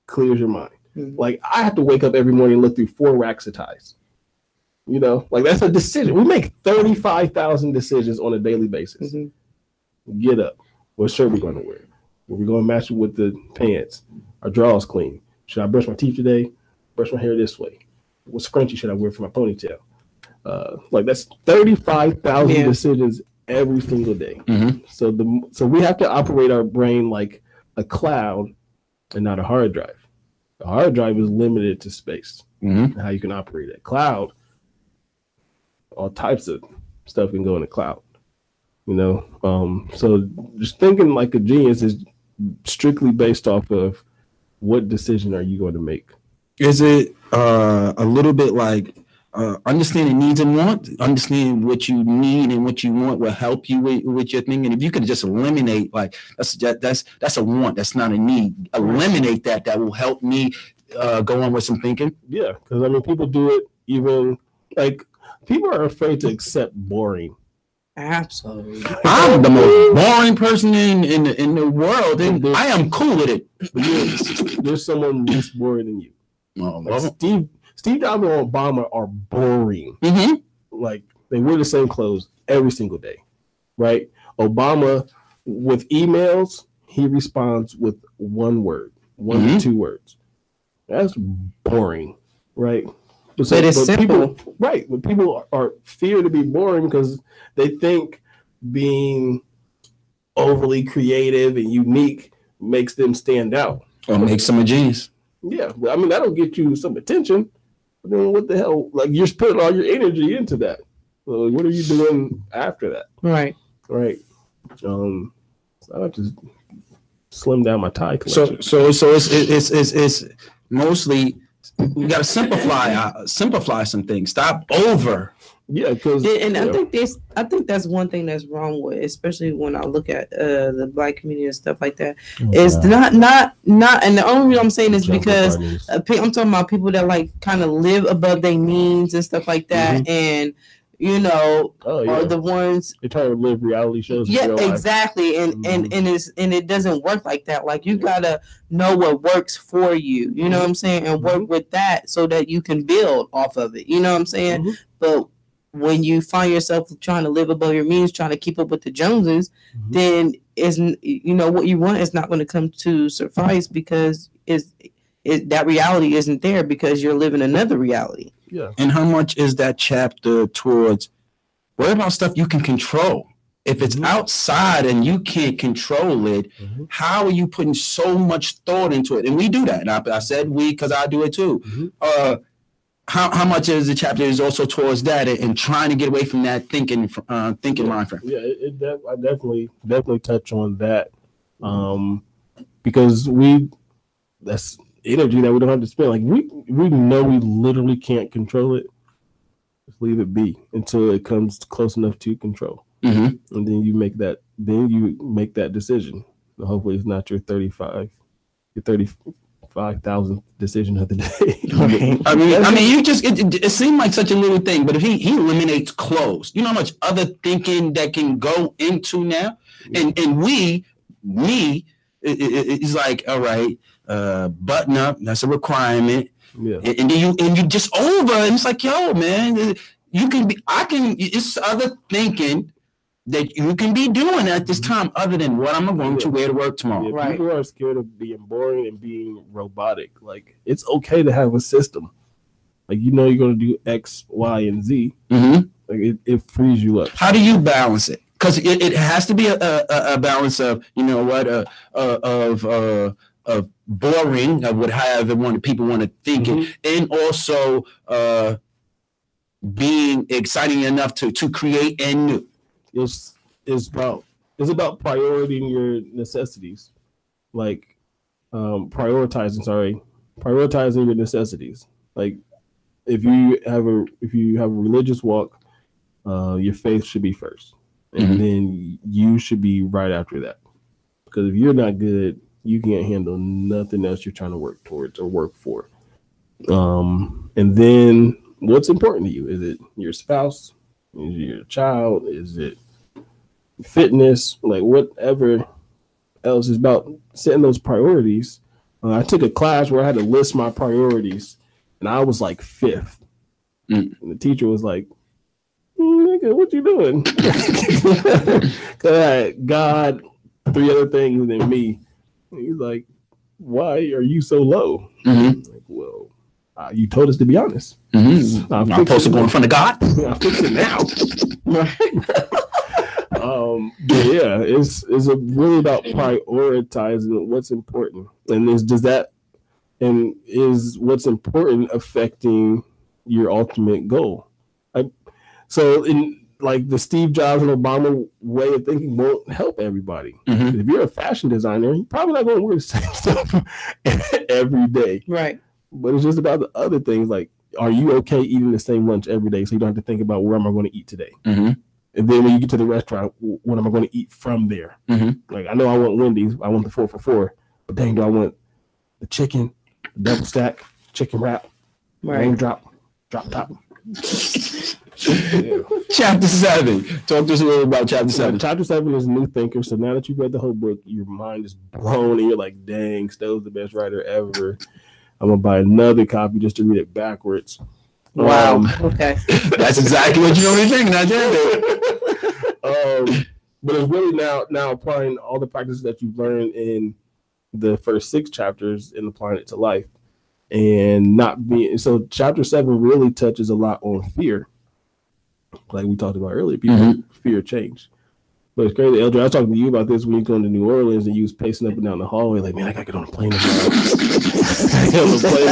Speaker 9: clears your mind. Mm-hmm. Like I have to wake up every morning and look through 4 racks of ties. You know, like that's a decision. We make 35,000 decisions on a daily basis. Mm-hmm. Get up. What shirt we going to wear? Are we going to match it with the pants? Our drawers clean. Should I brush my teeth today? Brush my hair this way. What scrunchie should I wear for my ponytail? Like that's 35,000 decisions every single day. Mm-hmm. So we have to operate our brain like a cloud and not a hard drive. The hard drive is limited to space. Mm-hmm. How you can operate it. Cloud, all types of stuff can go in the cloud. You know, so just thinking like a genius is strictly based off of what decision are you going to make.
Speaker 6: Is it a little bit like understanding needs and wants, understanding what you need and what you want will help you with your thing. And if you could just eliminate, like that's a want, that's not a need. Eliminate that will help me go on with some thinking.
Speaker 9: Yeah, because I mean, people do it even like people are afraid to accept boring.
Speaker 5: Absolutely,
Speaker 6: I'm the most boring person in the world, and I am cool with it.
Speaker 9: But there's someone less boring than you. Like Steve Jobs and Obama are boring. Mm-hmm. Like they wear the same clothes every single day, right? Obama with emails, he responds with one word, one to 2 words. That's boring, right?
Speaker 5: But it's simple.
Speaker 9: People, right. But people are fear to be boring because they think being overly creative and unique makes them stand out.
Speaker 6: Or makes them a genius.
Speaker 9: Yeah. But I mean, that'll get you some attention. But then what the hell? Like, you're putting all your energy into that. So what are you doing after that?
Speaker 5: Right.
Speaker 9: Right. So I have to slim down my tie collection.
Speaker 6: So it's mostly you got to simplify some things. Stop over.
Speaker 9: Yeah, because
Speaker 5: I think that's one thing that's wrong with, especially when I look at the Black community and stuff like that. It's not, and the only reason I'm saying is because I'm talking about people that like kind of live above their means and stuff like that, and are the ones
Speaker 9: they're trying to live reality shows.
Speaker 5: Yeah, exactly, and it doesn't work like that. Like, you gotta know what works for you. You know what I'm saying, and work with that so that you can build off of it. You know what I'm saying, but when you find yourself trying to live above your means, trying to keep up with the Joneses, then what you want is not going to come to suffice because that reality isn't there because you're living another reality.
Speaker 9: Yeah.
Speaker 6: And how much is that chapter towards worry about stuff you can control? If it's outside and you can't control it, how are you putting so much thought into it? And we do that. And I said we because I do it too. How much is the chapter is also towards that and trying to get away from that thinking mind frame?
Speaker 9: Yeah, I definitely touch on that because that's energy that we don't have to spend. Like, we know we literally can't control it. Just leave it be until it comes close enough to control, and then you make that decision. So hopefully, it's not your 35,000th decision of the day.
Speaker 6: I mean, you just it seemed like such a little thing, but if he eliminates clothes, you know how much other thinking that can go into now, and me is like, all right, button up, that's a requirement, and then you just over, and it's like, yo, man, it's other thinking that you can be doing at this time other than what I'm going to wear to work tomorrow.
Speaker 9: Yeah, people are scared of being boring and being robotic. Like, it's okay to have a system. Like, you're going to do X, Y, and Z. Like, it frees you up.
Speaker 6: How do you balance it? Because it has to be a balance of, of boring, of what however people want to think it, and also being exciting enough to create and new.
Speaker 9: It's about prioritizing your necessities, like prioritizing your necessities. Like, if you have a religious walk, your faith should be first, and then you should be right after that. Because if you're not good, you can't handle nothing else you're trying to work towards or work for. And then what's important to you? Is it your spouse? Is it your child? Is it fitness? Like, whatever else is about setting those priorities. I took a class where I had to list my priorities, and I was like 5th. And the teacher was like, nigga, what you doing? Because I had God, 3 other things than me. And he's like, why are you so low? Like, well, you told us to be honest.
Speaker 6: I'm supposed to go in front of God?
Speaker 9: I'll fix it now. But yeah, it's really about prioritizing what's important, and is what's important affecting your ultimate goal. So in like the Steve Jobs and Obama way of thinking won't help everybody. If you're a fashion designer, you're probably not going to wear the same stuff every day,
Speaker 5: right?
Speaker 9: But it's just about the other things, like, are you okay eating the same lunch every day so you don't have to think about where am I going to eat today? And then when you get to the restaurant, what am I going to eat from there? Like, I know I want Wendy's. I want the 4 for $4. But dang, do I want the chicken, the double stack, chicken wrap, raindrop, drop top?
Speaker 6: Chapter 7. Talk to us a little about Chapter 7.
Speaker 9: Chapter 7 is New Thinker. So now that you've read the whole book, your mind is blown and you're like, dang, Stowe's the best writer ever. I'm going to buy another copy just to read it backwards.
Speaker 5: Wow. Okay.
Speaker 6: That's exactly what you're going to be thinking. I did.
Speaker 9: But it's really now applying all the practices that you've learned in the first 6 chapters and applying it to life, and not being so. Chapter 7 really touches a lot on fear, like we talked about earlier. People fear change. But it's crazy, Eldred. I was talking to you about this when you going to New Orleans and you was pacing up and down the hallway, like, man, I gotta get on a plane tomorrow. I gotta get on a plane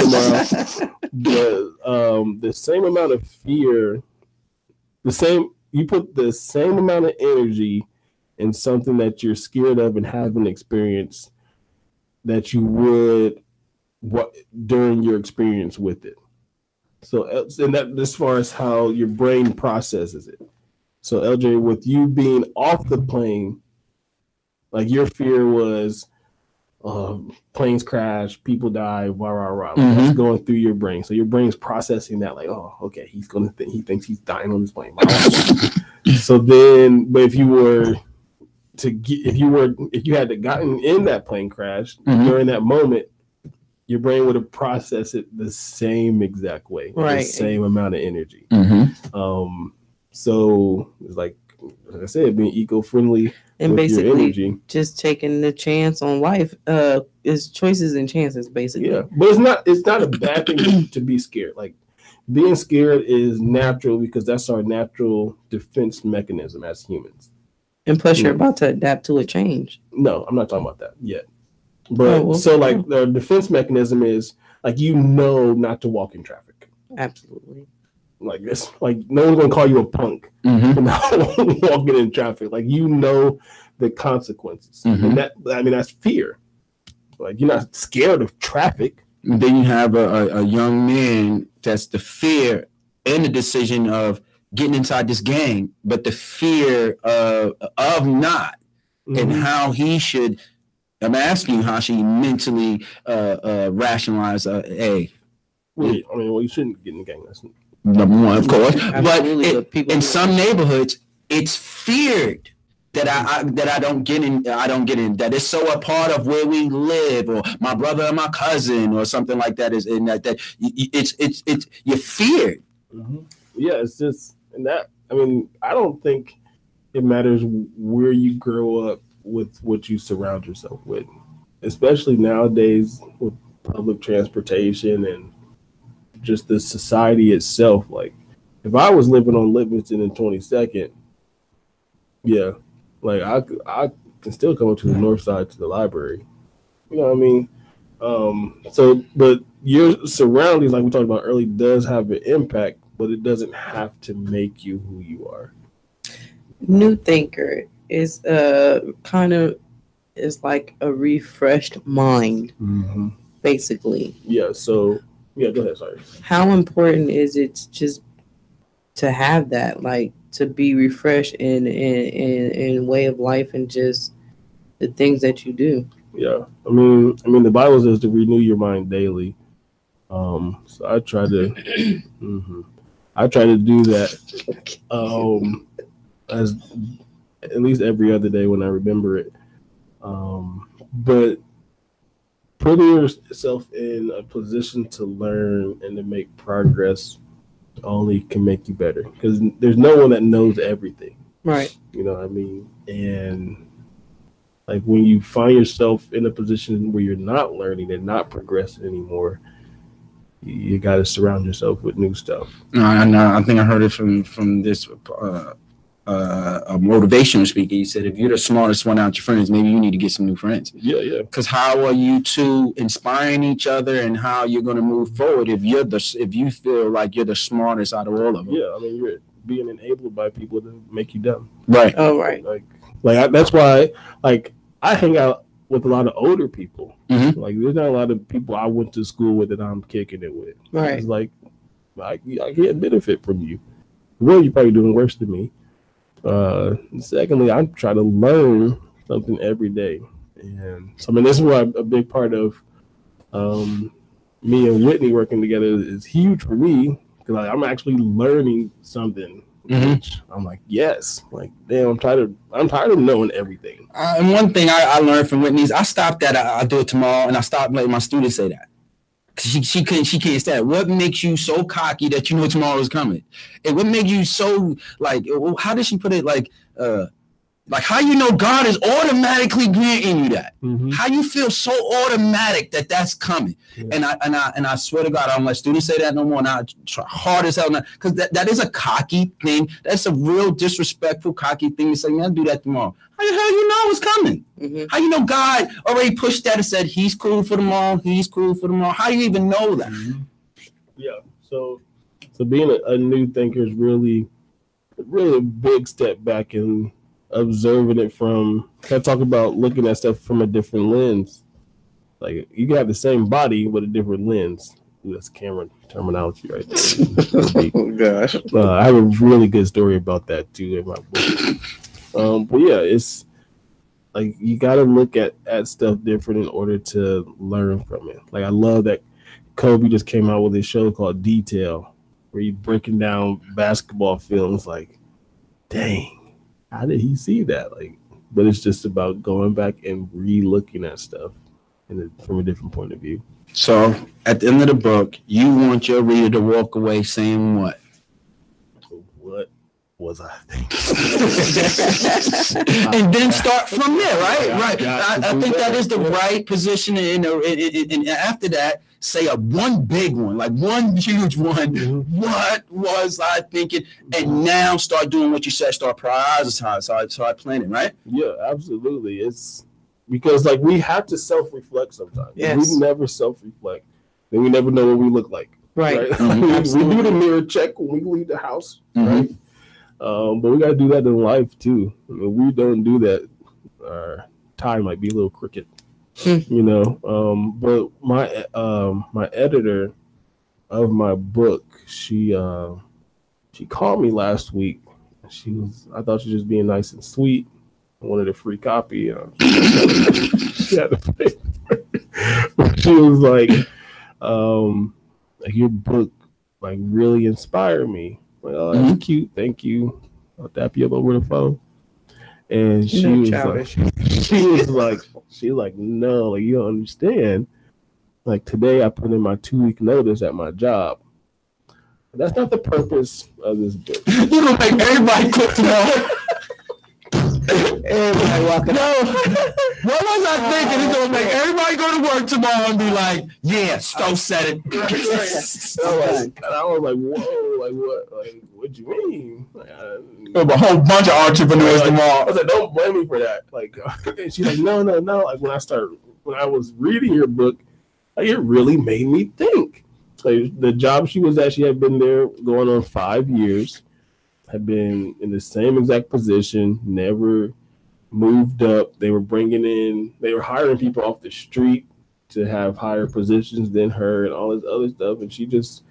Speaker 9: tomorrow. The same amount of fear, you put the same amount of energy in something that you're scared of and haven't experienced that you would during your experience with it. So, and that as far as how your brain processes it. So, LJ, with you being off the plane, like your fear was planes crash, people die, rah, rah, rah. That's going through your brain. So your brain's processing that like, oh, okay, he thinks he's dying on this plane. So then, but if you had to gotten in that plane crash during that moment, your brain would have processed it the same exact way, the same amount of energy. So it's like I said, being eco-friendly
Speaker 5: and
Speaker 9: with
Speaker 5: basically
Speaker 9: your energy.
Speaker 5: Just taking the chance on life is choices and chances, basically.
Speaker 9: Yeah, but it's not a bad thing to be scared. Like being scared is natural because that's our natural defense mechanism as humans.
Speaker 5: And plus, you're about to adapt to a change.
Speaker 9: No, I'm not talking about that yet. But so like the defense mechanism is like not to walk in traffic.
Speaker 5: Absolutely.
Speaker 9: Like this, like no one's gonna call you a punk for not walking in traffic. Like the consequences, and that's fear. Like you're not scared of traffic.
Speaker 6: And then you have a young man that's the fear and the decision of getting inside this gang, but the fear of not, and how he should. I'm asking you how she mentally rationalize. Hey,
Speaker 9: you shouldn't get in the gang. That's
Speaker 6: number one, of course. But in some neighborhoods, it's feared that I don't get in. I don't get in. That is so a part of where we live, or my brother or my cousin, or something like that. Is in that it's you're feared.
Speaker 9: Yeah, it's just and that. I mean, I don't think it matters where you grow up with what you surround yourself with, especially nowadays with public transportation and just the society itself. Like if I was living on Livingston and 22nd, like I can still come up to the north side to the library. You know what I mean? So but your surroundings, like we talked about earlier, does have an impact, but it doesn't have to make you who you are.
Speaker 5: New thinker is kind of is like a refreshed mind, basically.
Speaker 9: Yeah. So yeah, go ahead. Sorry.
Speaker 5: How important is it just to have that, like to be refreshed in way of life and just the things that you do?
Speaker 9: Yeah, I mean, the Bible says to renew your mind daily. So I try to, do that. As at least every other day when I remember it. But putting yourself in a position to learn and to make progress only can make you better, because there's no one that knows everything.
Speaker 5: Right.
Speaker 9: You know what I mean? And like when you find yourself in a position where you're not learning and not progressing anymore, you got to surround yourself with new stuff.
Speaker 6: I think I heard it from this a motivational speaker. He said, if you're the smartest one out your friends, maybe you need to get some new friends.
Speaker 9: Yeah.
Speaker 6: Because how are you two inspiring each other, and how you're going to move forward if you feel like you're the smartest out of all of them?
Speaker 9: Yeah, I mean, you're being enabled by people to make you dumb.
Speaker 6: Right.
Speaker 5: Oh, right.
Speaker 9: Like that's why, like, I hang out with a lot of older people. Like, there's not a lot of people I went to school with that I'm kicking it with.
Speaker 5: Right.
Speaker 9: It's like I can't benefit from you. Well, you're probably doing worse than me. Secondly, I try to learn something every day, and so I mean, this is why a big part of me and Whitney working together is huge for me, because like, I'm actually learning something. Which I'm like, yes, like damn, I'm tired of knowing everything.
Speaker 6: And one thing I learned from Whitney is I stopped that I'll do it tomorrow, and I stopped letting my students say that. She can't stand it. What makes you so cocky that you know tomorrow is coming? And what makes you so like? How did she put it? Like, Like how you know God is automatically granting you that. How you feel so automatic that that's coming. And I swear to God, I don't let students say that no more. And I try hard as hell now because that is a cocky thing. That's a real disrespectful, cocky thing to say, man, I'll do that tomorrow. How the hell you know it's coming? How you know God already pushed that and said he's cool for tomorrow, he's cool for tomorrow? How you even know that?
Speaker 9: Yeah. So being a new thinker is really a big step back in observing it from. I talk about looking at stuff from a different lens. Like you can have the same body with a different lens. Ooh, that's camera terminology right there.
Speaker 2: Oh gosh.
Speaker 9: I have a really good story about that too in my book. But yeah, it's like you got to look at stuff different in order to learn from it. Like I love that Kobe just came out with a show called Detail, where he's breaking down basketball films. Like, dang. How did he see that? Like, but it's just about going back and re-looking at stuff from a different point of view.
Speaker 6: So, at the end of the book, you want your reader to walk away saying what?
Speaker 9: What was I thinking?
Speaker 6: And then start from there, right? I think that is the right position. And after that, say one big one, like one huge one. What was I thinking? And now start doing what you said. Start prioritizing. Start planning, right?
Speaker 9: Yeah, absolutely. It's because like we have to self-reflect sometimes. Yes. We never self-reflect, then we never know what we look like. Right. We do the mirror check when we leave the house, right? But we got to do that in life too. I mean, we don't do that, our time might be a little crooked. You know, but my editor of my book, she called me last week. I thought she was just being nice and sweet. I wanted a free copy. She had to pay for it. She was like, your book like really inspired me. Like, oh, that's cute. Thank you. I'll tap you up over the phone. And she was like, no, like you don't understand. Like today I put in my 2-week notice at my job. That's not the purpose of this book.
Speaker 6: You're gonna make everybody quit tomorrow.
Speaker 2: Everybody walking
Speaker 6: out. What was I thinking? It's gonna make everybody go to work tomorrow and be like, yeah, Stowe said it.
Speaker 9: And I was like, whoa, like what? Like, what you mean? Like,
Speaker 6: a whole bunch of entrepreneurs tomorrow.
Speaker 9: I was like, don't blame me for that. Like, and she's like, no. Like when I was reading your book, like, it really made me think. Like the job she was at, she had been there going on 5 years, had been in the same exact position, never moved up. They were hiring people off the street to have higher positions than her and all this other stuff. And she just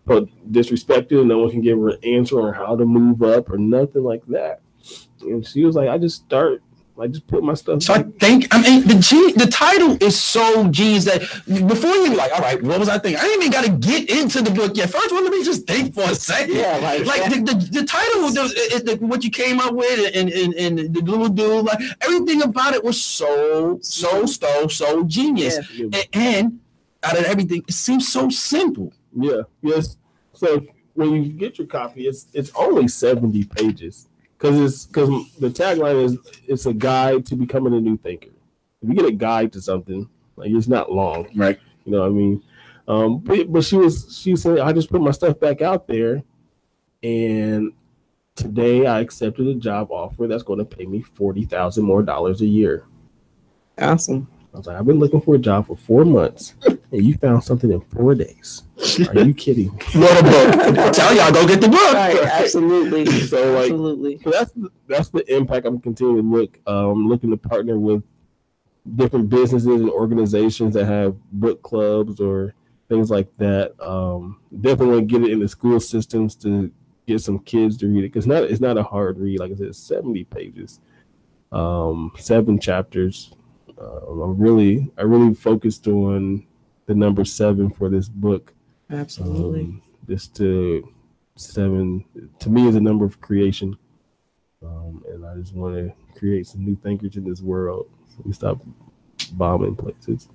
Speaker 9: felt disrespected. No one can give her an answer on how to move up or nothing like that. And she was like, I just put my stuff.
Speaker 6: So the title is so genius that before you like, all right, what was I thinking? I didn't even got to get into the book yet. First, let me just think for a second.
Speaker 2: Yeah,
Speaker 6: the title, what you came up with, and the little dude, like everything about it was so genius. Yeah. And out of everything, it seems so simple.
Speaker 9: Yeah. Yes. So when you get your copy, it's only 70 pages. Because the tagline is it's a guide to becoming a new thinker. If you get a guide to something, like it's not long,
Speaker 6: right?
Speaker 9: You know what I mean? But she said I just put my stuff back out there, and today I accepted a job offer that's going to pay me $40,000 more a year.
Speaker 2: Awesome.
Speaker 9: I was like, I've been looking for a job for 4 months, and you found something in 4 days. Are you kidding?
Speaker 6: What a book! Tell y'all go get the book.
Speaker 2: Right, absolutely.
Speaker 9: So like,
Speaker 2: absolutely.
Speaker 9: So that's the impact I'm continuing to looking to partner with different businesses and organizations that have book clubs or things like that. Definitely want to get it in the school systems to get some kids to read it because it's not a hard read. Like I said, 70 pages, 7 chapters. I really focused on the number 7 for this book.
Speaker 2: Absolutely.
Speaker 9: Just 7 to me is a number of creation. And I just want to create some new thinkers in this world. So we stop bombing places.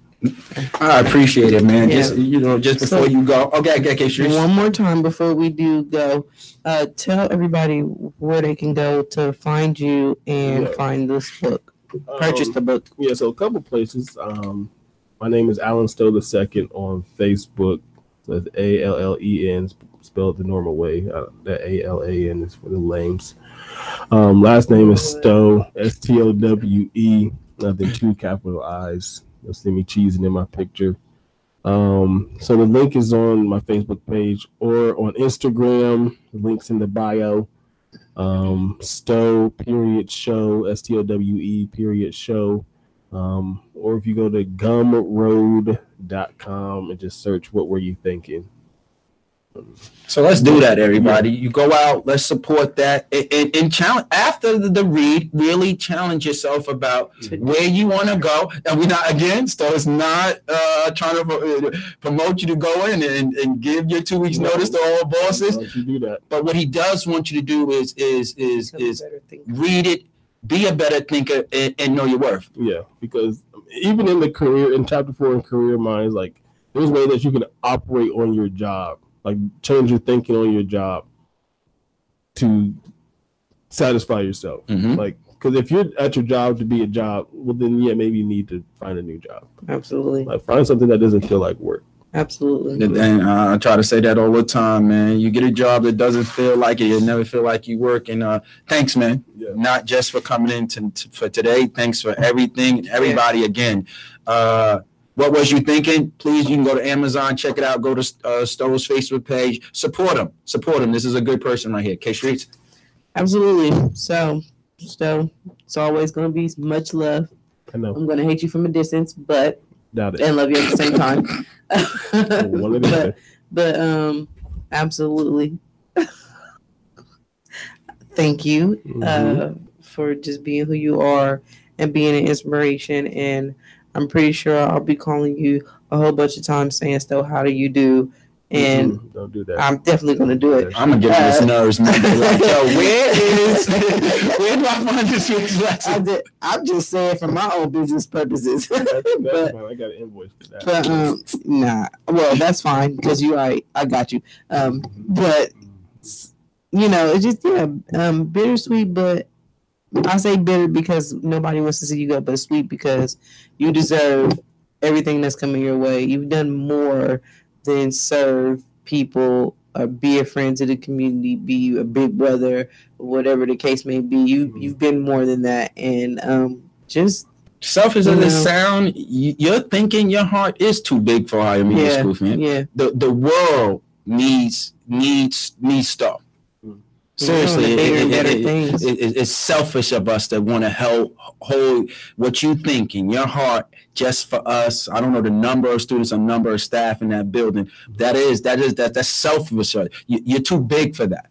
Speaker 6: I appreciate it, man.
Speaker 5: Yeah.
Speaker 6: Just before you go. Okay, sure.
Speaker 5: One more time before we do go, tell everybody where they can go to find you and find this book. Purchase the book.
Speaker 9: Yeah, so a couple places. My name is Alan Stowe II on Facebook. So that's ALLEN, spelled the normal way. That ALAN is for the lames. Last name is Stowe, STOWE. Then 2 capital I's. You'll see me cheesing in my picture. So the link is on my Facebook page or on Instagram. The link's in the bio. Stowe _show, STOWE _show. Or if you go to gumroad.com and just search What Were You Thinking?
Speaker 6: So let's do that, everybody. You go out, let's support that, and challenge after the read. Really challenge yourself about where you want to go. And we're not against, so it's not trying to promote you to go in and give your 2 weeks notice to all bosses.
Speaker 9: Don't you do that.
Speaker 6: But what he does want you to do is read it, be a better thinker, and know your worth.
Speaker 9: Yeah, because even in chapter 4 in career minds, like there's ways that you can operate on your job. Like change your thinking on your job to satisfy yourself.
Speaker 6: Mm-hmm.
Speaker 9: Like, because if you're at your job to be a job, well, then maybe you need to find a new job.
Speaker 5: Absolutely.
Speaker 9: Like find something that doesn't feel like work.
Speaker 5: Absolutely.
Speaker 6: And I try to say that all the time, man. You get a job that doesn't feel like it, you never feel like you work. And thanks, man. Yeah. Not just for coming in for today. Thanks for everything. Everybody, again. What was you thinking? Please, you can go to Amazon, check it out. Go to Stowe's Facebook page. Support him. This is a good person right here. K Streets.
Speaker 5: Absolutely. So it's always going to be much love.
Speaker 9: I know.
Speaker 5: I'm going to hate you from a distance, but
Speaker 9: doubt it.
Speaker 5: And love you at the same time. but absolutely. Thank you for just being who you are and being an inspiration. And I'm pretty sure I'll be calling you a whole bunch of times saying, "Stowe, how do you do?" And
Speaker 9: don't do that.
Speaker 5: I'm definitely gonna do it.
Speaker 6: I'm gonna get this nerves, man. Like, yo, where do I find this week's lesson?
Speaker 5: I'm just saying for my own business purposes.
Speaker 9: That's fine. I got an invoice for that.
Speaker 5: But nah. Well, that's fine because you're right. I got you. But it's just bittersweet. But I say bitter because nobody wants to see you go, but sweet because you deserve everything that's coming your way. You've done more than serve people or be a friend to the community, be a big brother, whatever the case may be. You've been more than that, and just
Speaker 6: selfish as it sound, you're thinking your heart is too big for higher media school, man. Yeah, the world needs stuff. Seriously, it's selfish of us that want to hold what you think in your heart just for us. I don't know the number of students or number of staff in that building. That's selfish. You're too big for that.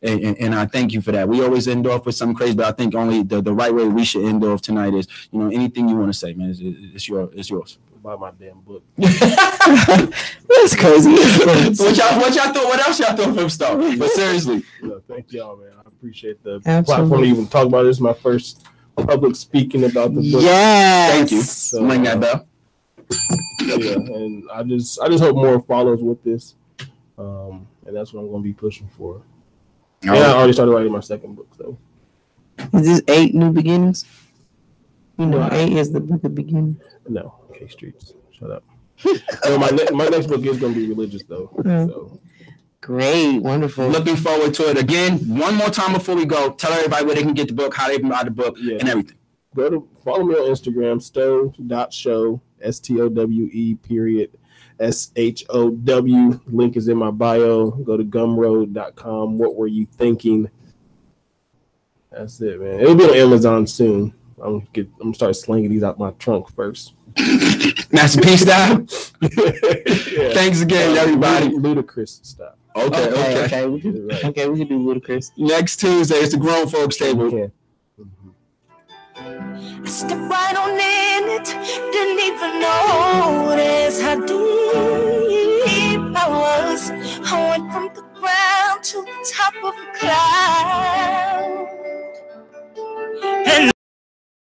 Speaker 6: And I thank you for that. We always end off with something crazy, but I think only the right way we should end off tonight is, anything you want to say, man, it's yours.
Speaker 9: Buy my damn book.
Speaker 5: That's crazy.
Speaker 6: What y'all thought? What else y'all thought from stuff? But seriously,
Speaker 9: thank y'all, man. I appreciate the platform to even talk about this. My first public speaking about the book.
Speaker 5: Yes.
Speaker 6: Thank you.
Speaker 9: So,
Speaker 6: ring that bell.
Speaker 9: Yeah, and I just hope more follows with this, and that's what I'm going to be pushing for. And I already started writing my second book. So,
Speaker 5: is this 8 New Beginnings? 8 is the book of beginning.
Speaker 9: No, K Streets. Shut up. So my next book is going to be religious, though. So.
Speaker 5: Great, wonderful.
Speaker 6: Looking forward to it. Again, one more time before we go, tell everybody where they can get the book, how they can buy the book, and everything.
Speaker 9: Follow me on Instagram, stowe.show, STOWE _SHOW. Link is in my bio. Go to gumroad.com. What were you thinking? That's it, man. It'll be on Amazon soon. I'm gonna start slinging these out my trunk first.
Speaker 6: Master P style.
Speaker 9: Yeah.
Speaker 6: Thanks again, everybody.
Speaker 9: Ludicrous style.
Speaker 6: Okay.
Speaker 5: We can do ludicrous.
Speaker 6: Next Tuesday is the grown folks table.
Speaker 9: Okay.
Speaker 7: I stepped right on in it, didn't even notice how deep I was. I went from the ground to the top of a cloud.